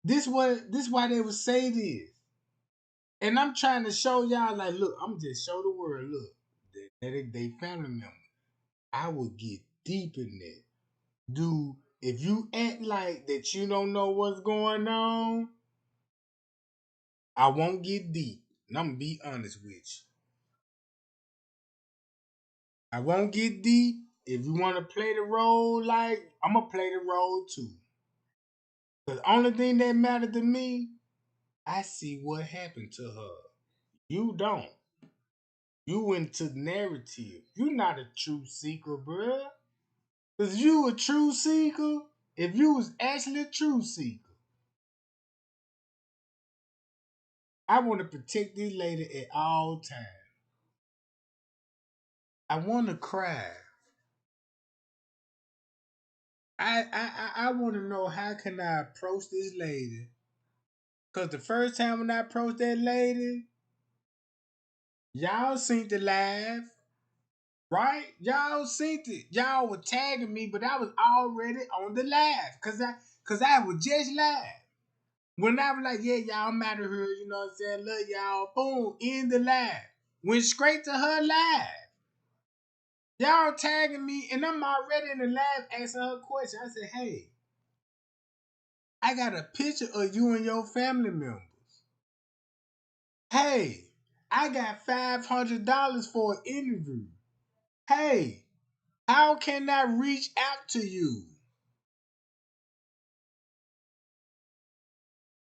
this why they would say this. And I'm trying to show y'all, like, look, I'm just show the world, look, they family member. I will get deep in that. Dude, if you act like that you don't know what's going on, I won't get deep. And I'm gonna be honest with you. I won't get deep. If you want to play the role, like, I'm gonna play the role too. Cause the only thing that mattered to me, I see what happened to her. You don't. You into narrative. You not a true seeker, bruh. Cause you a true seeker. If you was actually a true seeker, I want to protect this lady at all times. I want to cry. I want to know how can I approach this lady. Cause the first time when I approached that lady, y'all seen the live, right? Y'all seen it. Y'all were tagging me, but I was already on the live. Cause I was just live. When I was like, yeah, y'all, I'm out of here, you know what I'm saying? Love y'all. Boom, in the live. Went straight to her live. Y'all tagging me, and I'm already in the live asking her a question. I said, hey, I got a picture of you and your family members. Hey, I got $500 for an interview. Hey, how can I reach out to you?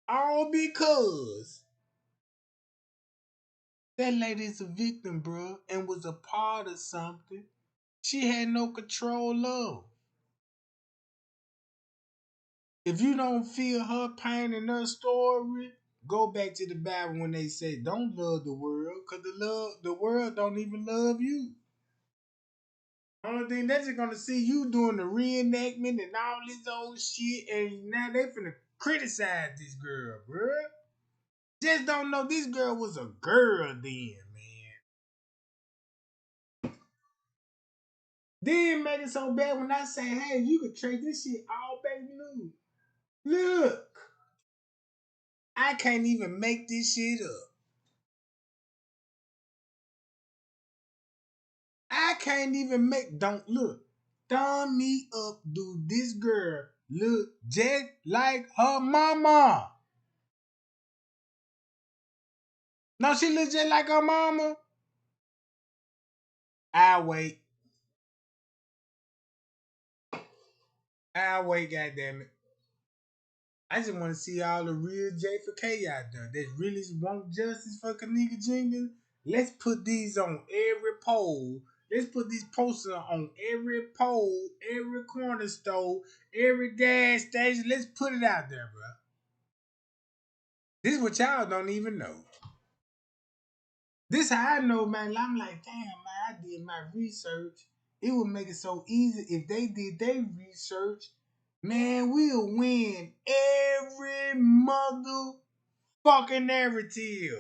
All because that lady's a victim, bro, and was a part of something she had no control of. If you don't feel her pain and her story, go back to the Bible when they say don't love the world, because the world don't even love you. Only thing they're just gonna see you doing the reenactment and all this old shit, and now they finna criticize this girl, bruh. Just don't know this girl was a girl then, man. Then make it so bad when I say, hey, you could trade this shit all back new. Look, I can't even make this shit up. I can't even don't look. Thumb me up, do this girl look just like her mama. No, she looks just like her mama. I'll wait. I'll wait, goddammit. I just want to see all the real J for K out there that really want justice for Kenneka Jenkins. Let's put these on every pole. Let's put these posters on every pole, every corner store, every gas station. Let's put it out there, bro. This is what y'all don't even know. This how I know, man. I'm like, damn, man, I did my research. It would make it so easy if they did their research. Man, we'll win every motherfucking narrative.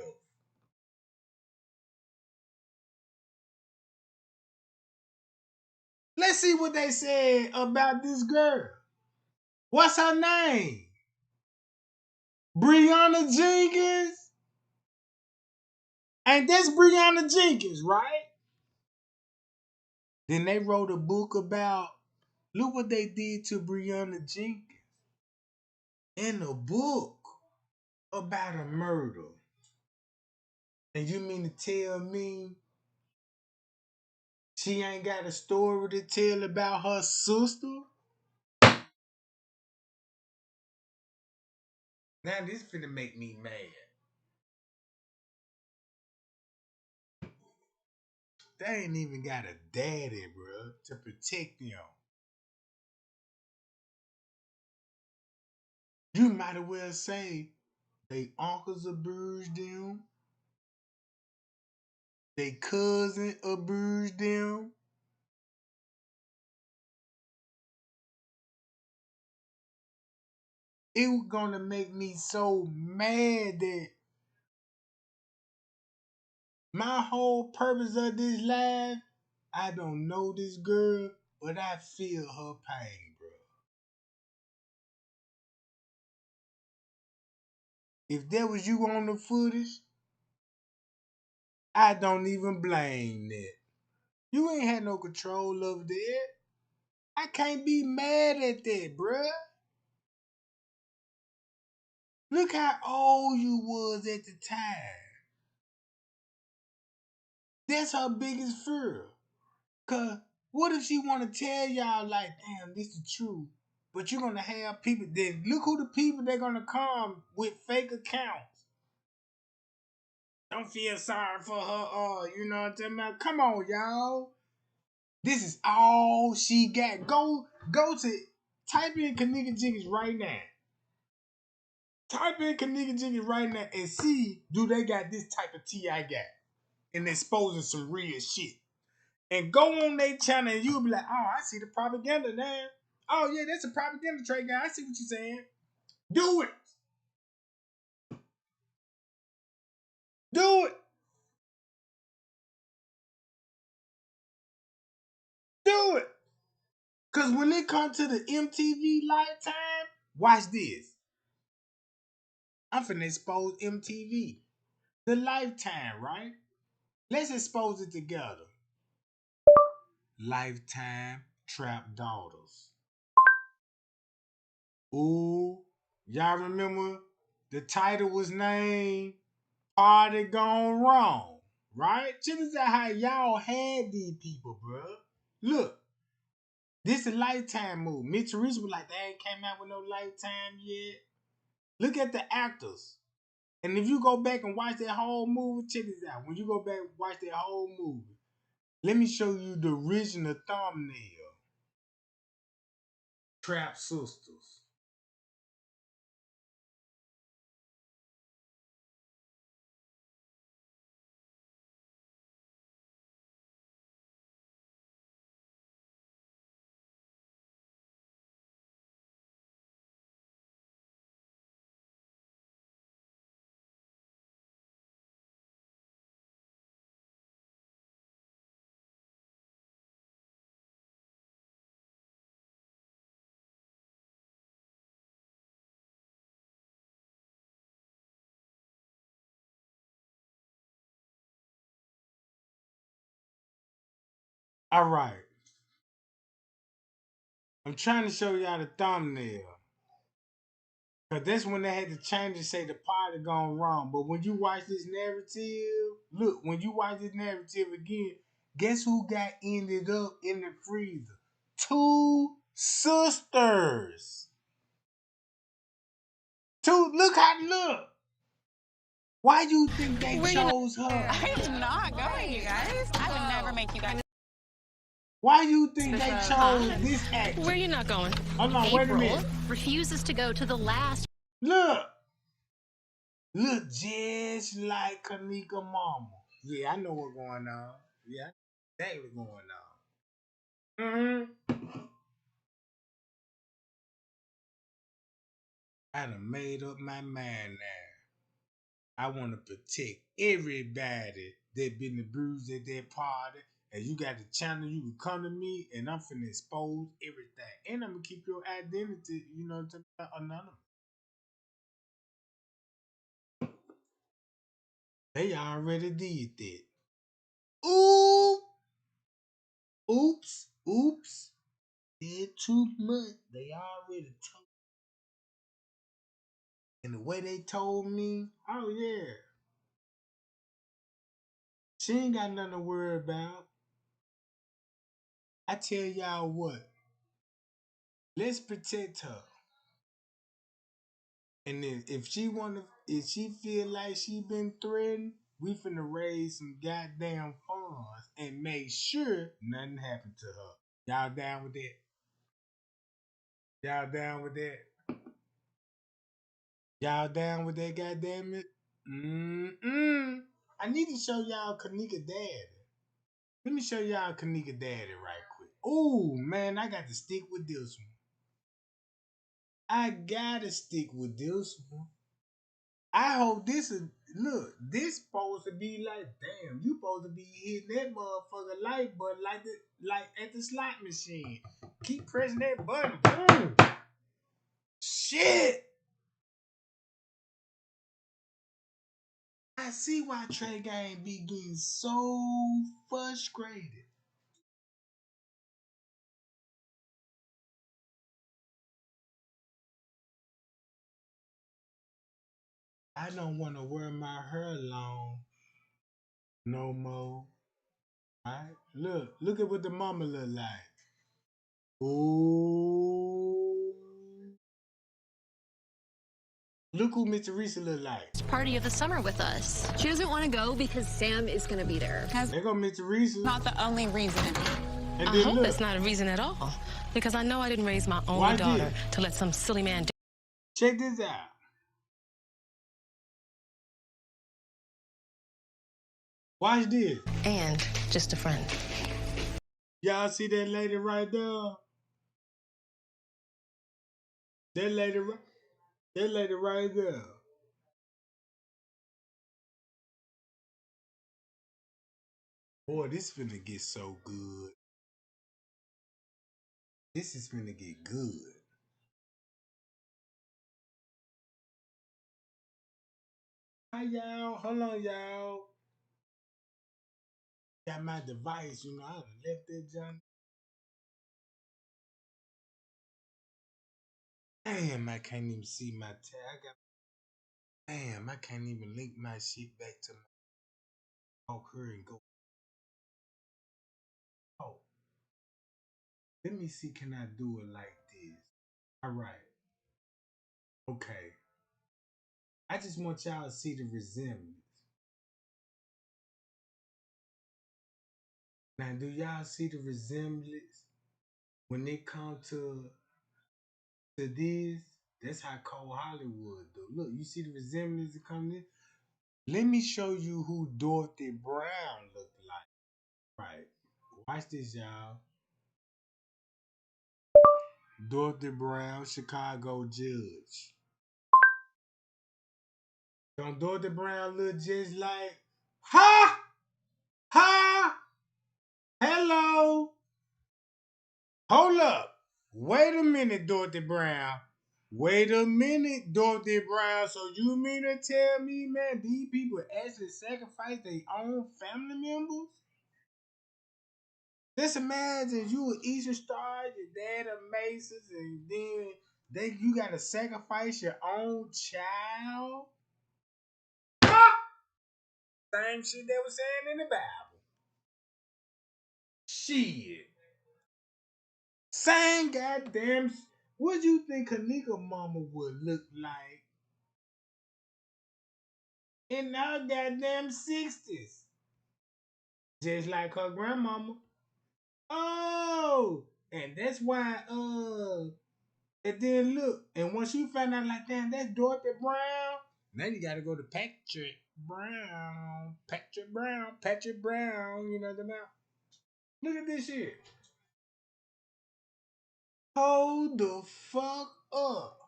Let's see what they said about this girl. What's her name? Brianna Jenkins? Ain't that's Brianna Jenkins, right? Then they wrote a book about, look what they did to Brianna Jenkins. In a book about a murder. And you mean to tell me she ain't got a story to tell about her sister? Now this finna make me mad. They ain't even got a daddy, bro, to protect them. You might as well say they uncles abused them, they cousin abused them. It was gonna make me so mad that my whole purpose of this life, I don't know this girl, but I feel her pain, bro. If that was you on the footage, I don't even blame that. You ain't had no control over that. I can't be mad at that, bruh. Look how old you was at the time. That's her biggest fear. Cause what if she wanna tell y'all like, damn, this is true. But you're gonna have people, then look who the people they're gonna come with fake accounts. Don't feel sorry for her, you know what I'm talking about? Come on, y'all. This is all she got. Go to type in Kenneka Jenkins right now. Type in Kenneka Jenkins right now and see do they got this type of tea I got. And exposing some real shit. And go on their channel and you'll be like, oh, I see the propaganda now. Oh yeah, that's a propaganda trait guy. I see what you're saying. Do it. Do it. Do it. Cause when it comes to the MTV Lifetime, watch this. I'm finna expose MTV. The Lifetime, right? Let's expose it together. Lifetime Trap Daughters. Ooh, y'all remember the title was named Party Gone Wrong, right? Check this out how y'all had these people, bro. Look, this is a Lifetime movie. Mitch Reese was like, they ain't came out with no Lifetime yet. Look at the actors. And if you go back and watch that whole movie, check this out. When you go back and watch that whole movie, let me show you the original thumbnail. Trap Sisters. All right. I'm trying to show y'all the thumbnail. Cause that's when they had to change and say the party gone wrong. But when you watch this narrative, look, when you watch this narrative again, guess who got ended up in the freezer? Two sisters. Look how look. Why you think they chose her? I am not going, you guys. I would never make you guys. Why you think they chose this actor? Where you not going? Hold on, wait a minute. Refuses to go to the last. Look just like Kenneka mama. Yeah, I know what's going on. Yeah, exactly going on. I done made up my mind now. I want to protect everybody that been abused at that party. And you got the channel, you can come to me and I'm finna expose everything. And I'm gonna keep your identity, you know, anonymous. They already did that. Oops. Did too much. They already told. And the way they told me, oh yeah. She ain't got nothing to worry about. I tell y'all what. Let's protect her. And then if she feel like she been threatened, we finna raise some goddamn funds and make sure nothing happened to her. Y'all down with that? Y'all down with that? Y'all down with that, goddamn it? I need to show y'all Kenneka daddy. Let me show y'all Kenneka daddy right quick. Oh man, I got to stick with this one. I gotta stick with this one. I hope this is this supposed to be like, damn, you supposed to be hitting that motherfucker like button like at the slot machine. Keep pressing that button. Boom. Shit. I see why Trey Gang be getting so frustrated. I don't want to wear my hair long no more. Alright? Look at what the mama look like. Ooh. Look who Miss Teresa look like. Party of the summer with us. She doesn't want to go because Sam is going to be there. There go Miss Teresa. Not the only reason. And I then hope look. it's not a reason at all. Because I know I didn't raise my only daughter to let some silly man do. Check this out. Watch this. And just a friend. Y'all see that lady right there? That lady right there. Boy, this finna get so good. This is finna get good. Hi, y'all. Hold on, y'all. Got my device, you know, I done left that junk. Damn, I can't even see my tag. Damn, I can't even link my shit back to my talk her and go. Oh. Let me see, can I do it like this? All right. Okay. I just want y'all to see the resemblance. Now, do y'all see the resemblance when it comes to this? That's how Cole Hollywood do. Look, you see the resemblance that comes in? Let me show you who Dorothy Brown looked like. Right. Watch this, y'all. Dorothy Brown, Chicago judge. Don't Dorothy Brown look just like, ha! Hello? Hold up. Wait a minute, Dorothy Brown. Wait a minute, Dorothy Brown. So you mean to tell me, man, these people actually sacrifice their own family members? Just imagine you an Eastern Star, your dad a Masons, and then You gotta sacrifice your own child. Same shit they was saying in the Bible. Shit. Same goddamn. What you think Kenneka mama would look like in our goddamn 60s? Just like her grandmama. Oh, and that's why and then look, and once you find out like damn, that's Dorothy Brown. Now you gotta go to Patrick Brown. You know the mouth. Look at this shit. Hold the fuck up.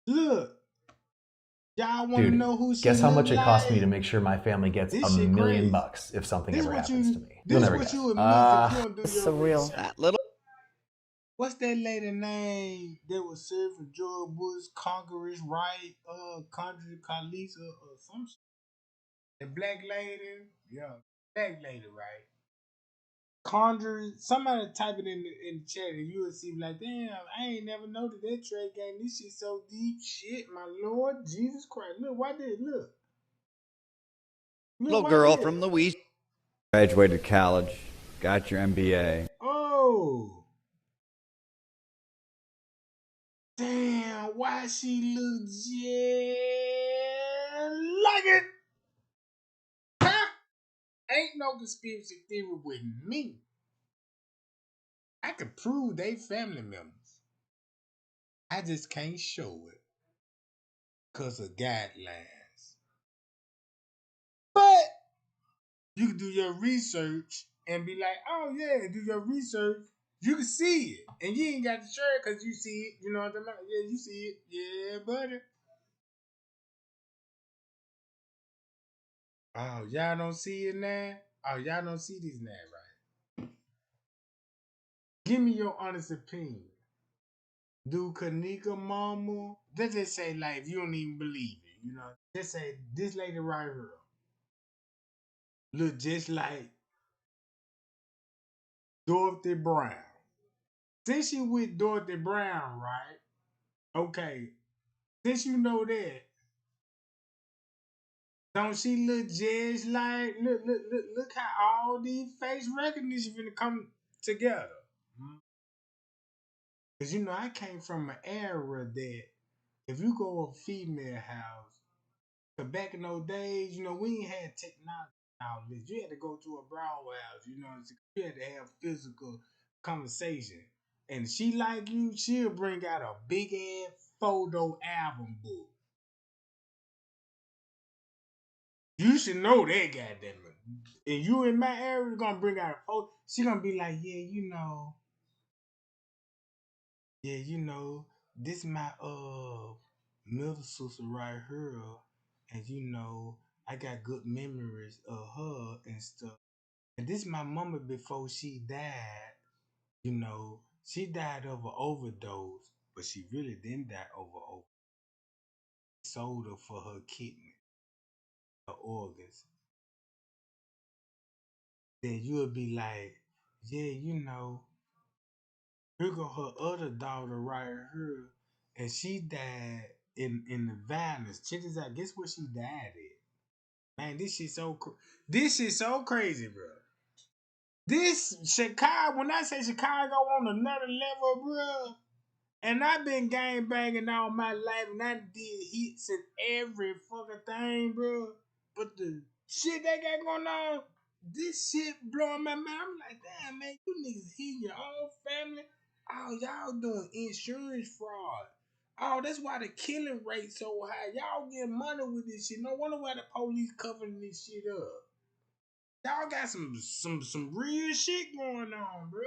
Look. Y'all want to Dude, know who she guess how look much it costs me to like? make sure my family gets This $1 shit million crazy. if something This ever what happens to you. me. You'll This never what guess. you admit if you don't do your surreal. research. That little. What's that lady name that was serving George Bush Congress right? Congress Carlisa or some shit. The black lady, yeah, black lady, right? Conjure. Somebody type it in the chat and you will see like, damn, I ain't never noticed that trade game. This shit so deep. Shit, my Lord Jesus Christ. Look, why did look? Look, Little why girl did? from Louisiana. Graduated college, got your MBA. Oh. Damn, why she look just like it? Huh? Ain't no conspiracy theory with me. I can prove they family members. I just can't show it because of guidelines. But you can do your research and be like, oh yeah, do your research. You can see it. And you ain't got to share it because you see it. You know what I'm talking about? Yeah, you see it. Yeah, buddy. Oh, y'all don't see it now? Oh, y'all don't see this now, right? Give me your honest opinion. Do Kenneka mama, let's just say like if you don't even believe it, you know, just say this lady right here look just like Dorothy Brown. Since she with Dorothy Brown, right? Okay, since you know that, don't she look just like look how all these face recognition finna come together? Cause you know I came from an era that if you go to a female house, cause back in those days, you know, we ain't had technology outlets. You had to go to a brow house, you know, you had to have physical conversation. And if she like you, she'll bring out a big ass photo album book. You should know that, goddamn it. And you in my area gonna bring out a photo. She gonna be like, yeah, you know, this my middle sister right here, and you know, I got good memories of her and stuff. And this my mama before she died. You know, she died of an overdose, but she really didn't die over overdose. Sold her for her kidney, her organs. Then you'll be like, yeah, you know, here go her other daughter right here, and she died in the violence. Check this out. Guess what she died at? Man, this shit so crazy, bro. This Chicago, when I say Chicago on another level, bro, and I've been gang banging all my life, and I did hits in every fucking thing, bro. But the shit they got going on, this shit blowing my mind. I'm like, damn, man, you niggas hit your own family. Oh, y'all doing insurance fraud. Oh, that's why the killing rate so high. Y'all get money with this shit. No wonder why the police covering this shit up. Y'all got some real shit going on, bro.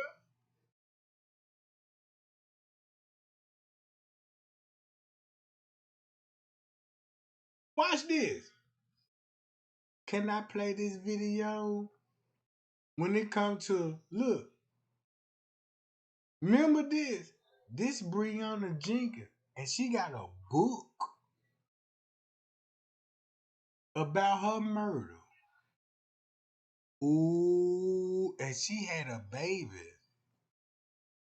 Watch this. Can I play this video? When it comes to look, remember this. This Breonna Jenkins, and she got a book about her murder. Ooh, and she had a baby.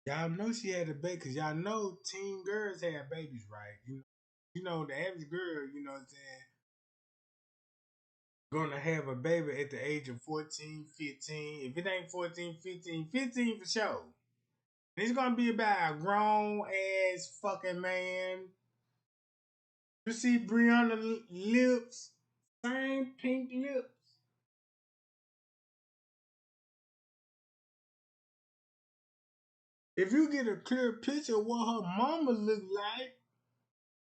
Y'all know she had a baby because y'all know teen girls have babies, right? You know, the average girl, you know what I'm saying, gonna have a baby at the age of 14, 15. If it ain't 14, 15, 15 for sure. It's gonna be about a grown ass fucking man. You see Brianna lips, same pink lips. If you get a clear picture of what her mama look like,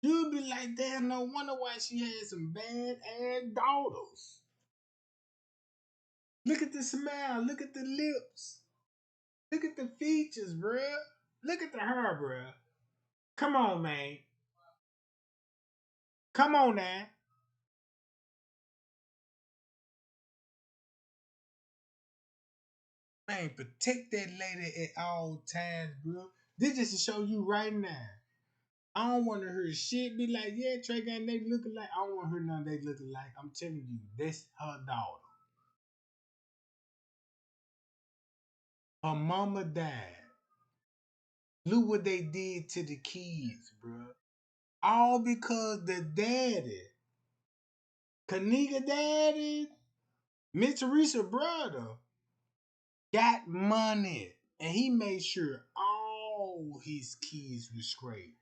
you'll be like, damn, no wonder why she had some bad ass daughters. Look at the smile, look at the lips, look at the features, bruh. Look at the hair, bruh. Come on, man. Come on now. Man, protect that lady at all times, bro. This just to show you right now. I don't want to hear shit be like, yeah, Trey Gang, they look alike. I don't want to hear none they look alike. I'm telling you, that's her daughter. Her mama died. Look what they did to the kids, bro. All because the daddy, Kenneka daddy, Miss Teresa brother, got money. And he made sure all his kids were straight.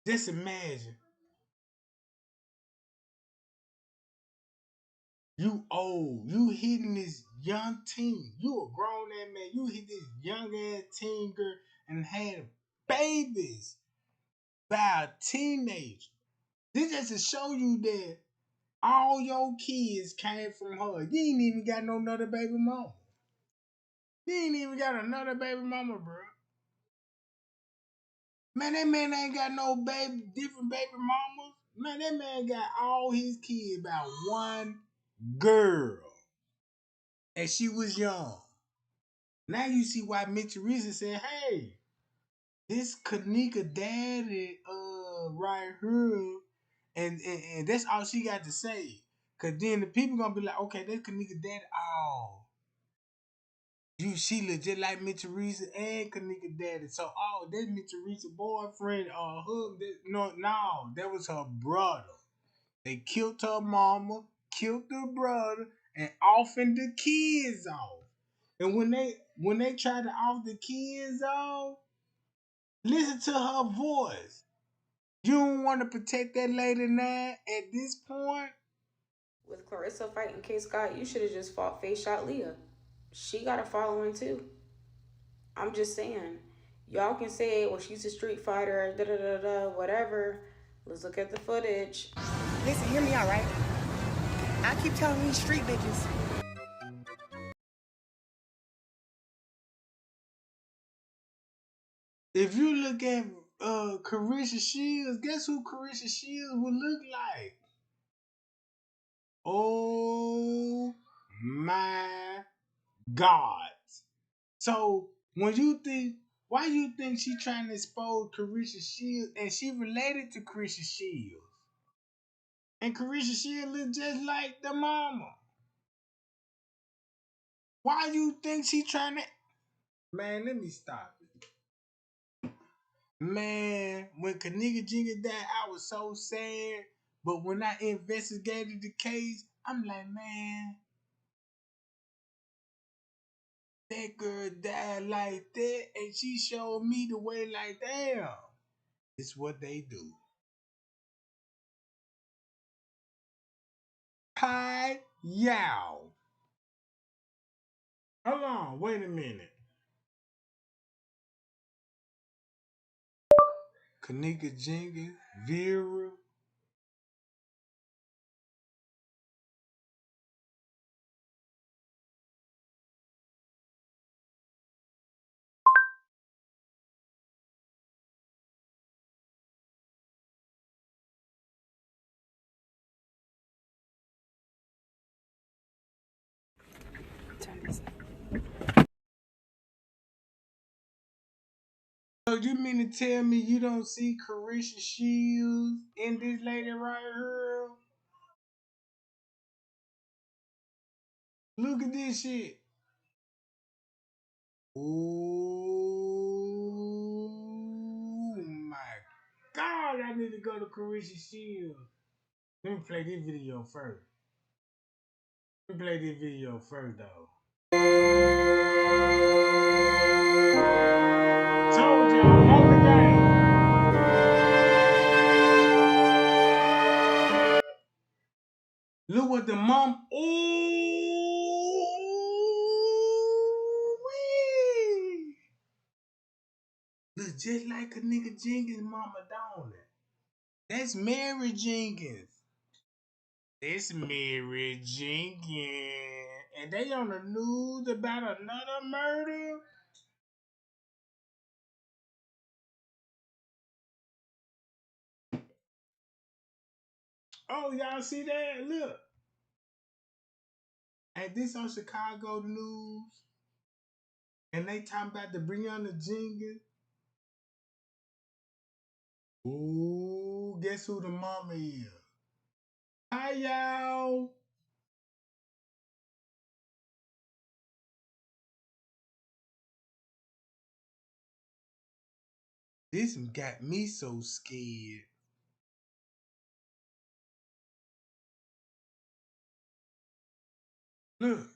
Just imagine. You old. You hitting this young teen. You a grown ass man. You hit this young ass teen girl and had babies by a teenager. This just to show you that all your kids came from her. You ain't even got no another baby mama. You ain't even got another baby mama, bro. Man, that man ain't got no different baby mamas. Man, that man got all his kids by one girl. And she was young. Now you see why Mitch Teresa said, hey, this Kenneka daddy right here, and that's all she got to say. Cause then the people gonna be like, okay, that's Kenneka daddy. Oh, she legit like Mitch Teresa and Kenneka daddy. So that's Mitch Teresa boyfriend or husband. No, that was her brother. They killed her mama, killed her brother, and offing the kids off. And when they try to off the kids off, listen to her voice. You don't want to protect that lady now at this point? With Clarissa fighting K Scott, you should have just fought Face Shot Leah. She got a following too. I'm just saying. Y'all can say, well, she's a street fighter, da da da da, whatever. Let's look at the footage. Listen, hear me out, right? I keep telling these street bitches. If you look at Carisha Shields, guess who Carisha Shields would look like? Oh my God. So when you think, why you think she trying to expose Carisha Shields and she related to Carisha Shields? And Carisha Shields look just like the mama. Why you think she trying to? Man, let me stop it. Man, when Kenneka Jenkins died, I was so sad. But when I investigated the case, I'm like, man, that girl died like that, and she showed me the way like, damn, it's what they do. Hi, yow. Hold on, wait a minute. Kenneka Jenkins, Vera. So you mean to tell me you don't see Carisha Shields in this lady right here? Look at this shit. Oh my God, I need to go to Carisha Shield. Let me play this video first. Let me play this video first, though. Told y'all, on the game. Look what the mom. Ooh, look just like a nigga Jenkins' mama, don't it? That's Mary Jenkins. It's Mary Jenkins. And they on the news about another murder. Oh, y'all see that? Look. And this on Chicago News. And they talking about the Breonna Jenkins. Ooh, guess who the mama is? Hi, y'all. This got me so scared. Look.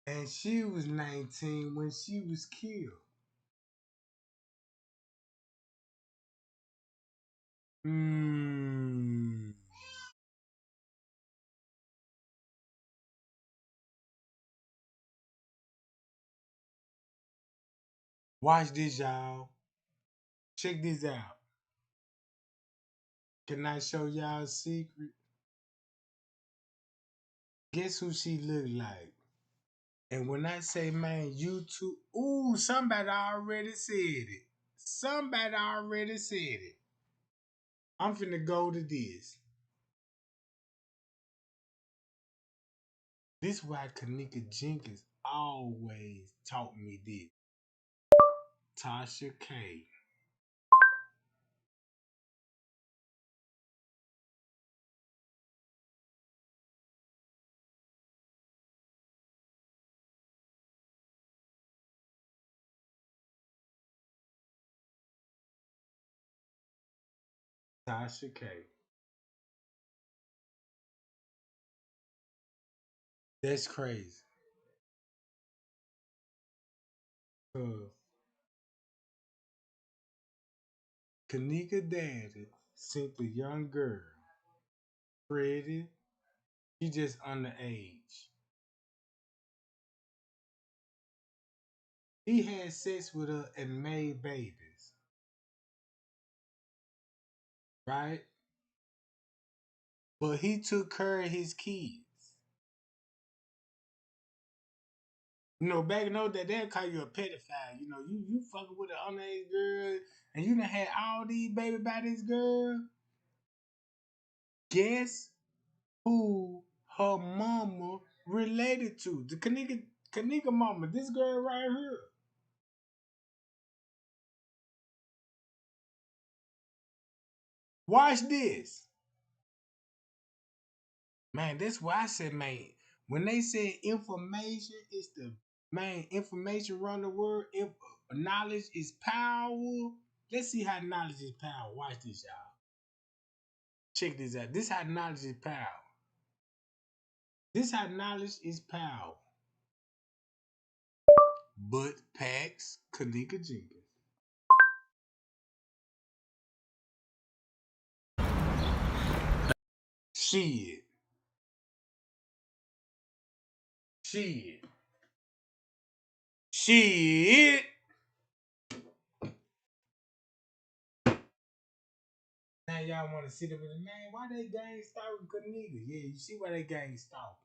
And she was 19 when she was killed. Watch this, y'all. Check this out. Can I show y'all a secret? Guess who she look like? And when I say, man, YouTube, ooh, somebody already said it. Somebody already said it. I'm finna go to this. This why Kenneka Jenkins always taught me this. Tasha K. Tasha K. That's crazy. Kenneka daddy sent a young girl, pretty, she just underage. He had sex with her and made babies. Right? But he took care of his kids. You know, back in those days, they'd call you a pedophile. You know, you fucking with an underage girl and you done had all these baby by this girl. Guess who her mama related to? The Kenneka mama, this girl right here. Watch this. Man, that's why I said, man, when they said information is the, man, information run the world, knowledge is power. Let's see how knowledge is power. Watch this, y'all. Check this out. This how knowledge is power. This how knowledge is power. Butt packs Kenneka Jenkins. Shit. Shit. Shit. Now y'all want to sit up with the man. Why they gang stalking Kenneka? Yeah, you see why they gang stalking.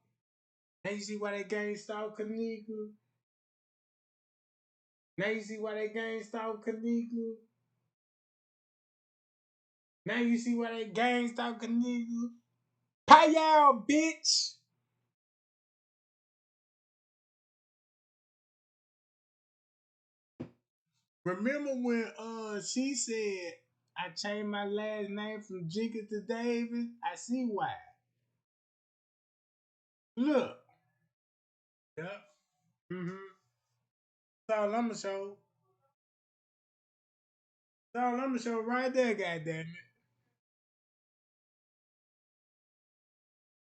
Now you see why they gang stalking Kenneka? Now you see why they gang stalk Kenneka? Now you see why they gang stalk Kenneka? Payal, bitch. Remember when she said I changed my last name from Jenkins to Davis? I see why. Look. Yep. Mm-hmm. That's all I'ma show. That's all I'ma show right there, goddamn it.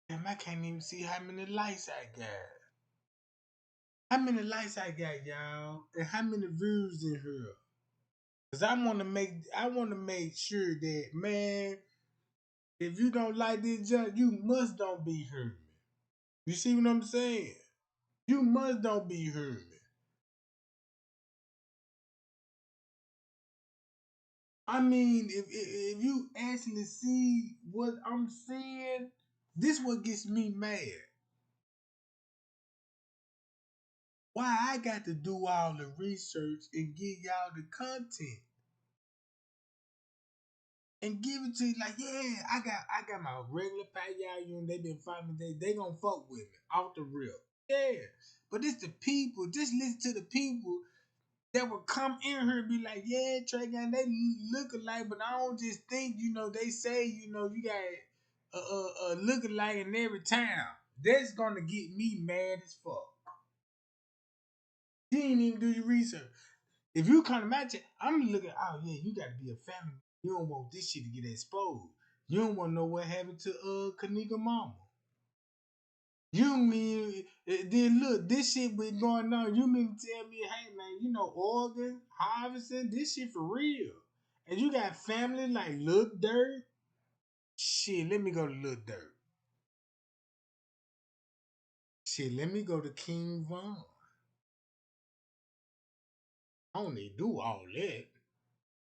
Damn, I can't even see how many likes I got. How many likes I got, y'all? And how many views in here? Cause I wanna make sure that, man, if you don't like this junk, you must don't be hearing me. You see what I'm saying? You must don't be hearing me. I mean, if you actually see what I'm seeing, this what gets me mad. Why I got to do all the research and give y'all the content and give it to you like, yeah, I got my regular pay y'all, you know, they been fighting me, they gonna fuck with me off the real. Yeah. But it's the people, just listen to the people that will come in here and be like, yeah, Trey Gang, they look alike, but I don't just think, you know, they say, you know, you got a look alike in every town. That's gonna get me mad as fuck. You ain't even do your research. If you come to my chat, I'm looking, oh yeah, you gotta be a family. You don't want this shit to get exposed. You don't want to know what happened to Kenneka mama. You mean then look, this shit been going on. You mean to tell me, hey man, you know organ harvesting, this shit for real. And you got family like Lil Dirt. Shit, let me go to Lil Dirt. Shit, let me go to King Von. I don't need to do all that.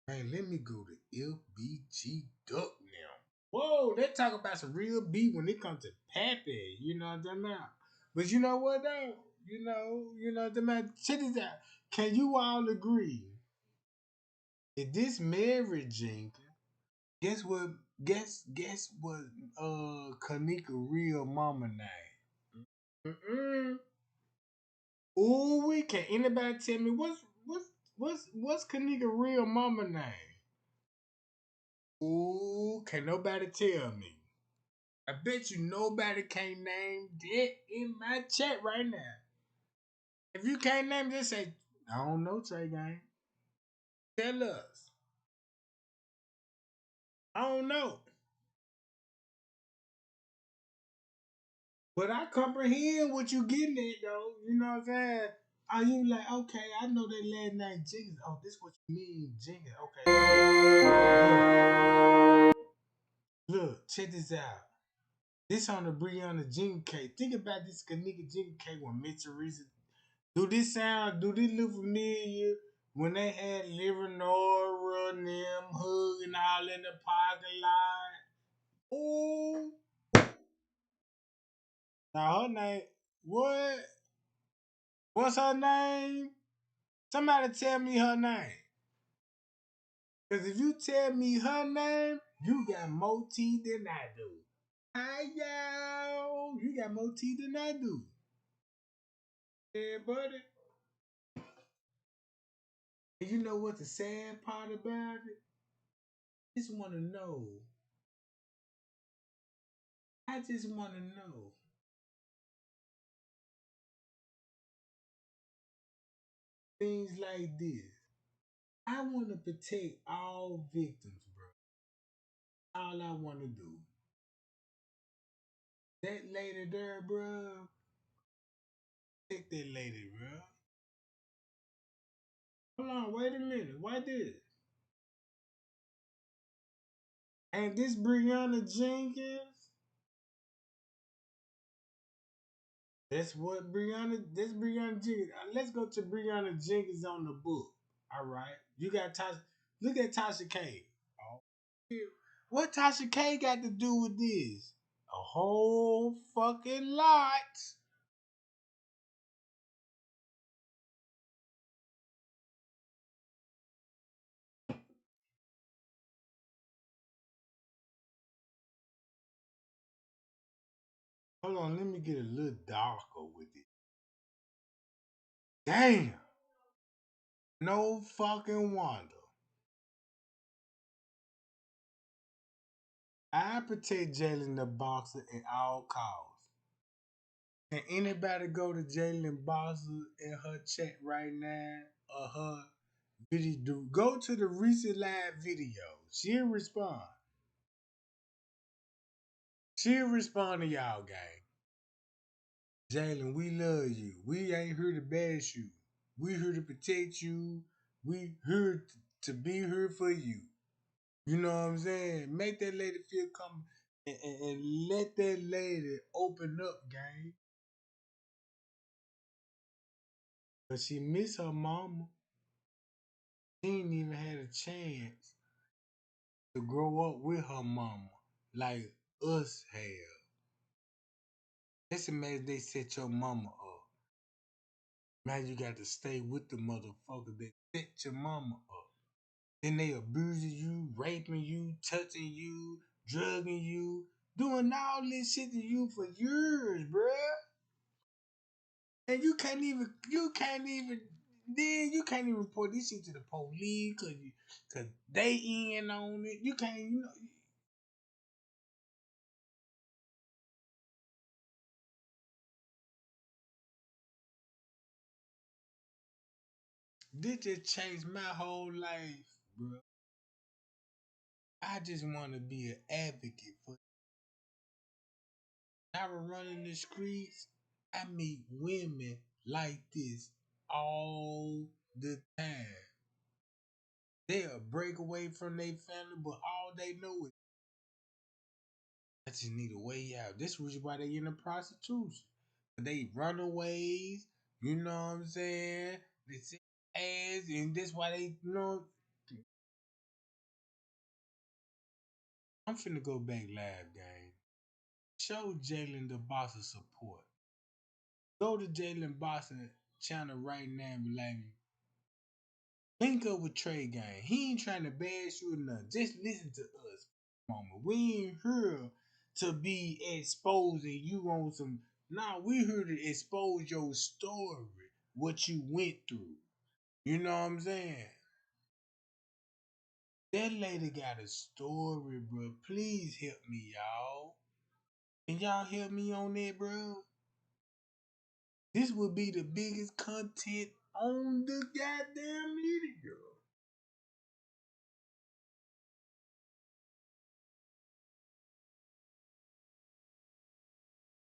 Man, let me go to FBG Duck now. Whoa, they talk about some real beef when it comes to Pappy. You know what I'm talking about? But you know what though? You know what I'm talking about? Check this out. Can you all agree that this Mary Jenkins, guess what? Guess what? Kenneka real mama name? Mm-mm. Ooh, we can anybody tell me what's Kenneka real mama name? Ooh, can nobody tell me? I bet you nobody can't name that in my chat right now. If you can't name, just say, I don't know, Trey Gang. Tell us. I don't know. But I comprehend what you getting at, though. You know what I'm saying? Are you like, okay, I know that last name Jenkins. Oh, this what you mean, Jenkins. Okay. Look, check this out. This on the Brianna Jenkins case. Think about this Kenneka Jenkins case when Mitchell Reese. Do this look familiar when they had Leonora and them hugging all in the parking lot? Ooh. Now her name, what? What's her name? Somebody tell me her name. Because if you tell me her name, you got more teeth than I do. Hi, yo. You got more teeth than I do. Yeah, buddy. And you know what the sad part about it? I just want to know. I just want to know. Things like this. I want to protect all victims, bro. All I want to do. That lady there, bro. Take that lady, bro. Hold on, wait a minute. Why this? And this Brianna Jenkins, that's what this Brianna Jenkins. Let's go to Brianna Jenkins on the book. All right. You got Tasha. Look at Tasha K. Oh. What Tasha K got to do with this? A whole fucking lot. Hold on, let me get a little darker with it. Damn. No fucking wonder. I protect Jaydatheboxer at all costs. Can anybody go to Jaydatheboxer in her chat right now or her video? Go to the recent live video. She'll respond. She'll respond to y'all, gang. Jalen, we love you. We ain't here to bash you. We here to protect you. We here to be here for you. You know what I'm saying? Make that lady feel comfortable and let that lady open up, gang. But she miss her mama. She ain't even had a chance to grow up with her mama like us have. Let's imagine they set your mama up. Now you got to stay with the motherfucker that set your mama up. Then they abusing you, raping you, touching you, drugging you, doing all this shit to you for years, bruh. And you can't even, then you can't even report this shit to the police cause they in on it. You can't, this just changed my whole life, bro. I just want to be an advocate for. I was running the streets. I meet women like this all the time. They'll break away from their family, but all they know is I just need a way out. This was why they in the prostitution. They runaways, you know what I'm saying? They say ass, and that's why they, I'm finna go back live, gang. Show Jaydatheboxer support. Go to Jaydatheboxer channel right now and be like, link up with Trey Gang. He ain't trying to bash you or nothing. Just listen to us, mama. We ain't here to be exposing you on some. Nah, we here to expose your story, what you went through. You know what I'm saying? That lady got a story, bro. Please help me, y'all. Can y'all help me on that, bro? This would be the biggest content on the goddamn video.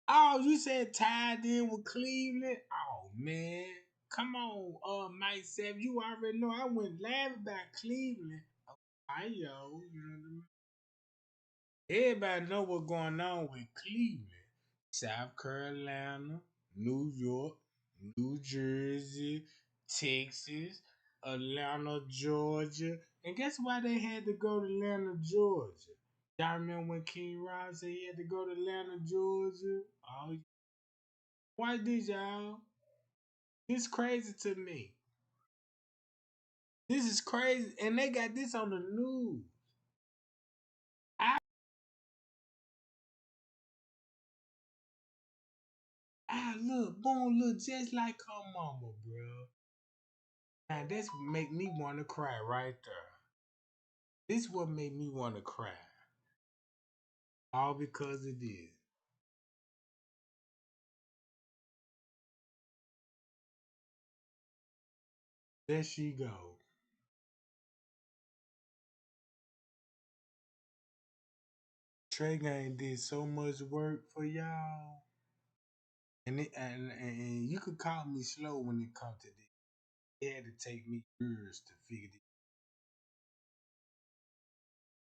Oh, you said tied in with Cleveland? Oh man. Come on, Mike Sev. You already know I went live about Cleveland. Oh, I yo, you know what I mean? Everybody know what's going on with Cleveland. South Carolina, New York, New Jersey, Texas, Atlanta, Georgia. And guess why they had to go to Atlanta, Georgia? Y'all remember when King Rob said he had to go to Atlanta, Georgia? Oh, why did y'all? This crazy to me. This is crazy. And they got this on the news. Look, boom, look just like her mama, bro. Now, this make me want to cry right there. This what made me want to cry. All because it is. There she go. Trey Gang did so much work for y'all. And you could call me slow when it comes to this. It had to take me years to figure it.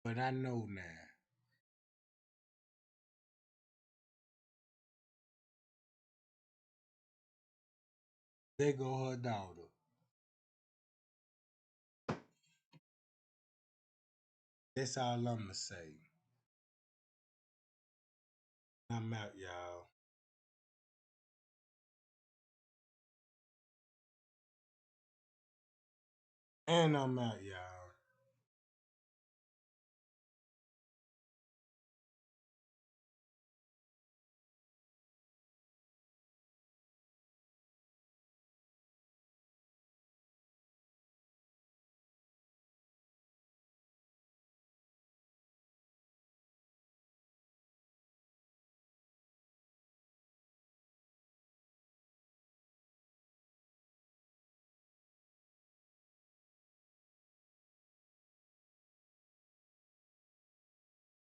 But I know now. There go her daughter. That's all I'ma say. I'm out, y'all. And I'm out, y'all.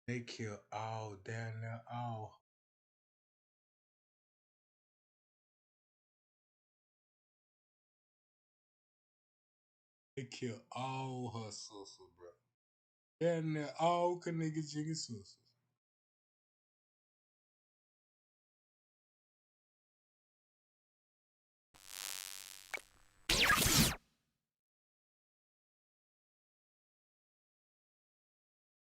They kill all down there, all. They kill all her sisters, bro. Down there, all Kenneka Jenkins sisters.